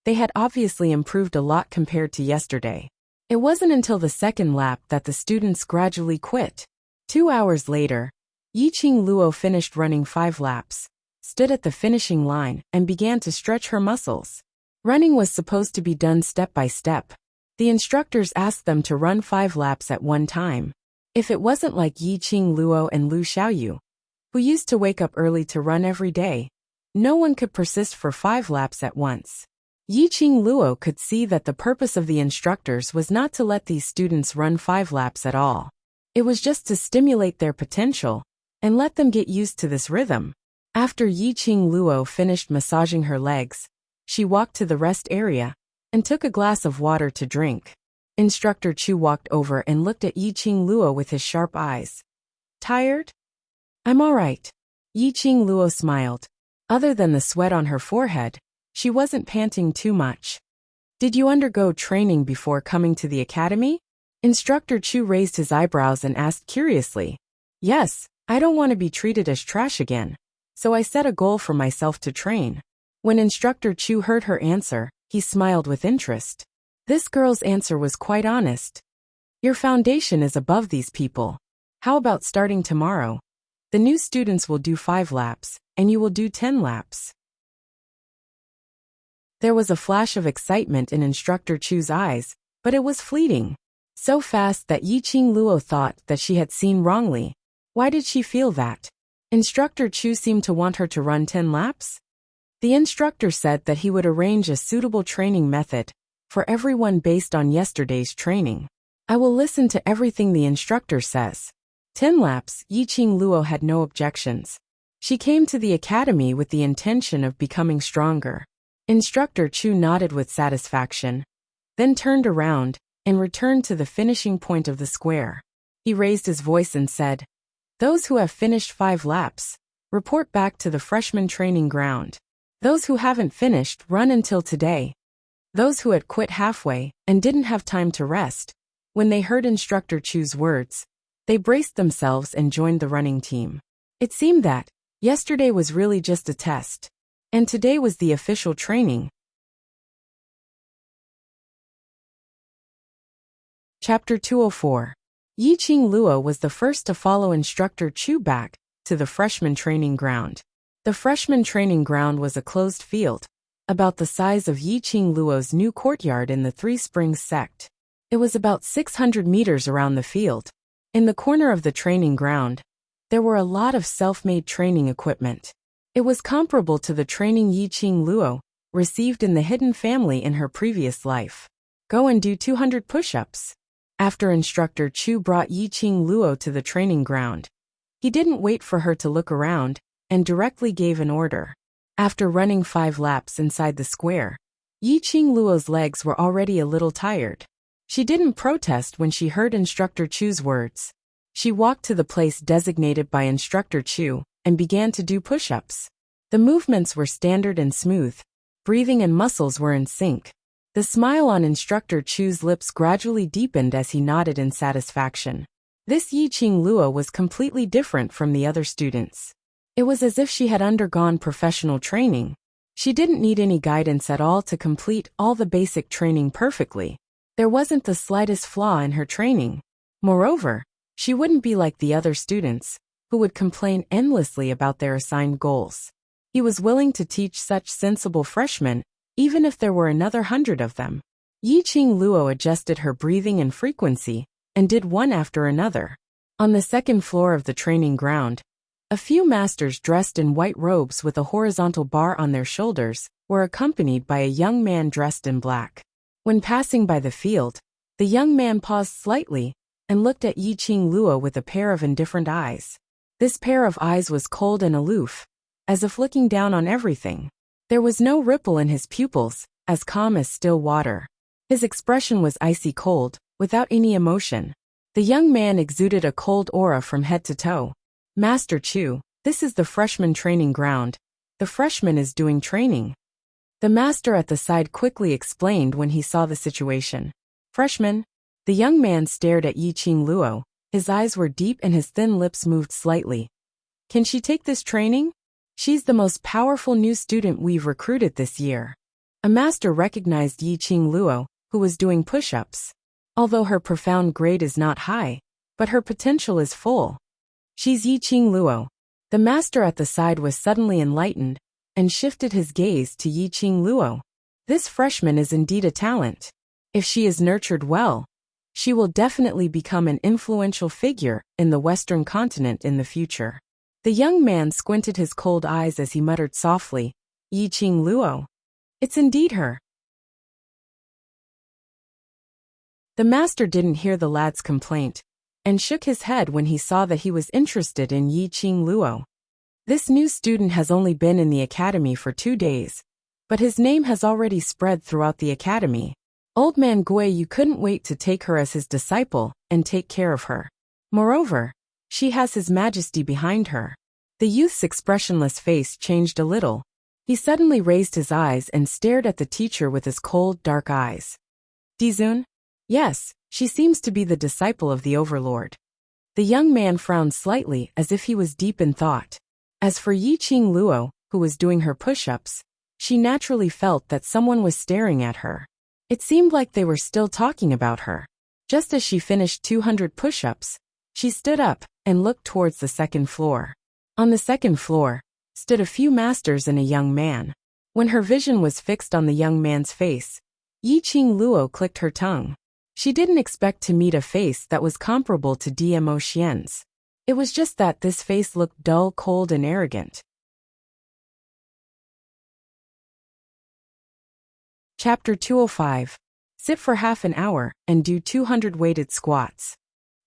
they had obviously improved a lot compared to yesterday. It wasn't until the second lap that the students gradually quit. 2 hours later, Yi Qing Luo finished running 5 laps, stood at the finishing line, and began to stretch her muscles. Running was supposed to be done step by step. The instructors asked them to run 5 laps at one time. If it wasn't like Yi Qing Luo and Lu Xiaoyu, who used to wake up early to run every day, no one could persist for 5 laps at once. Yi Qing Luo could see that the purpose of the instructors was not to let these students run 5 laps at all. It was just to stimulate their potential and let them get used to this rhythm. After Yi Qing Luo finished massaging her legs, she walked to the rest area and took a glass of water to drink. Instructor Chu walked over and looked at Yi Qing Luo with his sharp eyes. Tired? I'm all right. Yi Qing Luo smiled. Other than the sweat on her forehead, she wasn't panting too much. Did you undergo training before coming to the academy? Instructor Chu raised his eyebrows and asked curiously. Yes, I don't want to be treated as trash again, so I set a goal for myself to train. When Instructor Chu heard her answer, he smiled with interest. This girl's answer was quite honest. Your foundation is above these people. How about starting tomorrow? The new students will do 5 laps, and you will do 10 laps. There was a flash of excitement in Instructor Chu's eyes, but it was fleeting. So fast that Yi Qing Luo thought that she had seen wrongly. Why did she feel that? Instructor Chu seemed to want her to run 10 laps? The instructor said that he would arrange a suitable training method for everyone based on yesterday's training. I will listen to everything the instructor says. 10 laps, Yi Qing Luo had no objections. She came to the academy with the intention of becoming stronger. Instructor Chu nodded with satisfaction, then turned around and returned to the finishing point of the square. He raised his voice and said, "Those who have finished 5 laps, report back to the freshman training ground. Those who haven't finished, run until today." Those who had quit halfway and didn't have time to rest, when they heard Instructor Chu's words, they braced themselves and joined the running team. It seemed that yesterday was really just a test. And today was the official training. Chapter 204. Yiqing Luo was the first to follow instructor Chu back to the freshman training ground. The freshman training ground was a closed field, about the size of Yiqing Luo's new courtyard in the Three Springs sect. It was about 600 meters around the field. In the corner of the training ground, there were a lot of self-made training equipment. It was comparable to the training Yiqing Luo received in the hidden family in her previous life. Go and do 200 push-ups. After instructor Chu brought Yiqing Luo to the training ground, he didn't wait for her to look around and directly gave an order. After running 5 laps inside the square, Yiqing Luo's legs were already a little tired. She didn't protest when she heard instructor Chu's words. She walked to the place designated by instructor Chu and began to do push-ups. The movements were standard and smooth. Breathing and muscles were in sync. The smile on instructor Chu's lips gradually deepened as he nodded in satisfaction. This Yiqing Luo was completely different from the other students. It was as if she had undergone professional training. She didn't need any guidance at all to complete all the basic training perfectly. There wasn't the slightest flaw in her training. Moreover, she wouldn't be like the other students, who would complain endlessly about their assigned goals. He was willing to teach such sensible freshmen, even if there were another 100 of them. Yiqing Luo adjusted her breathing and frequency, and did one after another. On the second floor of the training ground, a few masters dressed in white robes with a horizontal bar on their shoulders were accompanied by a young man dressed in black. When passing by the field, the young man paused slightly and looked at Yiqing Luo with a pair of indifferent eyes. This pair of eyes was cold and aloof, as if looking down on everything. There was no ripple in his pupils, as calm as still water. His expression was icy cold, without any emotion. The young man exuded a cold aura from head to toe. Master Chu, this is the freshman training ground. The freshman is doing training. The master at the side quickly explained when he saw the situation. Freshman? The young man stared at Yiqing Luo. His eyes were deep and his thin lips moved slightly. Can she take this training? She's the most powerful new student we've recruited this year. A master recognized Yiqing Luo, who was doing push-ups. Although her profound grade is not high, but her potential is full. She's Yiqing Luo. The master at the side was suddenly enlightened and shifted his gaze to Yiqing Luo. This freshman is indeed a talent. If she is nurtured well, she will definitely become an influential figure in the Western continent in the future. The young man squinted his cold eyes as he muttered softly, Yiqing Luo. It's indeed her. The master didn't hear the lad's complaint, and shook his head when he saw that he was interested in Yiqing Luo. This new student has only been in the academy for 2 days, but his name has already spread throughout the academy. Old man Gui Yu couldn't wait to take her as his disciple and take care of her. Moreover, she has His Majesty behind her. The youth's expressionless face changed a little. He suddenly raised his eyes and stared at the teacher with his cold, dark eyes. Dizun? Yes, she seems to be the disciple of the overlord. The young man frowned slightly as if he was deep in thought. As for Yiqing Luo, who was doing her push-ups, she naturally felt that someone was staring at her. It seemed like they were still talking about her. Just as she finished 200 push-ups, she stood up and looked towards the second floor. On the second floor stood a few masters and a young man. When her vision was fixed on the young man's face, Yiqing Luo clicked her tongue. She didn't expect to meet a face that was comparable to Dmo Xian's. It was just that this face looked dull, cold, and arrogant. Chapter 205. Sit for half an hour and do 200 weighted squats.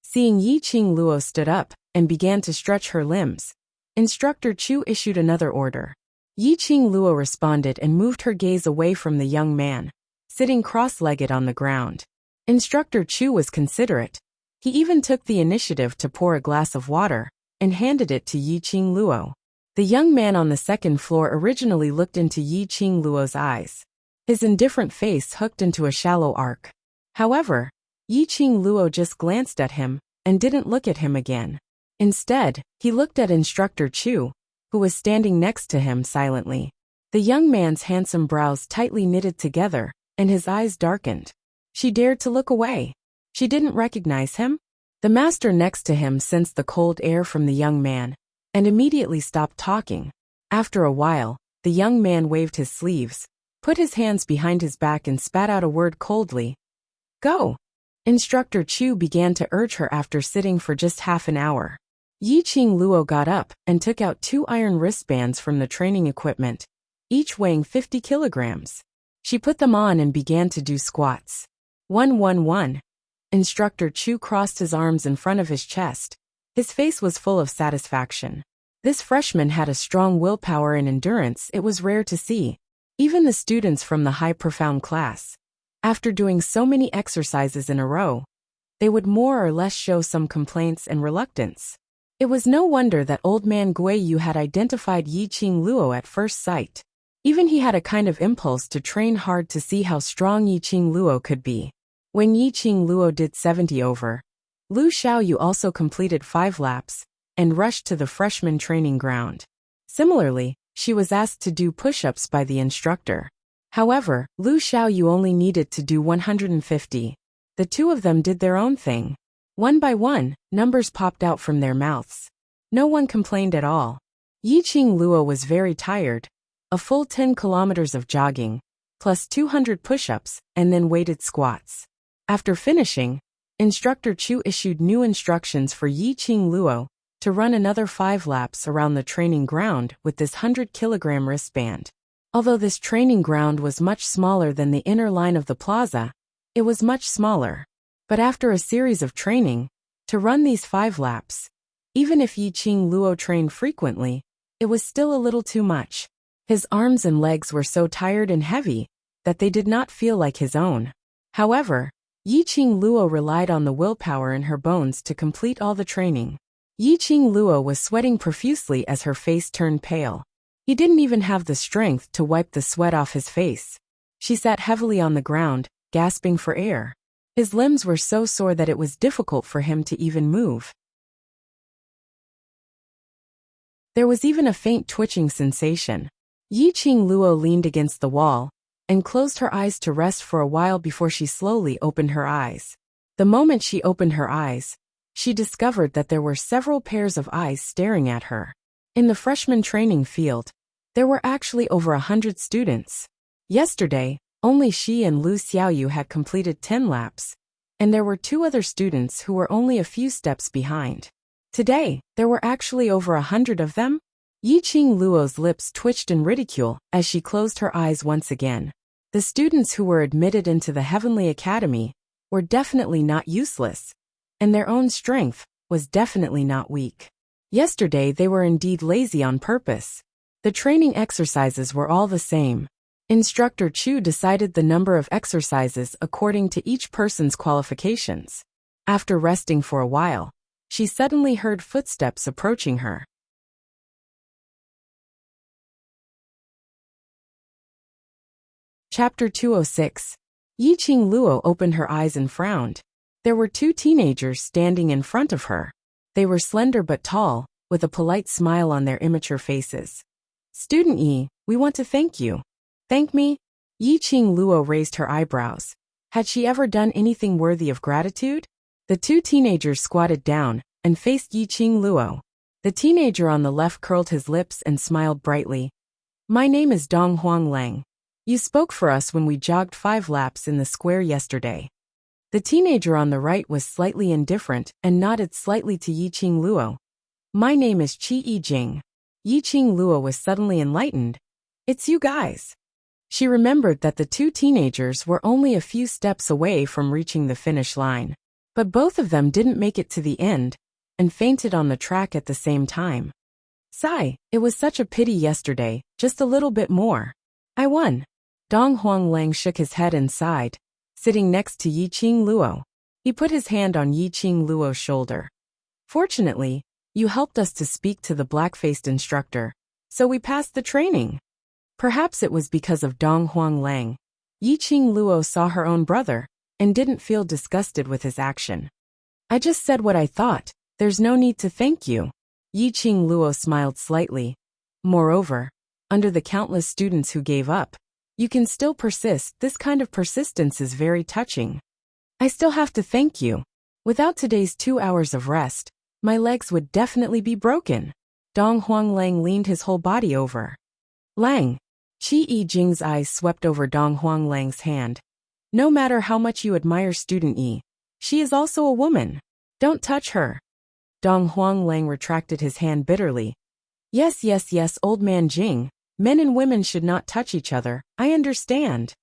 Seeing Yiqing Luo stood up and began to stretch her limbs, Instructor Chu issued another order. Yiqing Luo responded and moved her gaze away from the young man, sitting cross-legged on the ground. Instructor Chu was considerate. He even took the initiative to pour a glass of water and handed it to Yiqing Luo. The young man on the second floor originally looked into Yiqing Luo's eyes. His indifferent face hooked into a shallow arc. However, Yiqing Luo just glanced at him and didn't look at him again. Instead, he looked at Instructor Chu, who was standing next to him silently. The young man's handsome brows tightly knitted together, and his eyes darkened. She dared to look away. She didn't recognize him. The master next to him sensed the cold air from the young man, and immediately stopped talking. After a while, the young man waved his sleeves, put his hands behind his back and spat out a word coldly. Go! Instructor Chu began to urge her after sitting for just half an hour. Yi-Ching Luo got up and took out 2 iron wristbands from the training equipment, each weighing 50 kilograms. She put them on and began to do squats. 111. Instructor Chu crossed his arms in front of his chest. His face was full of satisfaction. This freshman had a strong willpower and endurance it was rare to see. Even the students from the high profound class, after doing so many exercises in a row, they would more or less show some complaints and reluctance. It was no wonder that old man Guiyu had identified Yi-Ching Luo at first sight. Even he had a kind of impulse to train hard to see how strong Yi-Ching Luo could be. When Yi-Ching Luo did 70 over, Lu Xiaoyu also completed 5 laps and rushed to the freshman training ground. Similarly, she was asked to do push-ups by the instructor. However, Lu Xiaoyu only needed to do 150. The two of them did their own thing. One by one, numbers popped out from their mouths. No one complained at all. Yi-Ching Luo was very tired. A full 10 kilometers of jogging, plus 200 push-ups, and then weighted squats. After finishing, Instructor Chu issued new instructions for Yi-Ching Luo to run another 5 laps around the training ground with this 100-kilogram wristband. Although this training ground was much smaller than the inner line of the plaza, it was much smaller. But after a series of training, to run these 5 laps, even if Yi-Ching Luo trained frequently, it was still a little too much. His arms and legs were so tired and heavy that they did not feel like his own. However, Yi-Ching Luo relied on the willpower in her bones to complete all the training. Yi-Ching Luo was sweating profusely as her face turned pale. He didn't even have the strength to wipe the sweat off his face. She sat heavily on the ground, gasping for air. His limbs were so sore that it was difficult for him to even move. There was even a faint twitching sensation. Yi-Ching Luo leaned against the wall and closed her eyes to rest for a while before she slowly opened her eyes. The moment she opened her eyes, she discovered that there were several pairs of eyes staring at her. In the freshman training field, there were actually over 100 students. Yesterday, only she and Lu Xiaoyu had completed 10 laps, and there were 2 other students who were only a few steps behind. Today, there were actually over 100 of them. Yi-Ching Luo's lips twitched in ridicule as she closed her eyes once again. The students who were admitted into the Heavenly Academy were definitely not useless, and their own strength was definitely not weak. Yesterday they were indeed lazy on purpose. The training exercises were all the same. Instructor Chu decided the number of exercises according to each person's qualifications. After resting for a while, she suddenly heard footsteps approaching her. Chapter 206. Yi-Ching Luo opened her eyes and frowned. There were 2 teenagers standing in front of her. They were slender but tall, with a polite smile on their immature faces. Student Yi, we want to thank you. Thank me? Yi-Ching Luo raised her eyebrows. Had she ever done anything worthy of gratitude? The 2 teenagers squatted down and faced Yi-Ching Luo. The teenager on the left curled his lips and smiled brightly. My name is Dong Huang Lang. You spoke for us when we jogged 5 laps in the square yesterday. The teenager on the right was slightly indifferent and nodded slightly to Yi-Ching Luo. My name is Qi Yijing. Yi-Ching Luo was suddenly enlightened. It's you guys. She remembered that the 2 teenagers were only a few steps away from reaching the finish line. But both of them didn't make it to the end and fainted on the track at the same time. Sigh, it was such a pity yesterday, just a little bit more. I won. Dong Huang Lang shook his head and sighed, sitting next to Yi-Ching Luo. He put his hand on Yi-Ching Luo's shoulder. Fortunately, you helped us to speak to the black-faced instructor, so we passed the training. Perhaps it was because of Dong Huang Lang. Yi-Ching Luo saw her own brother and didn't feel disgusted with his action. I just said what I thought. There's no need to thank you. Yi-Ching Luo smiled slightly. Moreover, Under the countless students who gave up, you can still persist. This kind of persistence is very touching. I still have to thank you. Without today's 2 hours of rest, my legs would definitely be broken. Dong Huang Lang leaned his whole body over. Lang. Qi Yijing's eyes swept over Dong Huang Lang's hand. No matter how much you admire student Yi, she is also a woman. Don't touch her. Dong Huang Lang retracted his hand bitterly. Yes, old man Jing. Men and women should not touch each other, I understand.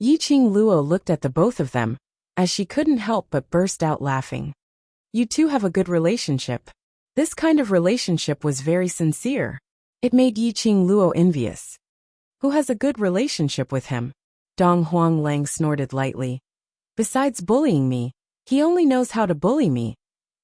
Yiqing Luo looked at the both of them, as she couldn't help but burst out laughing. You two have a good relationship. This kind of relationship was very sincere. It made Yiqing Luo envious. Who has a good relationship with him? Dong Huang Lang snorted lightly. Besides bullying me, he only knows how to bully me.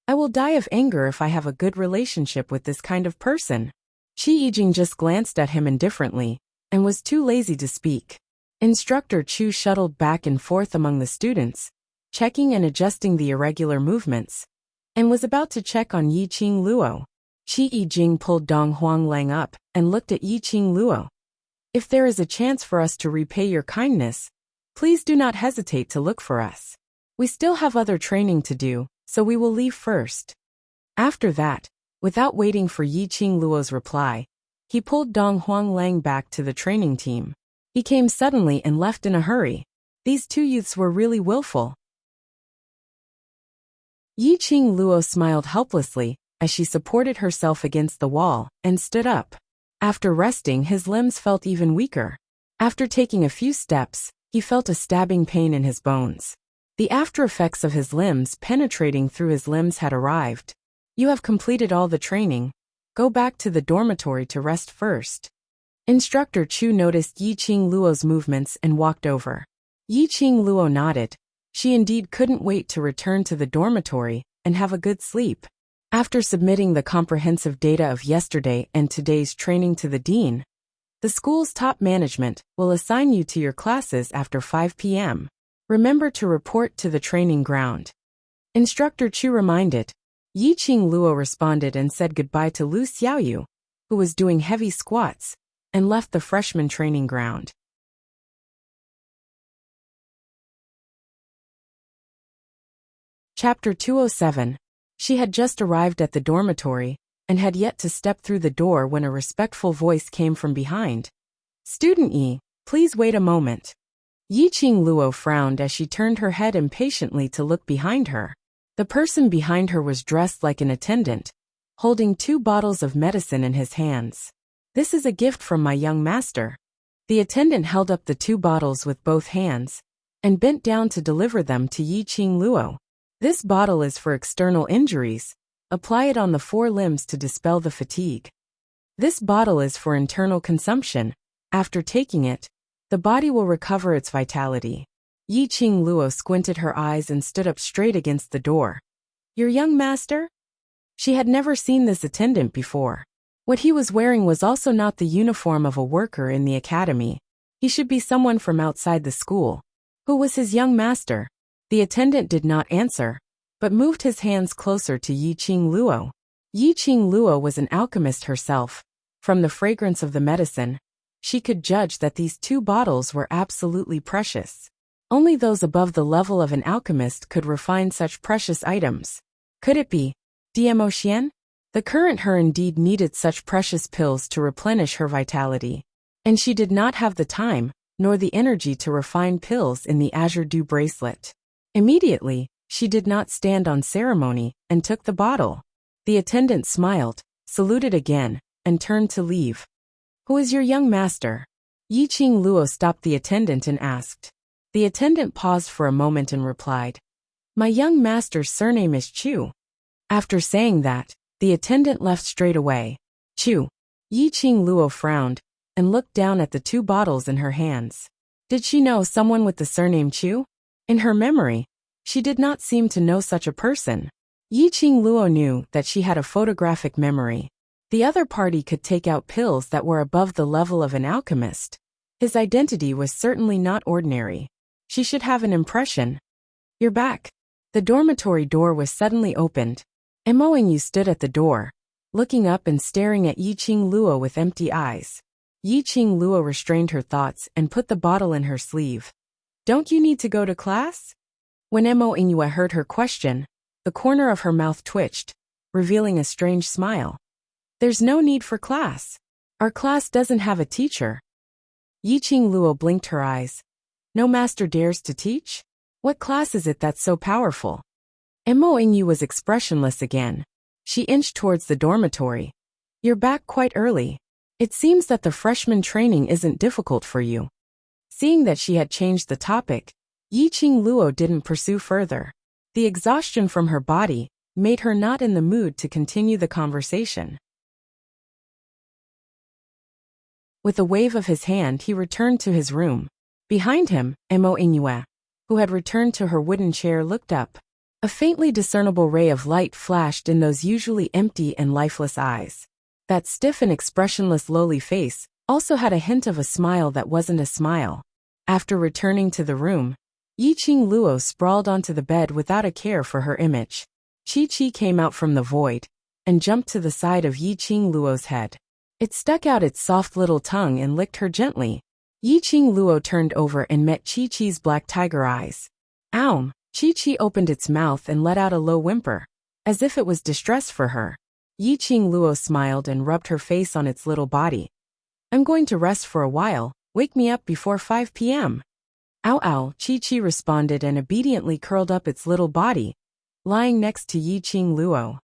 I will die of anger if I have a good relationship with this kind of person. Qi Yijing just glanced at him indifferently, and was too lazy to speak. Instructor Chu shuttled back and forth among the students, checking and adjusting the irregular movements, and was about to check on Yiqing Luo. Qi Yijing pulled Dong Huang Lang up and looked at Yiqing Luo. If there is a chance for us to repay your kindness, please do not hesitate to look for us. We still have other training to do, so we will leave first. After that, without waiting for Yiqing Luo's reply, he pulled Dong Huang Lang back to the training team. He came suddenly and left in a hurry. These two youths were really willful. Yiqing Luo smiled helplessly as she supported herself against the wall and stood up. After resting, his limbs felt even weaker. After taking a few steps, he felt a stabbing pain in his bones. The after effects of his limbs penetrating through his limbs had arrived. You have completed all the training. Go back to the dormitory to rest first. Instructor Chu noticed Yiqing Luo's movements and walked over. Yiqing Luo nodded. She indeed couldn't wait to return to the dormitory and have a good sleep. After submitting the comprehensive data of yesterday and today's training to the dean, the school's top management will assign you to your classes after 5 p.m. Remember to report to the training ground. Instructor Chu reminded. Yiqing Luo responded and said goodbye to Lu Xiaoyu, who was doing heavy squats, and left the freshman training ground. Chapter 207. She had just arrived at the dormitory, and had yet to step through the door when a respectful voice came from behind. Student Yi, please wait a moment. Yiqing Luo frowned as she turned her head impatiently to look behind her. The person behind her was dressed like an attendant, holding 2 bottles of medicine in his hands. This is a gift from my young master. The attendant held up the 2 bottles with both hands, and bent down to deliver them to Yiqing Luo. This bottle is for external injuries. Apply it on the 4 limbs to dispel the fatigue. This bottle is for internal consumption. After taking it, the body will recover its vitality. Yiqing Luo squinted her eyes and stood up straight against the door. Your young master? She had never seen this attendant before. What he was wearing was also not the uniform of a worker in the academy. He should be someone from outside the school. Who was his young master? The attendant did not answer, but moved his hands closer to Yiqing Luo. Yiqing Luo was an alchemist herself. From the fragrance of the medicine, she could judge that these 2 bottles were absolutely precious. Only those above the level of an alchemist could refine such precious items. Could it be Diemo Xian? The current her indeed needed such precious pills to replenish her vitality. And she did not have the time, nor the energy to refine pills in the Azure Dew bracelet. Immediately, she did not stand on ceremony, and took the bottle. The attendant smiled, saluted again, and turned to leave. Who is your young master? Yiqing Luo stopped the attendant and asked. The attendant paused for a moment and replied. My young master's surname is Chu. After saying that, the attendant left straight away. Chu. Yiqing Luo frowned, and looked down at the 2 bottles in her hands. Did she know someone with the surname Chu? In her memory, she did not seem to know such a person. Yiqing Luo knew that she had a photographic memory. The other party could take out pills that were above the level of an alchemist. His identity was certainly not ordinary. She should have an impression. You're back. The dormitory door was suddenly opened. Mo Yu stood at the door, looking up and staring at Yiqing Luo with empty eyes. Yi-Ching Luo restrained her thoughts and put the bottle in her sleeve. Don't you need to go to class? When Mo Inghua heard her question, the corner of her mouth twitched, revealing a strange smile. There's no need for class. Our class doesn't have a teacher. Yi-Ching Luo blinked her eyes. No master dares to teach? What class is it that's so powerful? Mo Inghua was expressionless again. She inched towards the dormitory. You're back quite early. It seems that the freshman training isn't difficult for you. Seeing that she had changed the topic, Yi-Ching Luo didn't pursue further. The exhaustion from her body made her not in the mood to continue the conversation. With a wave of his hand, he returned to his room. Behind him, Mo Inghua, who had returned to her wooden chair, looked up. A faintly discernible ray of light flashed in those usually empty and lifeless eyes. That stiff and expressionless lowly face also had a hint of a smile that wasn't a smile. After returning to the room, Yi-Ching Luo sprawled onto the bed without a care for her image. Chi-Chi came out from the void and jumped to the side of Yi-Ching Luo's head. It stuck out its soft little tongue and licked her gently. Yi-Ching Luo turned over and met Chi-Chi's black tiger eyes. Ow! Chi-Chi opened its mouth and let out a low whimper, as if it was distressed for her. Yi-Ching Luo smiled and rubbed her face on its little body. I'm going to rest for a while. Wake me up before 5 p.m. Ow ow, Chi-Chi responded and obediently curled up its little body, lying next to Yi-Ching Luo.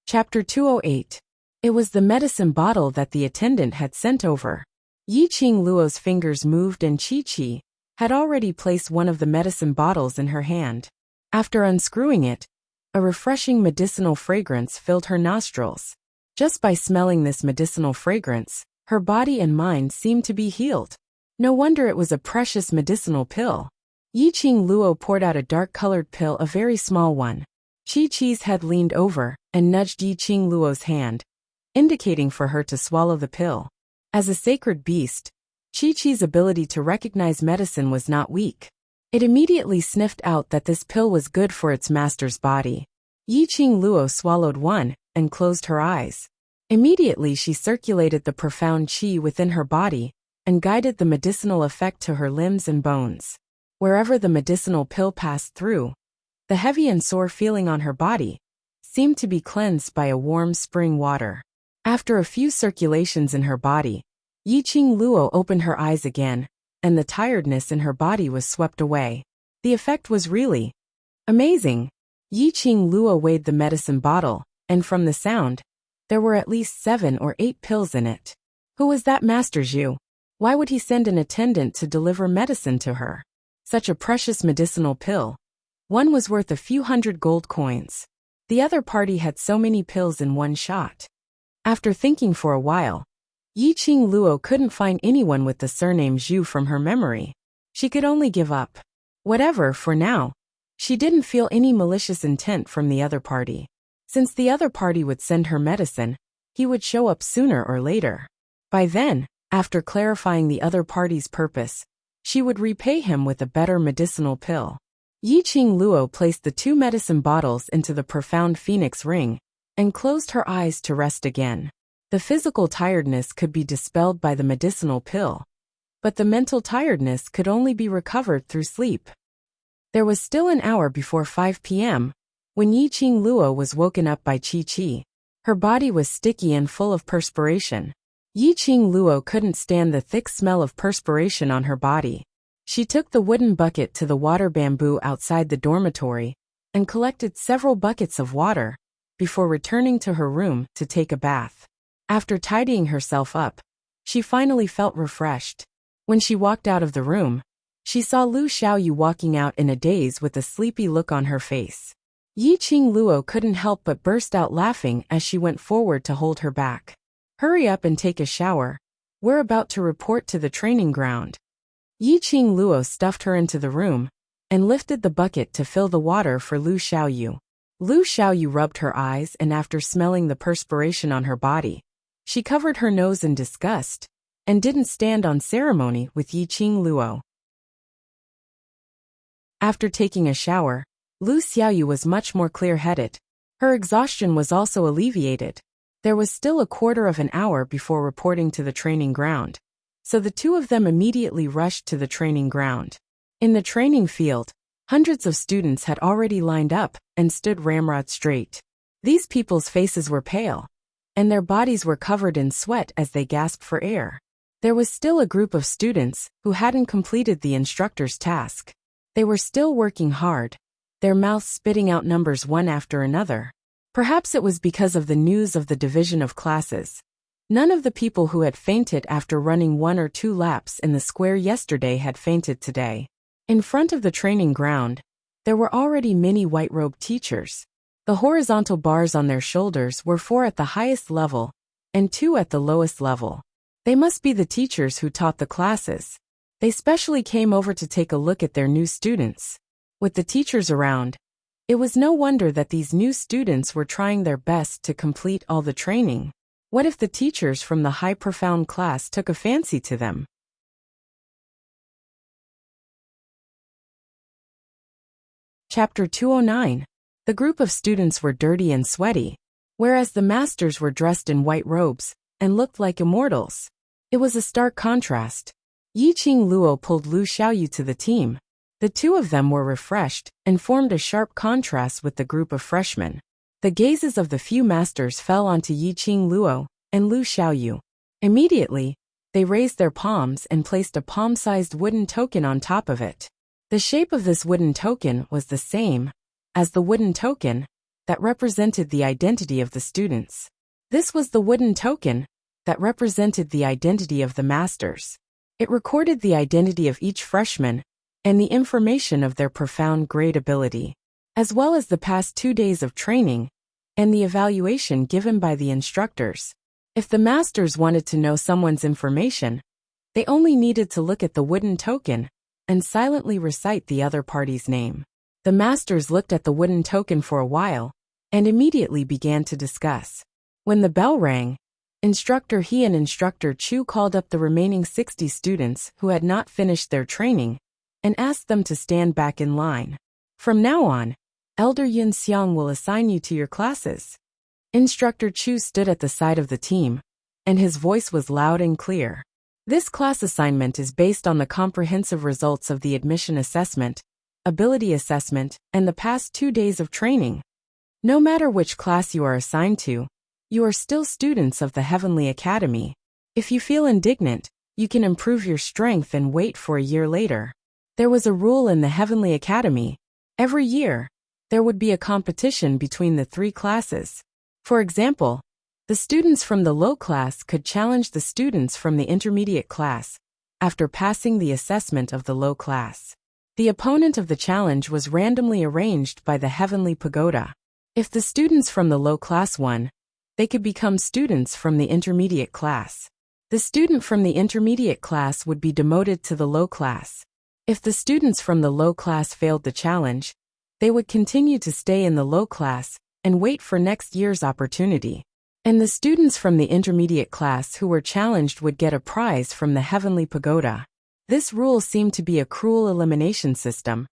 Chapter 208. It was the medicine bottle that the attendant had sent over. Yi-Ching Luo's fingers moved and Chi-Chi had already placed one of the medicine bottles in her hand. After unscrewing it, a refreshing medicinal fragrance filled her nostrils. Just by smelling this medicinal fragrance, her body and mind seemed to be healed. No wonder it was a precious medicinal pill. Yi-Ching Luo poured out a dark-colored pill, a very small one. Chi-Chi's head leaned over and nudged Yi-Ching Luo's hand, indicating for her to swallow the pill. As a sacred beast, Chi-Chi's ability to recognize medicine was not weak. It immediately sniffed out that this pill was good for its master's body. Yi-Ching Luo swallowed one and closed her eyes. Immediately she circulated the profound qi within her body and guided the medicinal effect to her limbs and bones. Wherever the medicinal pill passed through, the heavy and sore feeling on her body seemed to be cleansed by a warm spring water. After a few circulations in her body, Yi-Ching Luo opened her eyes again, and the tiredness in her body was swept away. The effect was really amazing. Yi-Ching Luo weighed the medicine bottle, and from the sound, there were at least 7 or 8 pills in it. Who was that Master Zhu? Why would he send an attendant to deliver medicine to her? Such a precious medicinal pill. One was worth a few hundred gold coins. The other party had so many pills in one shot. After thinking for a while, Yi-Ching Luo couldn't find anyone with the surname Zhu from her memory. She could only give up. Whatever, for now. She didn't feel any malicious intent from the other party. Since the other party would send her medicine, he would show up sooner or later. By then, after clarifying the other party's purpose, she would repay him with a better medicinal pill. Yi-Ching Luo placed the 2 medicine bottles into the profound phoenix ring and closed her eyes to rest again. The physical tiredness could be dispelled by the medicinal pill, but the mental tiredness could only be recovered through sleep. There was still an hour before 5 p.m. when Yi-Ching Luo was woken up by Chi-Chi. Her body was sticky and full of perspiration. Yi-Ching Luo couldn't stand the thick smell of perspiration on her body. She took the wooden bucket to the water bamboo outside the dormitory and collected several buckets of water before returning to her room to take a bath. After tidying herself up, she finally felt refreshed. When she walked out of the room, she saw Lu Xiaoyu walking out in a daze with a sleepy look on her face. Yi-Ching Luo couldn't help but burst out laughing as she went forward to hold her back. Hurry up and take a shower. We're about to report to the training ground. Yi-Ching Luo stuffed her into the room and lifted the bucket to fill the water for Lu Xiaoyu. Lu Xiaoyu rubbed her eyes and after smelling the perspiration on her body, she covered her nose in disgust and didn't stand on ceremony with Yi-Ching Luo. After taking a shower, Lu Xiaoyu was much more clear-headed. Her exhaustion was also alleviated. There was still a quarter of an hour before reporting to the training ground, so the two of them immediately rushed to the training ground. In the training field, hundreds of students had already lined up and stood ramrod straight. These people's faces were pale, and their bodies were covered in sweat as they gasped for air. There was still a group of students who hadn't completed the instructor's task. They were still working hard, their mouths spitting out numbers one after another. Perhaps it was because of the news of the division of classes. None of the people who had fainted after running 1 or 2 laps in the square yesterday had fainted today. In front of the training ground, there were already many white-robed teachers. The horizontal bars on their shoulders were 4 at the highest level and 2 at the lowest level. They must be the teachers who taught the classes. They specially came over to take a look at their new students. With the teachers around, it was no wonder that these new students were trying their best to complete all the training. What if the teachers from the high profound class took a fancy to them? Chapter 209. The group of students were dirty and sweaty, whereas the masters were dressed in white robes and looked like immortals. It was a stark contrast. Yiqing Luo pulled Lu Xiaoyu to the team. The two of them were refreshed and formed a sharp contrast with the group of freshmen. The gazes of the few masters fell onto Yiqing Luo and Lu Xiaoyu. Immediately, they raised their palms and placed a palm-sized wooden token on top of it. The shape of this wooden token was the same as the wooden token that represented the identity of the students. This was the wooden token that represented the identity of the masters. It recorded the identity of each freshman and the information of their profound grade ability, as well as the past 2 days of training and the evaluation given by the instructors. If the masters wanted to know someone's information, they only needed to look at the wooden token and silently recite the other party's name. The masters looked at the wooden token for a while and immediately began to discuss. When the bell rang, Instructor He and Instructor Chu called up the remaining 60 students who had not finished their training and asked them to stand back in line. From now on, Elder Yun Xiang will assign you to your classes. Instructor Chu stood at the side of the team, and his voice was loud and clear. This class assignment is based on the comprehensive results of the admission assessment, ability assessment, and the past 2 days of training. No matter which class you are assigned to, you are still students of the Heavenly Academy. If you feel indignant, you can improve your strength and wait for a year later. There was a rule in the Heavenly Academy. Every year, there would be a competition between the 3 classes. For example, the students from the low class could challenge the students from the intermediate class after passing the assessment of the low class. The opponent of the challenge was randomly arranged by the Heavenly Pagoda. If the students from the low class won, they could become students from the intermediate class. The student from the intermediate class would be demoted to the low class. If the students from the low class failed the challenge, they would continue to stay in the low class and wait for next year's opportunity. And the students from the intermediate class who were challenged would get a prize from the Heavenly Pagoda. This rule seemed to be a cruel elimination system,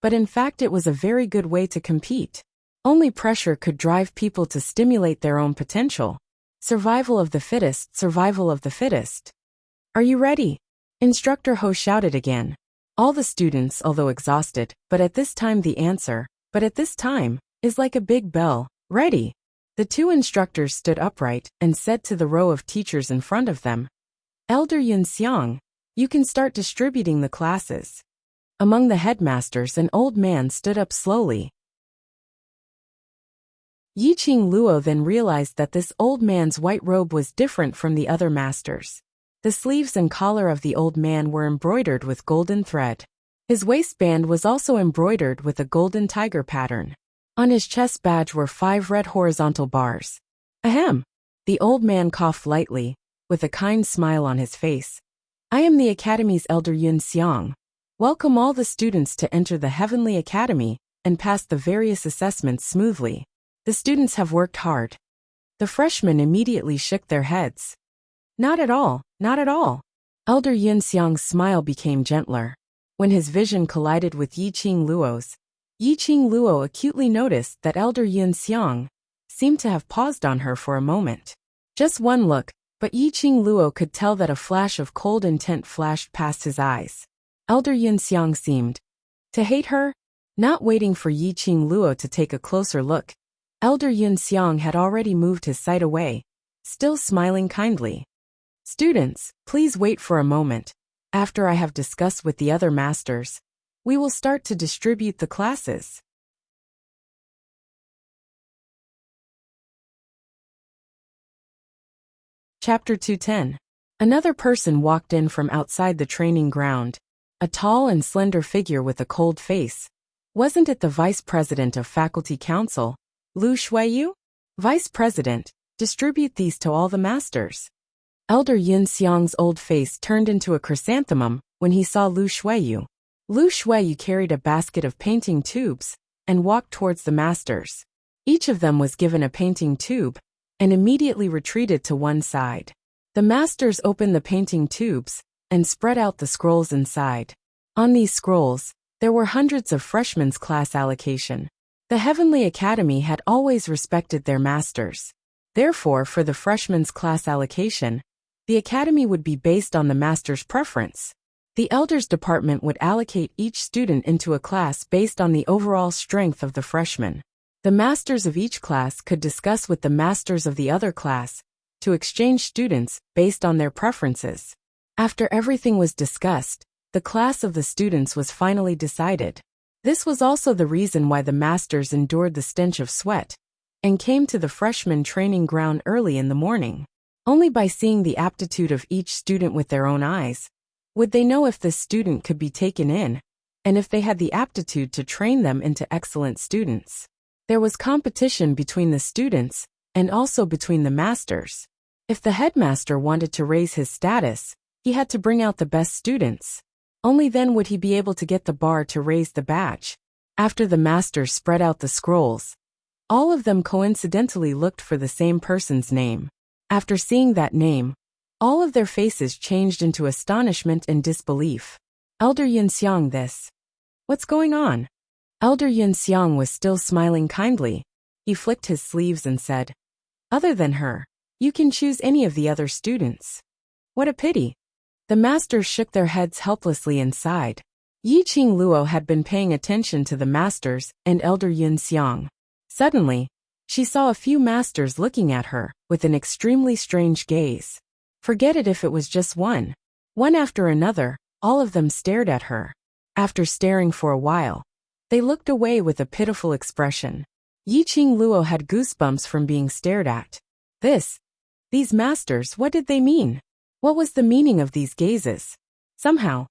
but in fact it was a very good way to compete. Only pressure could drive people to stimulate their own potential. Survival of the fittest, survival of the fittest. Are you ready? Instructor Ho shouted again. All the students, although exhausted, but at this time is like a big bell. Ready. The 2 instructors stood upright and said to the row of teachers in front of them, Elder Yun Xiang, you can start distributing the classes. Among the headmasters, an old man stood up slowly. Yiqing Luo then realized that this old man's white robe was different from the other masters. The sleeves and collar of the old man were embroidered with golden thread. His waistband was also embroidered with a golden tiger pattern. On his chest badge were 5 red horizontal bars. Ahem! The old man coughed lightly, with a kind smile on his face. I am the Academy's Elder Yun Xiang. Welcome all the students to enter the Heavenly Academy and pass the various assessments smoothly. The students have worked hard. The freshmen immediately shook their heads. Not at all, not at all. Elder Yun Xiang's smile became gentler. When his vision collided with Yiqing Luo's, Yiqing Luo acutely noticed that Elder Yun Xiang seemed to have paused on her for a moment. Just one look, but Yiqing Luo could tell that a flash of cold intent flashed past his eyes. Elder Yunxiang seemed to hate her. Not waiting for Yiqing Luo to take a closer look, Elder Yunxiang had already moved his sight away, still smiling kindly. Students, please wait for a moment. After I have discussed with the other masters, we will start to distribute the classes. Chapter 210. Another person walked in from outside the training ground, a tall and slender figure with a cold face. Wasn't it the Vice President of Faculty Council, Lu Shuiyu? Vice President, distribute these to all the masters. Elder Yunxiang's old face turned into a chrysanthemum when he saw Lu Shuiyu. Lu Shuiyu carried a basket of painting tubes and walked towards the masters. Each of them was given a painting tube and immediately retreated to one side. The masters opened the painting tubes and spread out the scrolls inside. On these scrolls, there were hundreds of freshmen's class allocation. The Heavenly Academy had always respected their masters. Therefore, for the freshmen's class allocation, the academy would be based on the master's preference. The elders department would allocate each student into a class based on the overall strength of the freshman. The masters of each class could discuss with the masters of the other class to exchange students based on their preferences. After everything was discussed, the class of the students was finally decided. This was also the reason why the masters endured the stench of sweat and came to the freshman training ground early in the morning. Only by seeing the aptitude of each student with their own eyes would they know if this student could be taken in, and if they had the aptitude to train them into excellent students. There was competition between the students and also between the masters. If the headmaster wanted to raise his status, he had to bring out the best students. Only then would he be able to get the bar to raise the badge. After the masters spread out the scrolls, all of them coincidentally looked for the same person's name. After seeing that name, all of their faces changed into astonishment and disbelief. Elder Yunxiang, this. What's going on? Elder Yunxiang was still smiling kindly. He flicked his sleeves and said, other than her, you can choose any of the other students. What a pity. The masters shook their heads helplessly and sighed. Yiqing Luo had been paying attention to the masters and Elder Yunxiang. Suddenly, she saw a few masters looking at her with an extremely strange gaze. Forget it if it was just one. One after another, all of them stared at her. After staring for a while, they looked away with a pitiful expression. Yiqing Luo had goosebumps from being stared at. These masters, what did they mean? What was the meaning of these gazes? Somehow,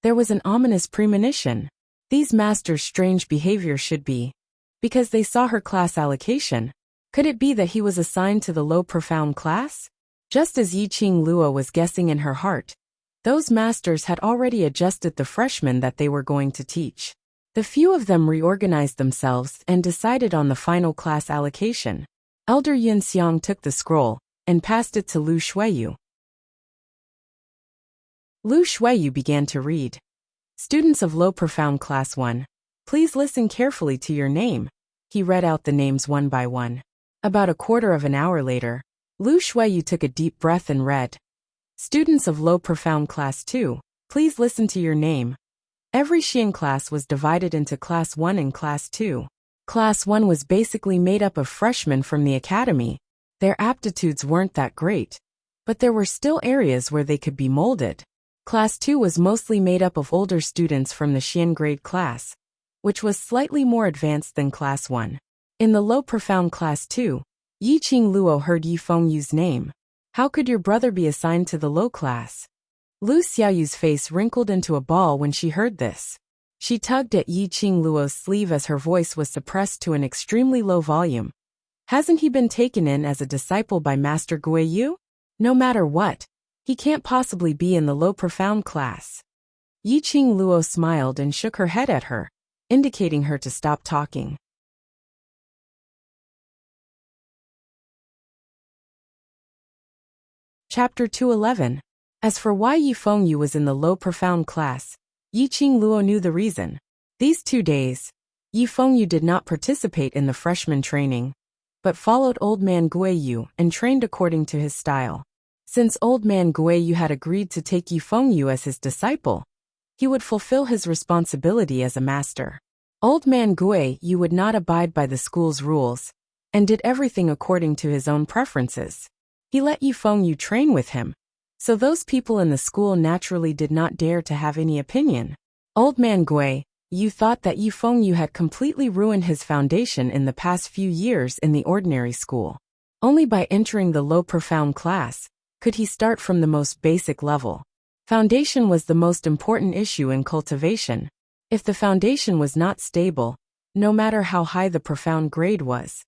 there was an ominous premonition. These masters' strange behavior should be because they saw her class allocation. Could it be that he was assigned to the low profound class? Just as Yiqing Luo was guessing in her heart, those masters had already adjusted the freshmen that they were going to teach. The few of them reorganized themselves and decided on the final class allocation. Elder Yunxiang took the scroll and passed it to Lu Shuiyu. Lu Shuiyu began to read. Students of low profound class 1, please listen carefully to your name. He read out the names one by one. About a quarter of an hour later, Lu Shuiyu took a deep breath and read. Students of low profound class 2, please listen to your name. Every Xian class was divided into class 1 and class 2. Class 1 was basically made up of freshmen from the academy. Their aptitudes weren't that great, but there were still areas where they could be molded. Class 2 was mostly made up of older students from the Xian grade class, which was slightly more advanced than class 1. In the low profound class 2, Yiqing Luo heard Yi Fengyu's name. How could your brother be assigned to the low class? Lu Xiaoyu's face wrinkled into a ball when she heard this. She tugged at Yiqing Luo's sleeve as her voice was suppressed to an extremely low volume. Hasn't he been taken in as a disciple by Master Guiyu? No matter what, he can't possibly be in the low profound class. Yiqing Luo smiled and shook her head at her, indicating her to stop talking. Chapter 211. As for why Yi Fengyu was in the low profound class, Yiqing Luo knew the reason. These 2 days, Yi Fengyu did not participate in the freshman training. but followed Old Man Guiyu and trained according to his style. Since Old Man Guiyu had agreed to take Yi Fengyu as his disciple, he would fulfill his responsibility as a master. Old Man Guiyu would not abide by the school's rules, and did everything according to his own preferences. He let Yi Fengyu train with him, so those people in the school naturally did not dare to have any opinion. Old Man Guiyu thought that Yi Fengyu had completely ruined his foundation in the past few years in the ordinary school. Only by entering the low profound class could he start from the most basic level. Foundation was the most important issue in cultivation. If the foundation was not stable, no matter how high the profound grade was,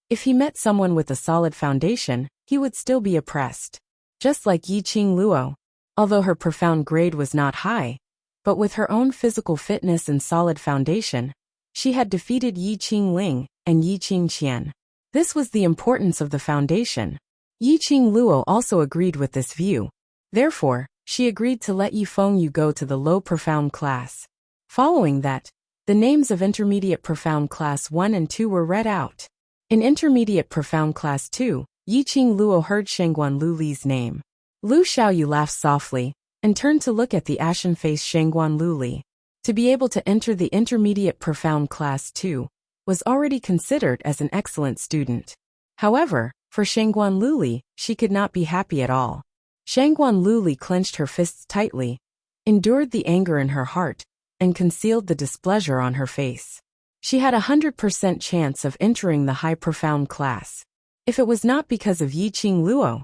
if he met someone with a solid foundation, he would still be oppressed. Just like Yi Qingluo, although her profound grade was not high, but with her own physical fitness and solid foundation, she had defeated Yi Qingling and Yi Qingqian. This was the importance of the foundation. Yi Qingluo also agreed with this view. Therefore, she agreed to let Yi Fengyu go to the low profound class. Following that, the names of intermediate profound class 1 and 2 were read out. In intermediate profound class 2, Yi Qingluo heard Shengguan Luli's name. Lu Xiaoyu laughed softly and turned to look at the ashen-faced Shengguan Luli. To be able to enter the intermediate profound class 2 was already considered as an excellent student. However, for Shengguan Luli, she could not be happy at all. Shengguan Luli clenched her fists tightly, endured the anger in her heart, and concealed the displeasure on her face. She had 100% chance of entering the high profound class. If it was not because of Yi Qingluo,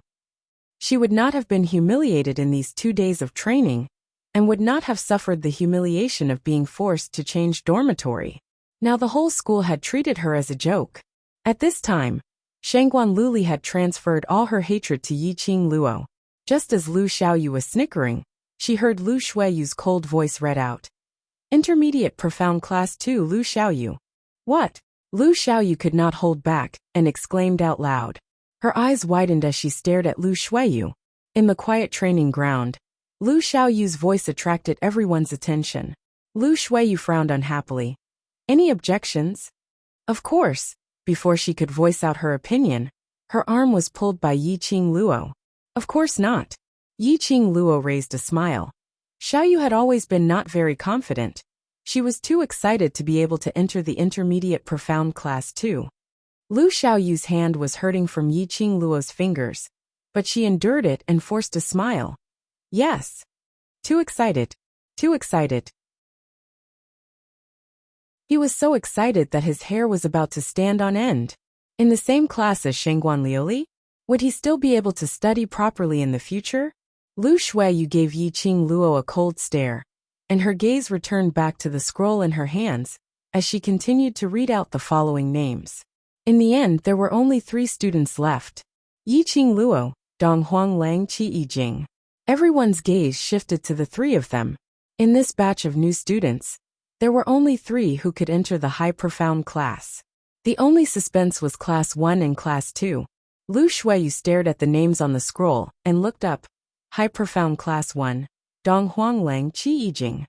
she would not have been humiliated in these 2 days of training, and would not have suffered the humiliation of being forced to change dormitory. Now the whole school had treated her as a joke. At this time, Shengguan Luli had transferred all her hatred to Yi Qingluo. Just as Lu Xiaoyu was snickering, she heard Lu Shuiyu's cold voice read out. Intermediate profound class 2 Lu Xiaoyu. What? Lu Xiaoyu could not hold back, and exclaimed out loud. Her eyes widened as she stared at Lu Shuiyu. In the quiet training ground, Lu Xiaoyu's voice attracted everyone's attention. Lu Shuiyu frowned unhappily. Any objections? Of course. Before she could voice out her opinion, her arm was pulled by Yi Qingluo. Of course not. Yi Qingluo raised a smile. Xiaoyu had always been not very confident. She was too excited to be able to enter the intermediate profound class 2. Lu Xiaoyu's hand was hurting from Yi Qingluo's fingers, but she endured it and forced a smile. Yes. Too excited. Too excited. He was so excited that his hair was about to stand on end. In the same class as Shengguan Liuli? Would he still be able to study properly in the future? Lu Shuiyu gave Yi Qingluo a cold stare, and her gaze returned back to the scroll in her hands, as she continued to read out the following names. In the end, there were only 3 students left. Yi Qingluo, Donghuang Lang Qi Yijing. Everyone's gaze shifted to the 3 of them. In this batch of new students, there were only 3 who could enter the high profound class. The only suspense was class 1 and class 2. Lu Shuiyu stared at the names on the scroll and looked up. High profound class 1, Donghuang Lang Qi Yijing.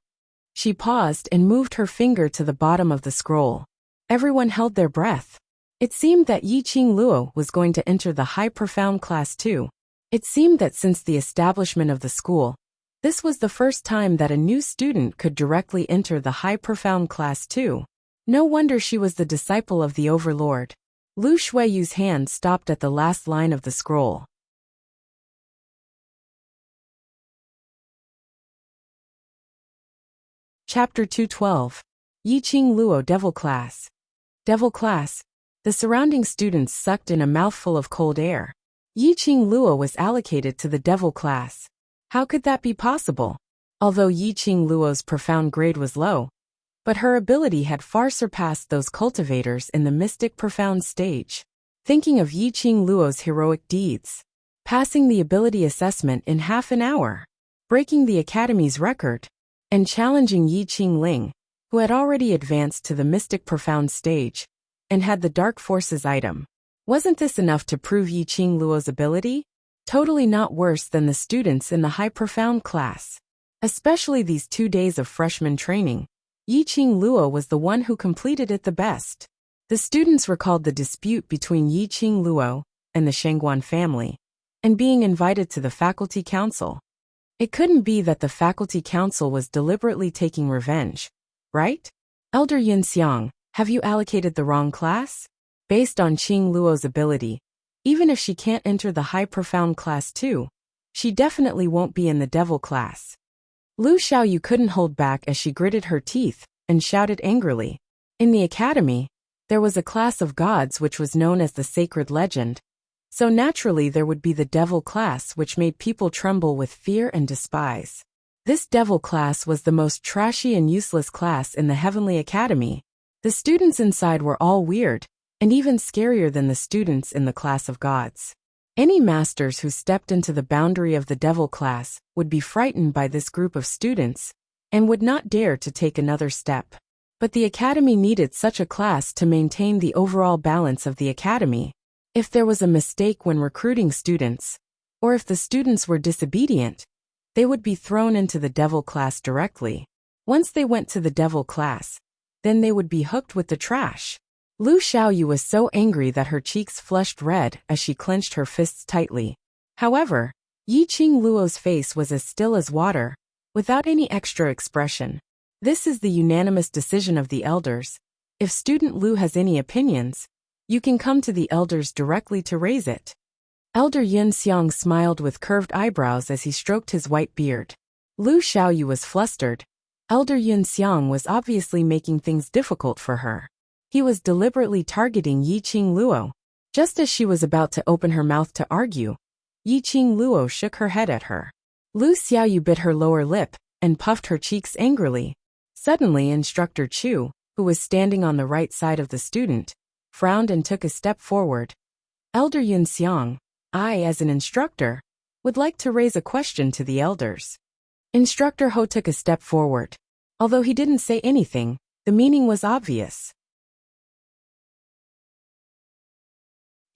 She paused and moved her finger to the bottom of the scroll. Everyone held their breath. It seemed that Yi Qingluo was going to enter the high profound class 2. It seemed that since the establishment of the school, this was the first time that a new student could directly enter the high profound class 2. No wonder she was the disciple of the overlord. Lu Shuiyu's hand stopped at the last line of the scroll. Chapter 212. Yi Qingluo Devil Class. Devil Class. The surrounding students sucked in a mouthful of cold air. Yi Qingluo was allocated to the Devil Class. How could that be possible? Although Yi Qingluo's profound grade was low, but her ability had far surpassed those cultivators in the mystic profound stage. Thinking of Yi Qingluo's heroic deeds, passing the ability assessment in half an hour, breaking the academy's record, and challenging Yi Qingling, who had already advanced to the mystic profound stage and had the dark forces item. Wasn't this enough to prove Yi Qingluo's ability? Totally not worse than the students in the high profound class. Especially these 2 days of freshman training, Yi Qingluo was the one who completed it the best. The students recalled the dispute between Yi Qing Luo and the Shengguan family, and being invited to the faculty council. It couldn't be that the faculty council was deliberately taking revenge, right? Elder Yunxiang, have you allocated the wrong class? Based on Qing Luo's ability, even if she can't enter the high profound class too, she definitely won't be in the devil class. Lu Xiaoyu couldn't hold back as she gritted her teeth and shouted angrily. In the academy, there was a class of gods which was known as the Sacred Legend, so naturally there would be the devil class which made people tremble with fear and despise. This devil class was the most trashy and useless class in the Heavenly Academy. The students inside were all weird, and even scarier than the students in the class of gods. Any masters who stepped into the boundary of the devil class would be frightened by this group of students and would not dare to take another step. But the academy needed such a class to maintain the overall balance of the academy. If there was a mistake when recruiting students, or if the students were disobedient, they would be thrown into the devil class directly. Once they went to the devil class, then they would be hooked with the trash. Lu Xiaoyu was so angry that her cheeks flushed red as she clenched her fists tightly. However, Yi Qing Luo's face was as still as water, without any extra expression. This is the unanimous decision of the elders. If student Lu has any opinions, you can come to the elders directly to raise it. Elder Yunxiang smiled with curved eyebrows as he stroked his white beard. Lu Xiaoyu was flustered. Elder Yunxiang was obviously making things difficult for her. He was deliberately targeting Yi Qing Luo. Just as she was about to open her mouth to argue, Yi Qing Luo shook her head at her. Lu Xiaoyu bit her lower lip and puffed her cheeks angrily. Suddenly, Instructor Chu, who was standing on the right side of the student, frowned and took a step forward. Elder Yunxiang, I, as an instructor, would like to raise a question to the elders. Instructor Ho took a step forward. Although he didn't say anything, the meaning was obvious.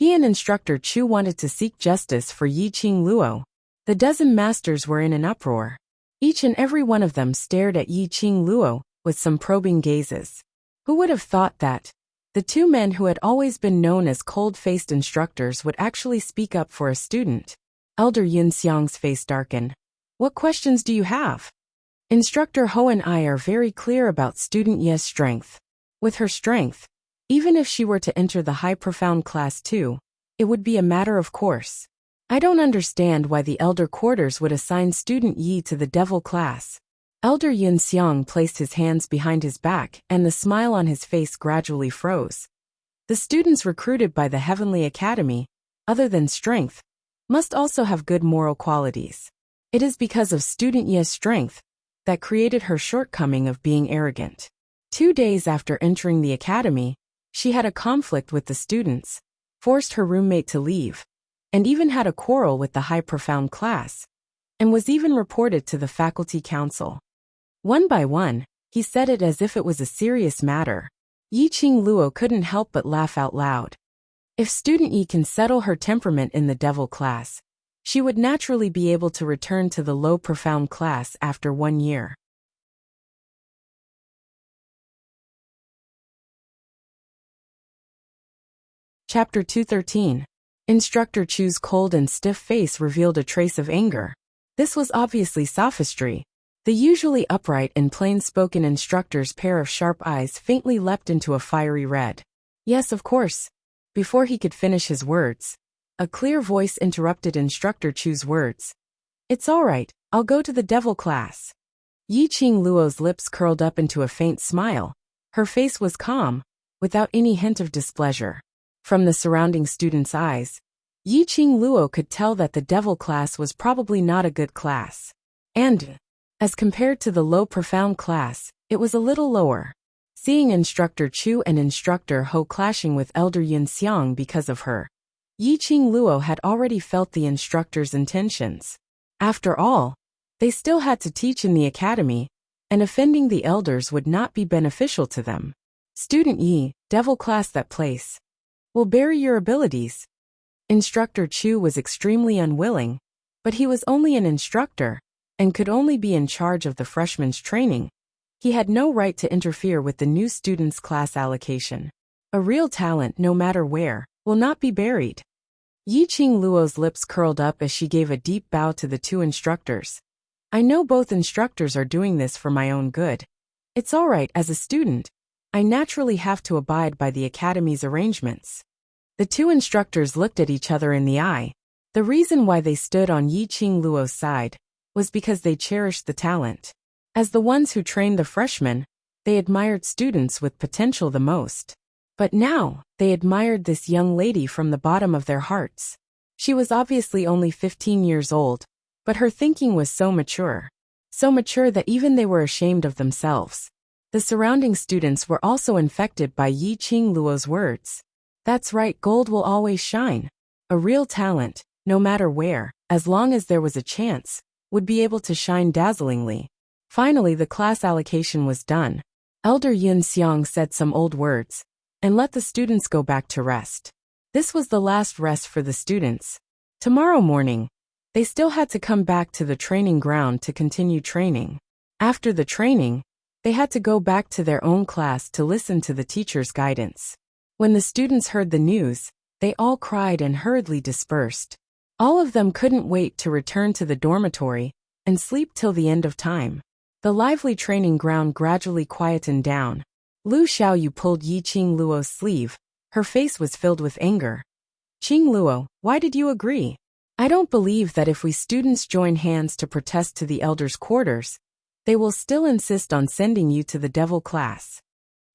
He and Instructor Chu wanted to seek justice for Yi Qing Luo. The dozen masters were in an uproar. Each and every one of them stared at Yi Qing Luo with some probing gazes. Who would have thought that the two men who had always been known as cold-faced instructors would actually speak up for a student? Elder Yunxiang's face darkened. What questions do you have? Instructor Ho and I are very clear about student Ye's strength. With her strength, even if she were to enter the high profound class too, it would be a matter of course. I don't understand why the elder quarters would assign student Yi to the devil class. Elder Yunxiang placed his hands behind his back and the smile on his face gradually froze. The students recruited by the Heavenly Academy, other than strength, must also have good moral qualities. It is because of student Ye's strength that created her shortcoming of being arrogant. 2 days after entering the academy, she had a conflict with the students, forced her roommate to leave, and even had a quarrel with the high profound class, and was even reported to the faculty council. One by one, he said it as if it was a serious matter. Yi Qing Luo couldn't help but laugh out loud. If student Yi can settle her temperament in the devil class, she would naturally be able to return to the low profound class after 1 year. Chapter 213. Instructor Chu's cold and stiff face revealed a trace of anger. This was obviously sophistry. The usually upright and plain-spoken instructor's pair of sharp eyes faintly leapt into a fiery red. Yes, of course. Before he could finish his words, a clear voice interrupted Instructor Chu's words. It's all right, I'll go to the devil class. Yi Qing Luo's lips curled up into a faint smile. Her face was calm, without any hint of displeasure. From the surrounding students' eyes, Yi Qing Luo could tell that the devil class was probably not a good class. And, as compared to the low profound class, it was a little lower. Seeing Instructor Chu and Instructor Ho clashing with Elder Yunxiang because of her, Yi Qing Luo had already felt the instructor's intentions. After all, they still had to teach in the academy, and offending the elders would not be beneficial to them. Student Yi, devil class that place. Will bury your abilities. Instructor Chu was extremely unwilling, but he was only an instructor, and could only be in charge of the freshmen's training. He had no right to interfere with the new students' class allocation. A real talent, no matter where, will not be buried. Yi Qing Luo's lips curled up as she gave a deep bow to the two instructors. I know both instructors are doing this for my own good. It's all right as a student. I naturally have to abide by the academy's arrangements. The two instructors looked at each other in the eye. The reason why they stood on Yi Qing Luo's side was because they cherished the talent. As the ones who trained the freshmen, they admired students with potential the most. But now, they admired this young lady from the bottom of their hearts. She was obviously only 15 years old, but her thinking was so mature that even they were ashamed of themselves. The surrounding students were also infected by Yi Qing Luo's words. That's right, gold will always shine. A real talent, no matter where, as long as there was a chance, would be able to shine dazzlingly. Finally, the class allocation was done. Elder Yun Xiang said some old words and let the students go back to rest. This was the last rest for the students. Tomorrow morning, they still had to come back to the training ground to continue training. After the training, they had to go back to their own class to listen to the teacher's guidance. When the students heard the news, they all cried and hurriedly dispersed. All of them couldn't wait to return to the dormitory and sleep till the end of time. The lively training ground gradually quietened down. Lu Xiaoyu pulled Yi Qing Luo's sleeve. Her face was filled with anger. Qing Luo, why did you agree? I don't believe that if we students join hands to protest to the elders' quarters, they will still insist on sending you to the devil class.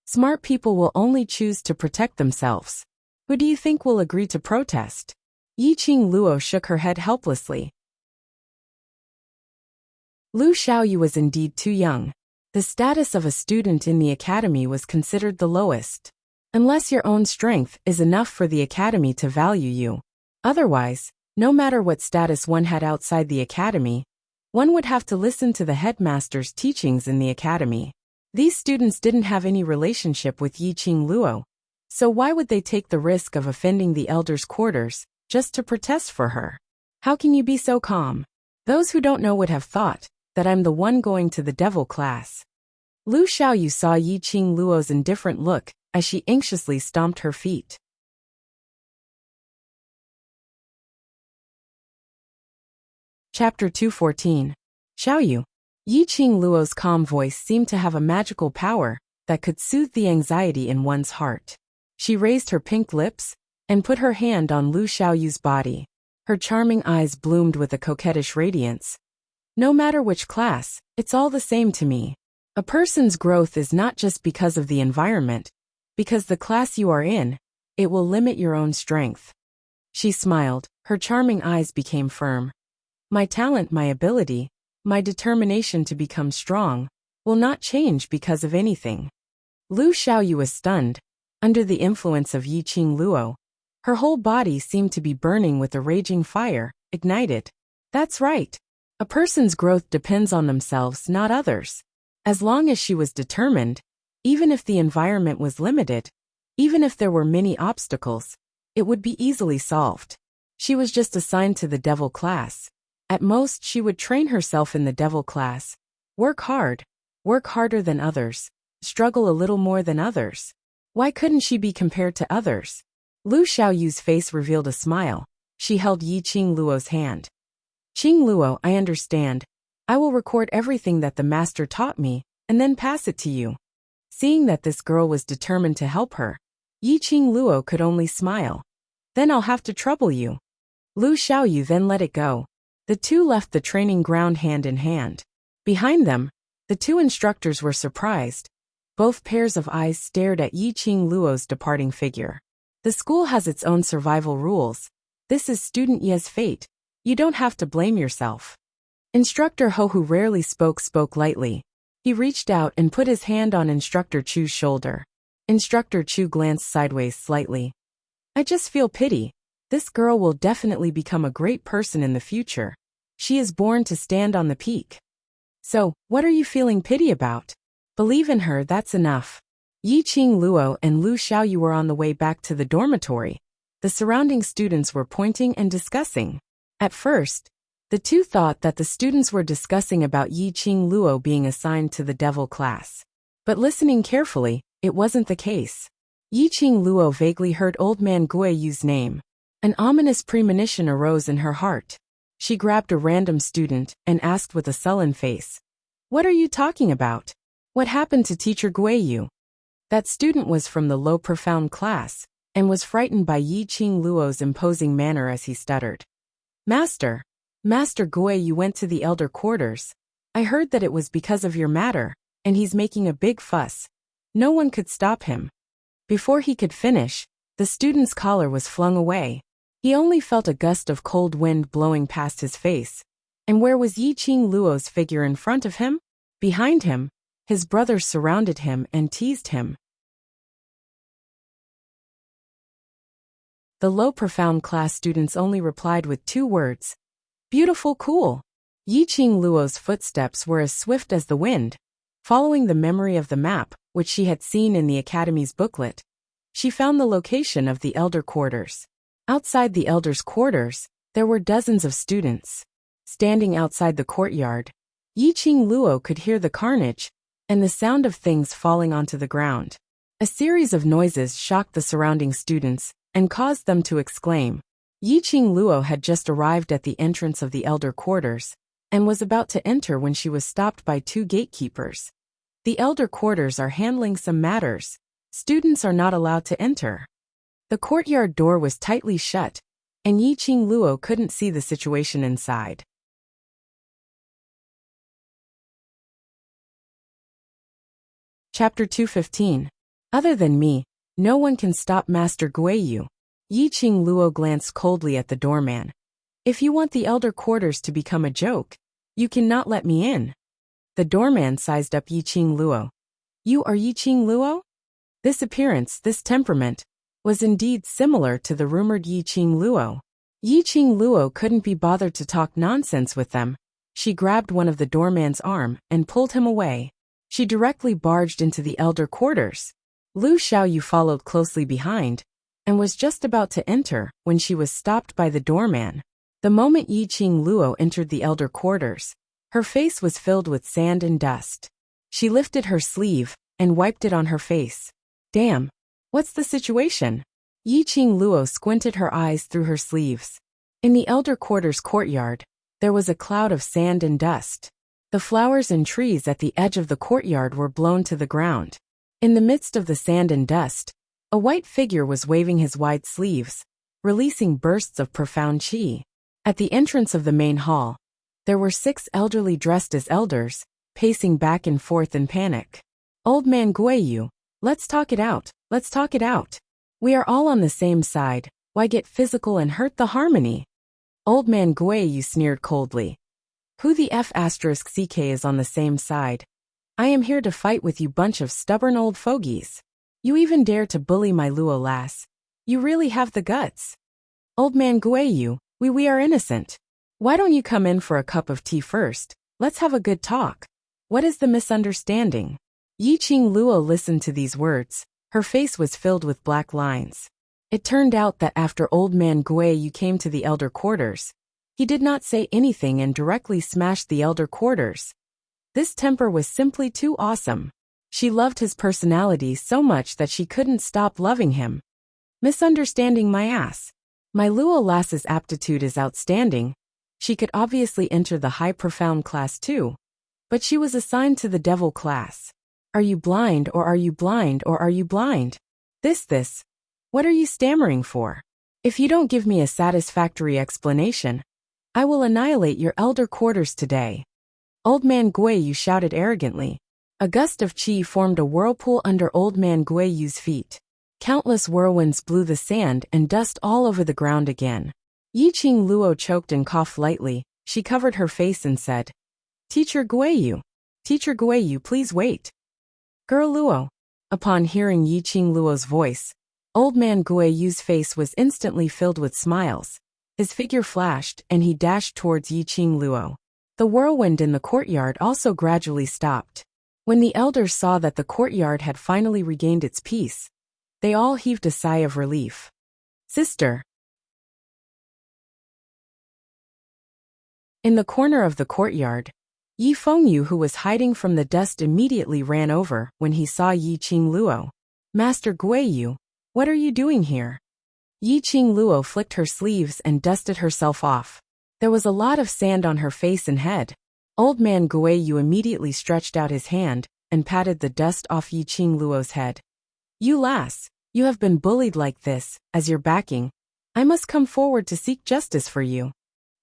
Smart people will only choose to protect themselves. Who do you think will agree to protest? Yi Qing Luo shook her head helplessly. Lu Xiaoyu was indeed too young. The status of a student in the academy was considered the lowest. Unless your own strength is enough for the academy to value you. Otherwise, no matter what status one had outside the academy, one would have to listen to the headmaster's teachings in the academy. These students didn't have any relationship with Yi Qing Luo, so why would they take the risk of offending the elders' quarters just to protest for her? How can you be so calm? Those who don't know would have thought that I'm the one going to the devil class. Lu Xiaoyu saw Yi Qing Luo's indifferent look as she anxiously stomped her feet. Chapter 214. Xiaoyu. Yi Qing Luo's calm voice seemed to have a magical power that could soothe the anxiety in one's heart. She raised her pink lips and put her hand on Lu Xiaoyu's body. Her charming eyes bloomed with a coquettish radiance. No matter which class, it's all the same to me. A person's growth is not just because of the environment, because the class you are in, it will limit your own strength. She smiled, her charming eyes became firm. My talent, my ability, my determination to become strong, will not change because of anything. Lu Xiaoyu was stunned. Under the influence of Yi Qing Luo, her whole body seemed to be burning with a raging fire, ignited. That's right. A person's growth depends on themselves, not others. As long as she was determined, even if the environment was limited, even if there were many obstacles, it would be easily solved. She was just assigned to the devil class. At most, she would train herself in the devil class. Work hard, work harder than others, struggle a little more than others. Why couldn't she be compared to others? Lu Xiaoyu's face revealed a smile. She held Yi Qing Luo's hand. Qing Luo, I understand. I will record everything that the master taught me, and then pass it to you. Seeing that this girl was determined to help her, Yi Qing Luo could only smile. Then I'll have to trouble you. Lu Xiaoyu then let it go. The two left the training ground hand in hand. Behind them, the two instructors were surprised. Both pairs of eyes stared at Yi Qing Luo's departing figure. The school has its own survival rules. This is student Ye's fate. You don't have to blame yourself. Instructor Ho, who rarely spoke lightly. He reached out and put his hand on Instructor Chu's shoulder. Instructor Chu glanced sideways slightly. I just feel pity. This girl will definitely become a great person in the future. She is born to stand on the peak. So, what are you feeling pity about? Believe in her, that's enough. Yi Qing Luo and Lu Xiaoyu were on the way back to the dormitory. The surrounding students were pointing and discussing. At first, the two thought that the students were discussing about Yi Qing Luo being assigned to the devil class. But listening carefully, it wasn't the case. Yi-Ching Luo vaguely heard Old Man Guiyu's name. An ominous premonition arose in her heart. She grabbed a random student and asked with a sullen face, "What are you talking about? What happened to Teacher Guiyu?" That student was from the low profound class and was frightened by Yi-Ching Luo's imposing manner as he stuttered. Master Guiyu went to the elder quarters. I heard that it was because of your matter, and he's making a big fuss. No one could stop him." Before he could finish, the student's collar was flung away. He only felt a gust of cold wind blowing past his face. And where was Yi-Ching Luo's figure in front of him? Behind him, his brothers surrounded him and teased him. The low profound class students only replied with 2 words. Beautiful cool. Yi-Ching Luo's footsteps were as swift as the wind. Following the memory of the map, which she had seen in the academy's booklet, she found the location of the elder quarters. Outside the elders' quarters, there were dozens of students. Standing outside the courtyard, Yi-Ching Luo could hear the carnage and the sound of things falling onto the ground. A series of noises shocked the surrounding students and caused them to exclaim. Yi-Ching Luo had just arrived at the entrance of the elder quarters and was about to enter when she was stopped by 2 gatekeepers. The elder quarters are handling some matters. Students are not allowed to enter. The courtyard door was tightly shut, and Yi-Ching Luo couldn't see the situation inside. Chapter 215. Other than me, no one can stop Master Guiyu. Yi-Ching Luo glanced coldly at the doorman. If you want the elder quarters to become a joke, you cannot let me in. The doorman sized up Yi-Ching Luo. You are Yi-Ching Luo? This appearance, this temperament, was indeed similar to the rumored Yi-Ching Luo. Yi-Ching Luo couldn't be bothered to talk nonsense with them. She grabbed one of the doorman's arm and pulled him away. She directly barged into the elder quarters. Lu Xiaoyu followed closely behind and was just about to enter when she was stopped by the doorman. The moment Yi-Ching Luo entered the elder quarters, her face was filled with sand and dust. She lifted her sleeve and wiped it on her face. Damn, what's the situation? Yi-Ching Luo squinted her eyes through her sleeves. In the elder quarters courtyard, there was a cloud of sand and dust. The flowers and trees at the edge of the courtyard were blown to the ground. In the midst of the sand and dust, a white figure was waving his wide sleeves, releasing bursts of profound qi. At the entrance of the main hall, there were 6 elderly dressed as elders, pacing back and forth in panic. Old Man Guiyu, let's talk it out, let's talk it out. We are all on the same side, why get physical and hurt the harmony? Old Man Guiyu sneered coldly. Who the F***ck is on the same side? I am here to fight with you bunch of stubborn old fogies. You even dare to bully my Luo lass. You really have the guts. Old Man Guiyu, we are innocent. Why don't you come in for a cup of tea first? Let's have a good talk. What is the misunderstanding? Yi-Ching Luo listened to these words. Her face was filled with black lines. It turned out that after Old Man Guiyu came to the elder quarters, he did not say anything and directly smashed the elder quarters. This temper was simply too awesome. She loved his personality so much that she couldn't stop loving him. Misunderstanding my ass. My Luo lass's aptitude is outstanding. She could obviously enter the high profound class too. But she was assigned to the devil class. Are you blind or are you blind or are you blind? This. What are you stammering for? If you don't give me a satisfactory explanation, I will annihilate your elder quarters today. Old Man Guiyu shouted arrogantly. A gust of qi formed a whirlpool under Old Man Guiyu's feet. Countless whirlwinds blew the sand and dust all over the ground again. Yi-Ching Luo choked and coughed lightly. She covered her face and said, Teacher Guiyu, please wait. Girl Luo. Upon hearing Yi-Ching Luo's voice, Old Man Guiyu's face was instantly filled with smiles. His figure flashed and he dashed towards Yi-Ching Luo. The whirlwind in the courtyard also gradually stopped. When the elders saw that the courtyard had finally regained its peace, they all heaved a sigh of relief. Sister. In the corner of the courtyard, Yi Fengyu, who was hiding from the dust, immediately ran over when he saw Yi-Ching Luo. Master Guiyu, what are you doing here? Yi Qing Luo flicked her sleeves and dusted herself off. There was a lot of sand on her face and head. Old man Guiyu immediately stretched out his hand and patted the dust off Yi Qing Luo's head. You lass, you have been bullied like this, as you're backing. I must come forward to seek justice for you.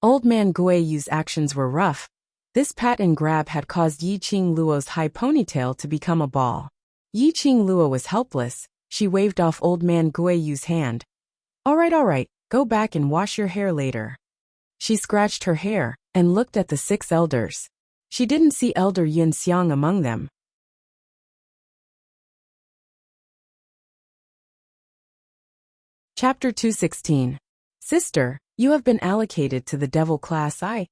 Old man Guiyu's actions were rough. This pat and grab had caused Yi Qing Luo's high ponytail to become a ball. Yi Qing Luo was helpless. She waved off old man Guiyu's hand. All right, go back and wash your hair later. She scratched her hair and looked at the 6 elders. She didn't see Elder Yun Xiang among them. Chapter 216. Sister, you have been allocated to the devil class. I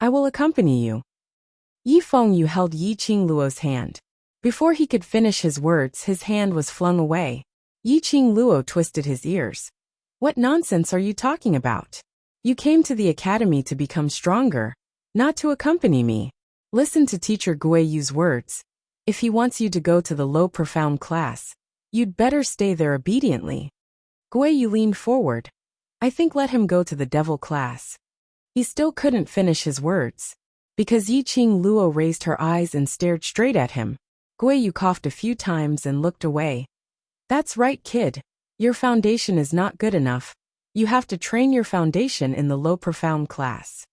will accompany you. Yi Fengyu held Yi Qing Luo's hand. Before he could finish his words, his hand was flung away. Yi Qing Luo twisted his ears. What nonsense are you talking about? You came to the academy to become stronger, not to accompany me. Listen to Teacher Guiyu's words. If he wants you to go to the low profound class, you'd better stay there obediently. Guiyu leaned forward. I think let him go to the devil class. He still couldn't finish his words. Because Yi Qing Luo raised her eyes and stared straight at him, Guiyu coughed a few times and looked away. That's right, kid. Your foundation is not good enough. You have to train your foundation in the low profound class.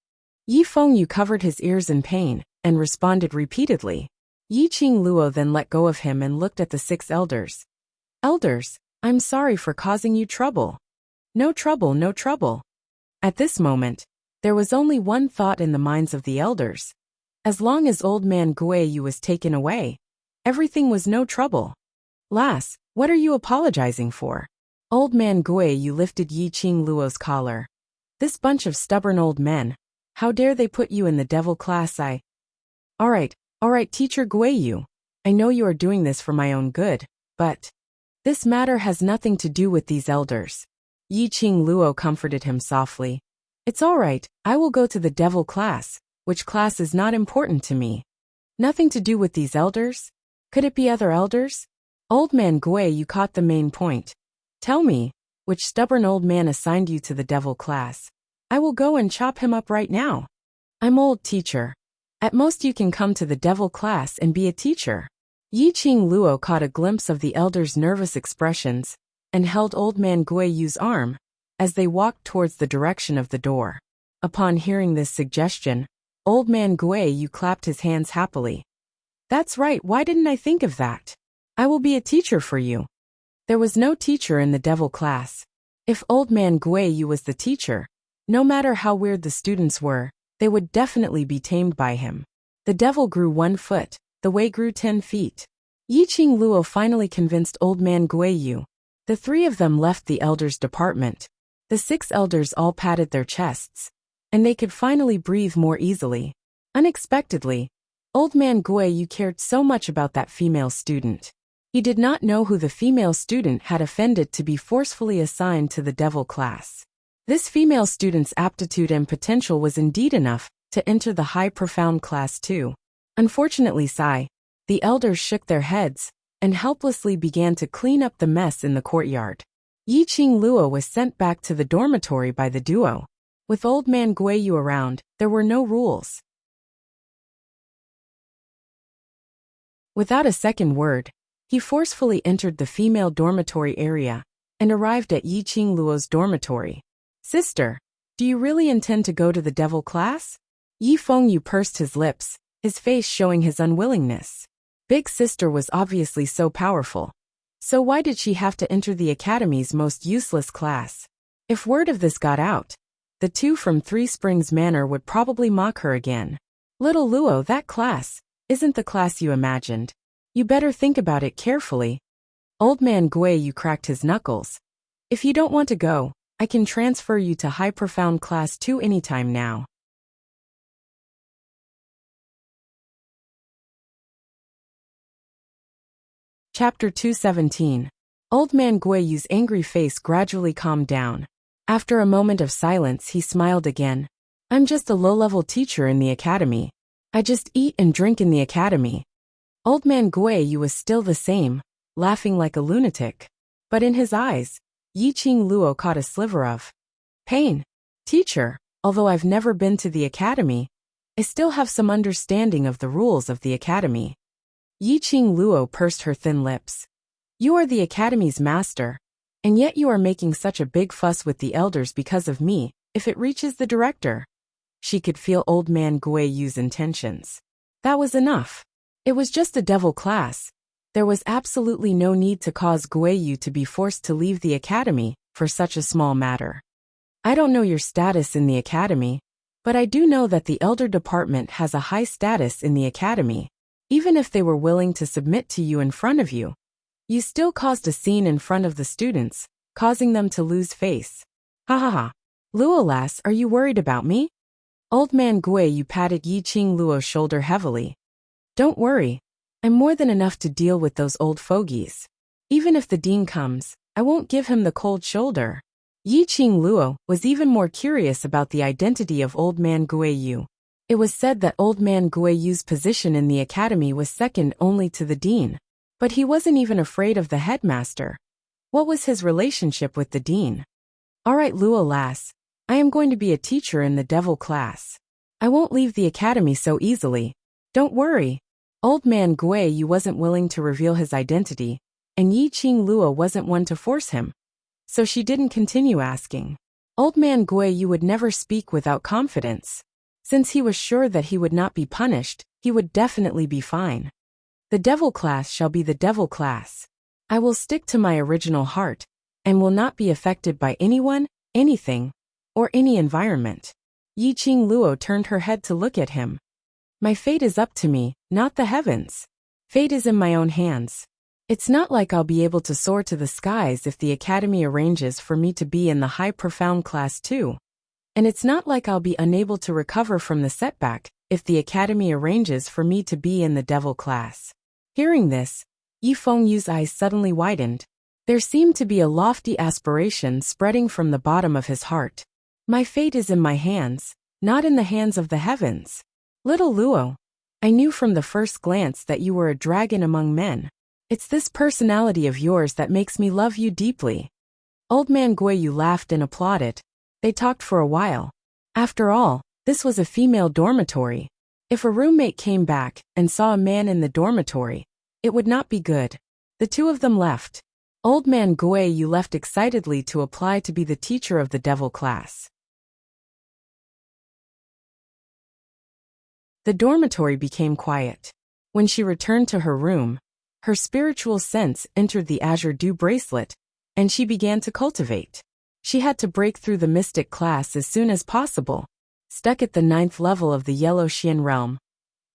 Yi Fengyu covered his ears in pain and responded repeatedly. Yi Qing Luo then let go of him and looked at the 6 elders. Elders, I'm sorry for causing you trouble. No trouble, no trouble. At this moment, there was only one thought in the minds of the elders. As long as old man Guiyu was taken away, everything was no trouble. Lass, what are you apologizing for? Old man Guiyu lifted Yi Qing Luo's collar. This bunch of stubborn old men, how dare they put you in the devil class? All right, Teacher Guiyu. I know you are doing this for my own good, but this matter has nothing to do with these elders. Yi Qing Luo comforted him softly. It's all right, I will go to the devil class, which class is not important to me. Nothing to do with these elders? Could it be other elders? Old man Guiyu caught the main point. Tell me, which stubborn old man assigned you to the devil class? I will go and chop him up right now. I'm old, teacher. At most you can come to the devil class and be a teacher. Yi Qing Luo caught a glimpse of the elder's nervous expressions and held old man Guiyu's arm as they walked towards the direction of the door. Upon hearing this suggestion, old man Guiyu clapped his hands happily. That's right, why didn't I think of that? I will be a teacher for you. There was no teacher in the devil class. If old man Guiyu was the teacher, no matter how weird the students were, they would definitely be tamed by him. The devil grew 1 foot, the way grew 10 feet. Yi Qing Luo finally convinced old man Guiyu. The 3 of them left the elders' department. The 6 elders all patted their chests, and they could finally breathe more easily. Unexpectedly, old man Guiyu cared so much about that female student. He did not know who the female student had offended to be forcefully assigned to the devil class. This female student's aptitude and potential was indeed enough to enter the high profound class too. Unfortunately, the elders shook their heads and helplessly began to clean up the mess in the courtyard. Yi Qing Luo was sent back to the dormitory by the duo. With old man Guiyu around, there were no rules. Without a second word, he forcefully entered the female dormitory area and arrived at Yi Qing Luo's dormitory. Sister, do you really intend to go to the devil class? Yi Fengyu pursed his lips, his face showing his unwillingness. Big sister was obviously so powerful. So why did she have to enter the academy's most useless class? If word of this got out, the 2 from 3 Springs Manor would probably mock her again. Little Luo, that class isn't the class you imagined. You better think about it carefully. Old man Guiyu cracked his knuckles. If you don't want to go, I can transfer you to high profound class 2 anytime now. Chapter 217. Old man Guiyu's angry face gradually calmed down. After a moment of silence, he smiled again. I'm just a low-level teacher in the academy. I just eat and drink in the academy. Old man Guiyu was still the same. laughing like a lunatic. But in his eyes, Yiqing Luo caught a sliver of pain. Teacher, although I've never been to the academy, I still have some understanding of the rules of the academy. Yiqing Luo pursed her thin lips. You are the academy's master, and yet you are making such a big fuss with the elders because of me, if it reaches the director. She could feel old man Gui Yu's intentions. That was enough. It was just a devil class. There was absolutely no need to cause Gui Yu to be forced to leave the academy for such a small matter. I don't know your status in the academy, but I do know that the elder department has a high status in the academy. Even if they were willing to submit to you in front of you, you still caused a scene in front of the students, causing them to lose face. Ha ha ha. Luo lass, are you worried about me? Old man Gui Yu patted Yiqing Luo's shoulder heavily. Don't worry. I'm more than enough to deal with those old fogies. Even if the dean comes, I won't give him the cold shoulder. Yiqing Luo was even more curious about the identity of old man Gui Yu. It was said that old man Gui Yu's position in the academy was second only to the dean. But he wasn't even afraid of the headmaster. What was his relationship with the dean? All right, Luo lass, I am going to be a teacher in the devil class. I won't leave the academy so easily. Don't worry. Old man Gui Yu wasn't willing to reveal his identity, and Yiqing Luo wasn't one to force him. So she didn't continue asking. Old man Gui Yu would never speak without confidence. Since he was sure that he would not be punished, he would definitely be fine. The devil class shall be the devil class. I will stick to my original heart, and will not be affected by anyone, anything, or any environment. Yiqing Luo turned her head to look at him. My fate is up to me, not the heavens. Fate is in my own hands. It's not like I'll be able to soar to the skies if the academy arranges for me to be in the high profound class too. And it's not like I'll be unable to recover from the setback if the academy arranges for me to be in the devil class. Hearing this, Yifeng Yu's eyes suddenly widened. There seemed to be a lofty aspiration spreading from the bottom of his heart. My fate is in my hands, not in the hands of the heavens. Little Luo, I knew from the first glance that you were a dragon among men. It's this personality of yours that makes me love you deeply. Old man Gui Yu laughed and applauded. They talked for a while. After all, this was a female dormitory. If a roommate came back and saw a man in the dormitory, it would not be good. The two of them left. Old man Gui Yu left excitedly to apply to be the teacher of the devil class. The dormitory became quiet. When she returned to her room, her spiritual sense entered the azure dew bracelet, and she began to cultivate. She had to break through the mystic class as soon as possible, stuck at the 9th level of the yellow Xian realm,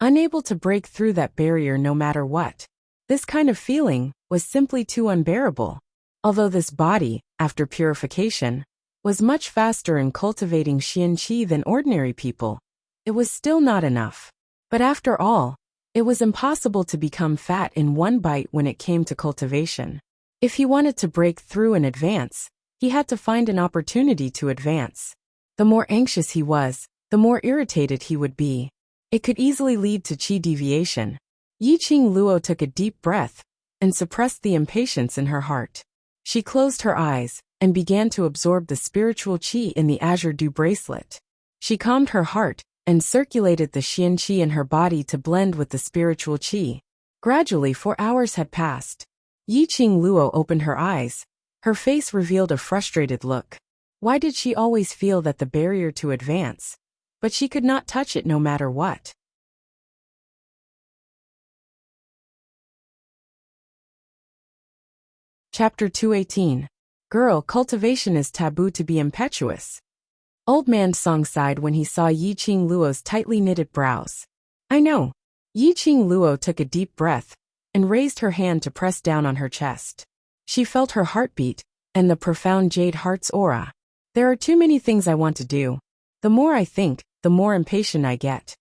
unable to break through that barrier no matter what. This kind of feeling was simply too unbearable. Although this body, after purification, was much faster in cultivating Xian Qi than ordinary people, it was still not enough. But after all, it was impossible to become fat in one bite when it came to cultivation. If he wanted to break through and advance, he had to find an opportunity to advance. The more anxious he was, the more irritated he would be. It could easily lead to qi deviation. Yiqing Luo took a deep breath and suppressed the impatience in her heart. She closed her eyes and began to absorb the spiritual qi in the azure dew bracelet. She calmed her heart and circulated the Xian Qi in her body to blend with the spiritual qi. Gradually 4 hours had passed. Yiqing Luo opened her eyes. Her face revealed a frustrated look. Why did she always feel that the barrier to advance? But she could not touch it no matter what. Chapter 218. Girl, cultivation is taboo to be impetuous. Old man Song sighed when he saw Yiqing Luo's tightly knitted brows. I know. Yiqing Luo took a deep breath and raised her hand to press down on her chest. She felt her heartbeat and the profound jade heart's aura. There are too many things I want to do. The more I think, the more impatient I get.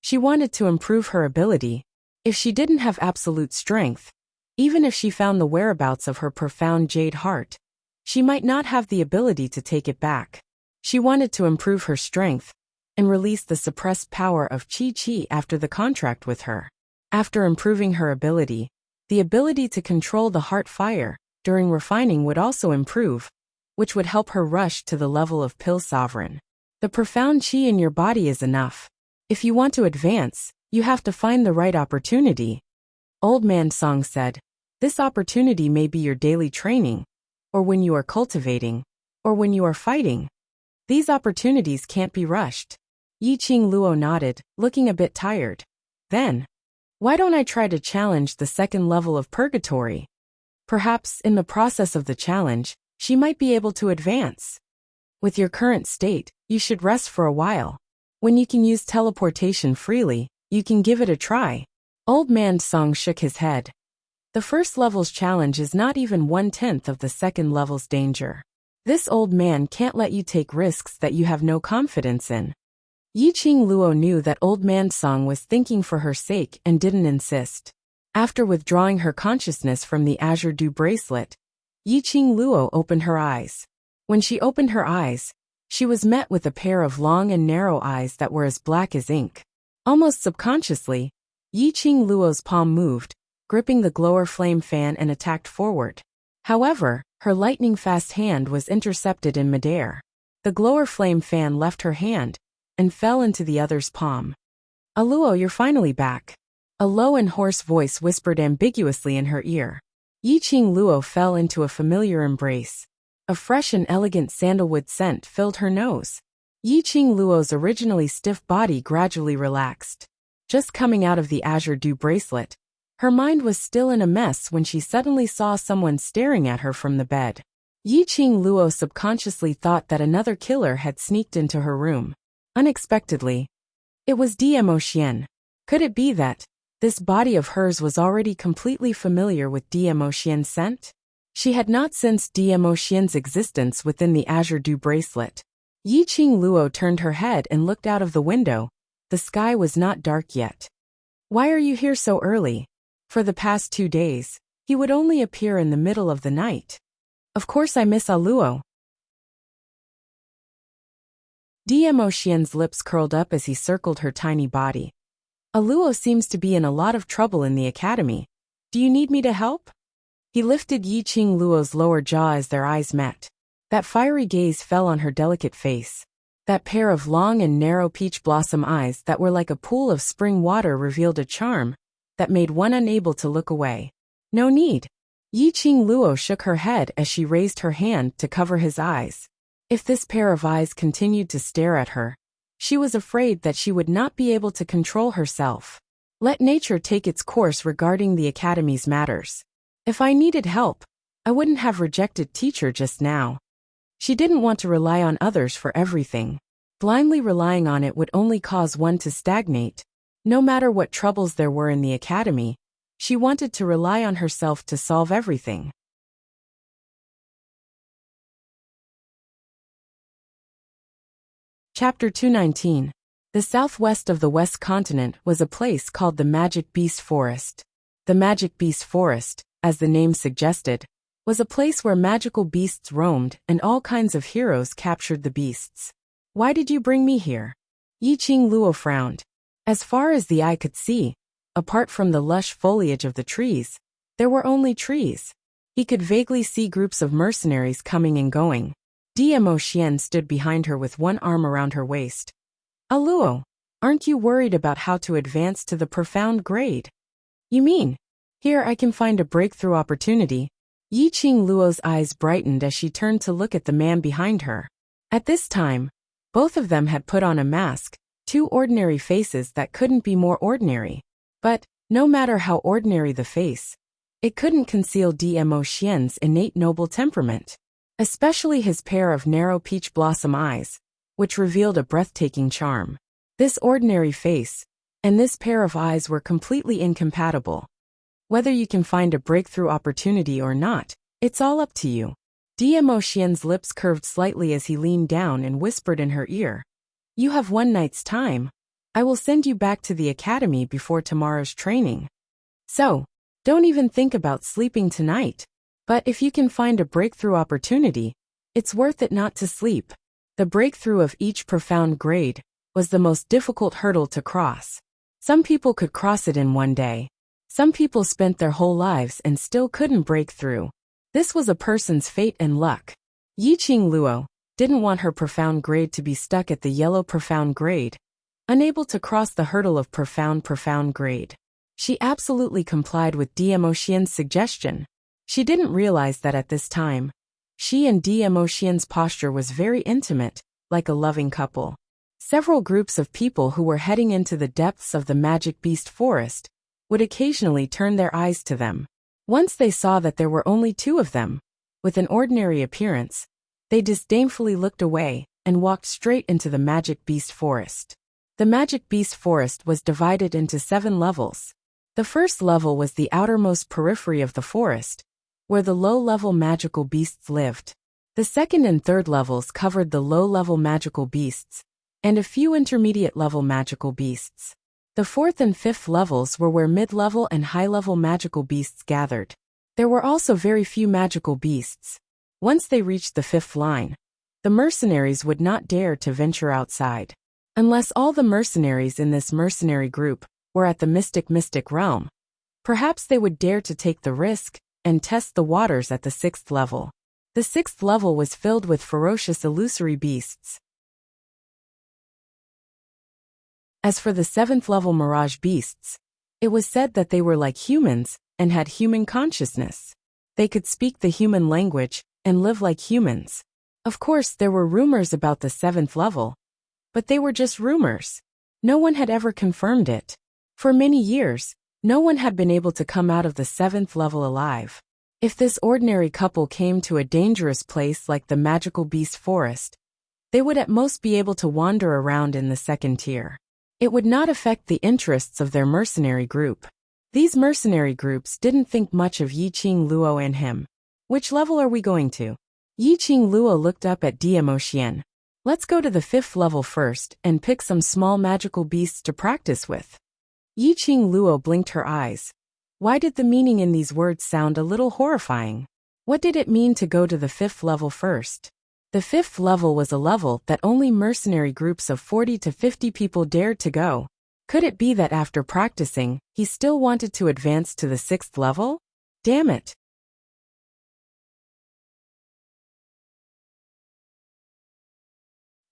She wanted to improve her ability. If she didn't have absolute strength, even if she found the whereabouts of her profound jade heart, she might not have the ability to take it back. She wanted to improve her strength and release the suppressed power of Qi Qi after the contract with her. After improving her ability, The ability to control the heart fire during refining would also improve, which would help her rush to the level of pill sovereign. The profound chi in your body is enough. If you want to advance, you have to find the right opportunity. Old Man Song said, this opportunity may be your daily training, or when you are cultivating, or when you are fighting. These opportunities can't be rushed. Yi Qing Luo nodded, looking a bit tired. Then, why don't I try to challenge the second level of purgatory? Perhaps, in the process of the challenge, she might be able to advance. With your current state, you should rest for a while. When you can use teleportation freely, you can give it a try. Old Man Song shook his head. The first level's challenge is not even 1/10 of the second level's danger. This old man can't let you take risks that you have no confidence in. Yi Qing Luo knew that Old Man Song was thinking for her sake and didn't insist. After withdrawing her consciousness from the azure dew bracelet, Yi Qing Luo opened her eyes. When she opened her eyes, she was met with a pair of long and narrow eyes that were as black as ink. Almost subconsciously, Yi Qing Luo's palm moved, gripping the glower flame fan and attacked forward. However, her lightning-fast hand was intercepted in midair. The glower flame fan left her hand and fell into the other's palm. Luo, you're finally back. A low and hoarse voice whispered ambiguously in her ear. Yi Qing Luo fell into a familiar embrace. A fresh and elegant sandalwood scent filled her nose. Yi Qing Luo's originally stiff body gradually relaxed. Just coming out of the azure dew bracelet, her mind was still in a mess when she suddenly saw someone staring at her from the bed. Yi Qing Luo subconsciously thought that another killer had sneaked into her room. Unexpectedly, it was Dmo Xian. Could it be that this body of hers was already completely familiar with Dmo Xian's scent? She had not sensed Dmo Xian's existence within the azure dew bracelet. Yi Qing Luo turned her head and looked out of the window. The sky was not dark yet. Why are you here so early? For the past 2 days, he would only appear in the middle of the night. Of course I miss Luo. Dmo Xian's lips curled up as he circled her tiny body. Luo seems to be in a lot of trouble in the academy. Do you need me to help? He lifted Yi Qing Luo's lower jaw as their eyes met. That fiery gaze fell on her delicate face. That pair of long and narrow peach blossom eyes that were like a pool of spring water revealed a charm that made one unable to look away. No need. Yi Qing Luo shook her head as she raised her hand to cover his eyes. If this pair of eyes continued to stare at her, she was afraid that she would not be able to control herself. Let nature take its course regarding the academy's matters. If I needed help, I wouldn't have rejected teacher just now. She didn't want to rely on others for everything. Blindly relying on it would only cause one to stagnate. No matter what troubles there were in the academy, she wanted to rely on herself to solve everything. Chapter 219. The southwest of the West Continent was a place called the Magic Beast Forest. The Magic Beast Forest, as the name suggested, was a place where magical beasts roamed and all kinds of heroes captured the beasts. Why did you bring me here? Yi Qing Luo frowned. As far as the eye could see, apart from the lush foliage of the trees, there were only trees. He could vaguely see groups of mercenaries coming and going. Dmo Xian stood behind her with one arm around her waist. Luo, aren't you worried about how to advance to the profound grade? You mean, here I can find a breakthrough opportunity? Yi Qing Luo's eyes brightened as she turned to look at the man behind her. At this time, both of them had put on a mask, two ordinary faces that couldn't be more ordinary. But, no matter how ordinary the face, it couldn't conceal Dmo Xian's innate noble temperament. Especially his pair of narrow peach blossom eyes, which revealed a breathtaking charm. This ordinary face and this pair of eyes were completely incompatible. Whether you can find a breakthrough opportunity or not, it's all up to you. Dmo Xian's lips curved slightly as he leaned down and whispered in her ear. You have 1 night's time. I will send you back to the academy before tomorrow's training. So, don't even think about sleeping tonight. But if you can find a breakthrough opportunity, it's worth it not to sleep. The breakthrough of each profound grade was the most difficult hurdle to cross. Some people could cross it in 1 day. Some people spent their whole lives and still couldn't break through. This was a person's fate and luck. Yiqing Luo didn't want her profound grade to be stuck at the yellow profound grade, unable to cross the hurdle of profound grade. She absolutely complied with Demo Xian's suggestion. She didn't realize that at this time, she and Demo Xian's posture was very intimate, like a loving couple. Several groups of people who were heading into the depths of the magic beast forest would occasionally turn their eyes to them. Once they saw that there were only two of them, with an ordinary appearance, they disdainfully looked away and walked straight into the magic beast forest. The magic beast forest was divided into 7 levels. The first level was the outermost periphery of the forest, where the low-level magical beasts lived. The second and third levels covered the low-level magical beasts, and a few intermediate-level magical beasts. The fourth and fifth levels were where mid-level and high-level magical beasts gathered. There were also very few magical beasts. Once they reached the fifth line, the mercenaries would not dare to venture outside. Unless all the mercenaries in this mercenary group were at the mystic realm, perhaps they would dare to take the risk and test the waters at the 6th level. The 6th level was filled with ferocious illusory beasts. As for the 7th level mirage beasts, it was said that they were like humans and had human consciousness. They could speak the human language and live like humans. Of course, there were rumors about the 7th level, but they were just rumors. No one had ever confirmed it. For many years, no one had been able to come out of the 7th level alive. If this ordinary couple came to a dangerous place like the magical beast forest, they would at most be able to wander around in the 2nd tier. It would not affect the interests of their mercenary group. These mercenary groups didn't think much of Yiqing Luo and him. Which level are we going to? Yiqing Luo looked up at Demo Xian. Let's go to the 5th level first and pick some small magical beasts to practice with. Yiqing Luo blinked her eyes. Why did the meaning in these words sound a little horrifying? What did it mean to go to the 5th level first? The 5th level was a level that only mercenary groups of 40 to 50 people dared to go. Could it be that after practicing, he still wanted to advance to the 6th level? Damn it.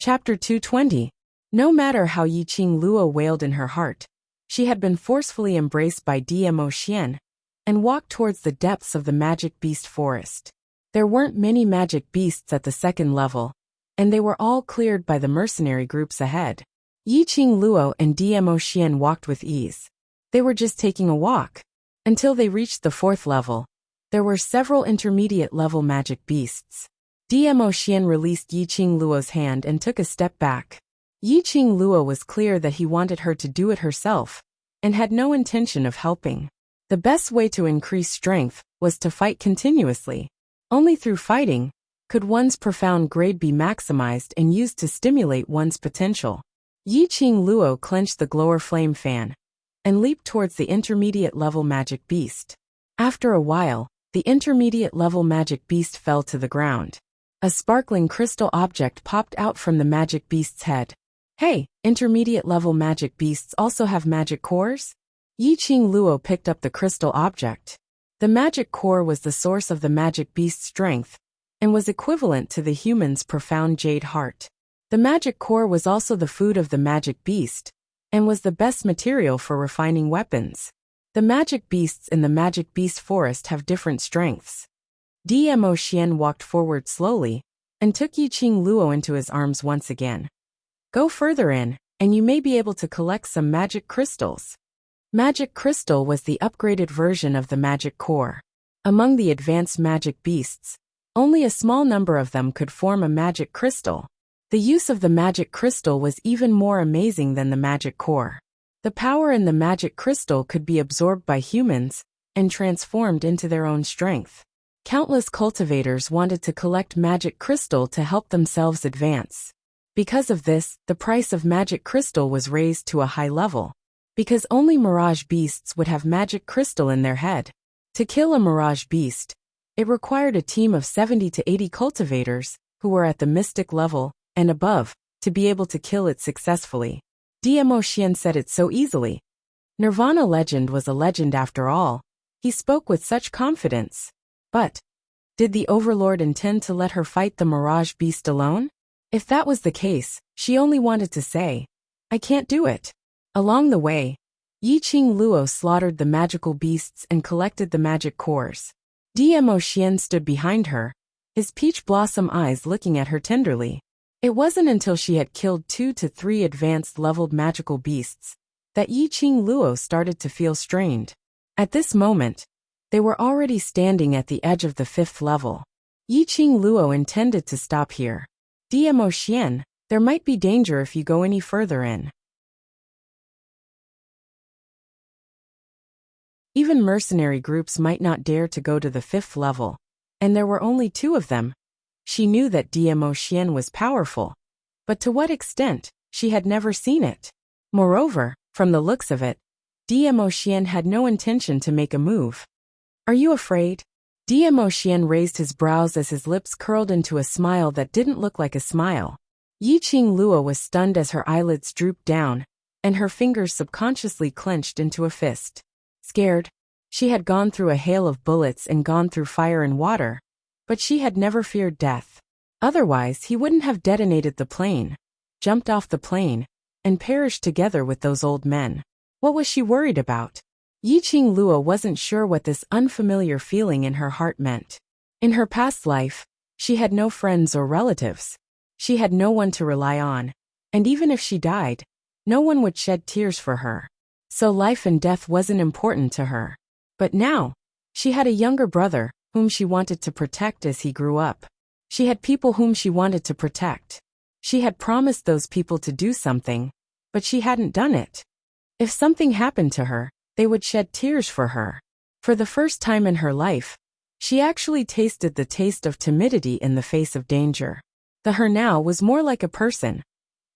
Chapter 220. No matter how Yiqing Luo wailed in her heart, she had been forcefully embraced by Demo Xian and walked towards the depths of the magic beast forest. There weren't many magic beasts at the 2nd level, and they were all cleared by the mercenary groups ahead. Yiqing Luo and Demo Xian walked with ease. They were just taking a walk. Until they reached the 4th level, there were several intermediate-level magic beasts. Demo Xian released Yiqing Luo's hand and took a step back. Yiqing Luo was clear that he wanted her to do it herself, and had no intention of helping. The best way to increase strength was to fight continuously. Only through fighting could one's profound grade be maximized and used to stimulate one's potential. Yiqing Luo clenched the glower flame fan and leaped towards the intermediate-level magic beast. After a while, the intermediate-level magic beast fell to the ground. A sparkling crystal object popped out from the magic beast's head. Hey, intermediate-level magic beasts also have magic cores? Yiqing Luo picked up the crystal object. The magic core was the source of the magic beast's strength, and was equivalent to the human's profound jade heart. The magic core was also the food of the magic beast, and was the best material for refining weapons. The magic beasts in the magic beast forest have different strengths. Demo Xian walked forward slowly, and took Yiqing Luo into his arms once again. Go further in, and you may be able to collect some magic crystals. Magic crystal was the upgraded version of the magic core. Among the advanced magic beasts, only a small number of them could form a magic crystal. The use of the magic crystal was even more amazing than the magic core. The power in the magic crystal could be absorbed by humans and transformed into their own strength. Countless cultivators wanted to collect magic crystal to help themselves advance. Because of this, the price of magic crystal was raised to a high level. Because only mirage beasts would have magic crystal in their head. To kill a mirage beast, it required a team of 70 to 80 cultivators, who were at the mystic level and above, to be able to kill it successfully. Demo Xian said it so easily. Nirvana legend was a legend after all. He spoke with such confidence. But did the Overlord intend to let her fight the Mirage Beast alone? If that was the case, she only wanted to say, "I can't do it." Along the way, Yi Qing Luo slaughtered the magical beasts and collected the magic cores. Dmo Xian stood behind her, his peach blossom eyes looking at her tenderly. It wasn't until she had killed 2 to 3 advanced leveled magical beasts that Yi Qing Luo started to feel strained. At this moment, they were already standing at the edge of the 5th level. Yi Qing Luo intended to stop here. Dmo Xian, there might be danger if you go any further in. Even mercenary groups might not dare to go to the 5th level, and there were only 2 of them. She knew that Dmo Xian was powerful, but to what extent, she had never seen it. Moreover, from the looks of it, Dmo Xian had no intention to make a move. "Are you afraid?" Dmo Xian raised his brows as his lips curled into a smile that didn't look like a smile. Yi Qing Luo was stunned as her eyelids drooped down, and her fingers subconsciously clenched into a fist. Scared? She had gone through a hail of bullets and gone through fire and water, but she had never feared death. Otherwise, he wouldn't have detonated the plane, jumped off the plane, and perished together with those old men. What was she worried about? Yi Qing Luo wasn't sure what this unfamiliar feeling in her heart meant. In her past life, she had no friends or relatives. She had no one to rely on, and even if she died, no one would shed tears for her. So life and death wasn't important to her. But now, she had a younger brother, whom she wanted to protect as he grew up. She had people whom she wanted to protect. She had promised those people to do something, but she hadn't done it. If something happened to her, they would shed tears for her. For the first time in her life, she actually tasted the taste of timidity in the face of danger. The her now was more like a person.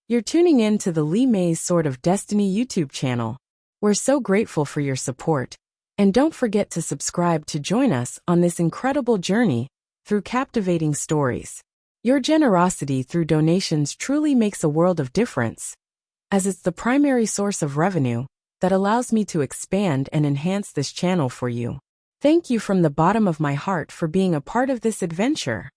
You're tuning in to the Li Mei's Sword of Destiny YouTube channel. We're so grateful for your support, and don't forget to subscribe to join us on this incredible journey through captivating stories. Your generosity through donations truly makes a world of difference, as it's the primary source of revenue that allows me to expand and enhance this channel for you. Thank you from the bottom of my heart for being a part of this adventure.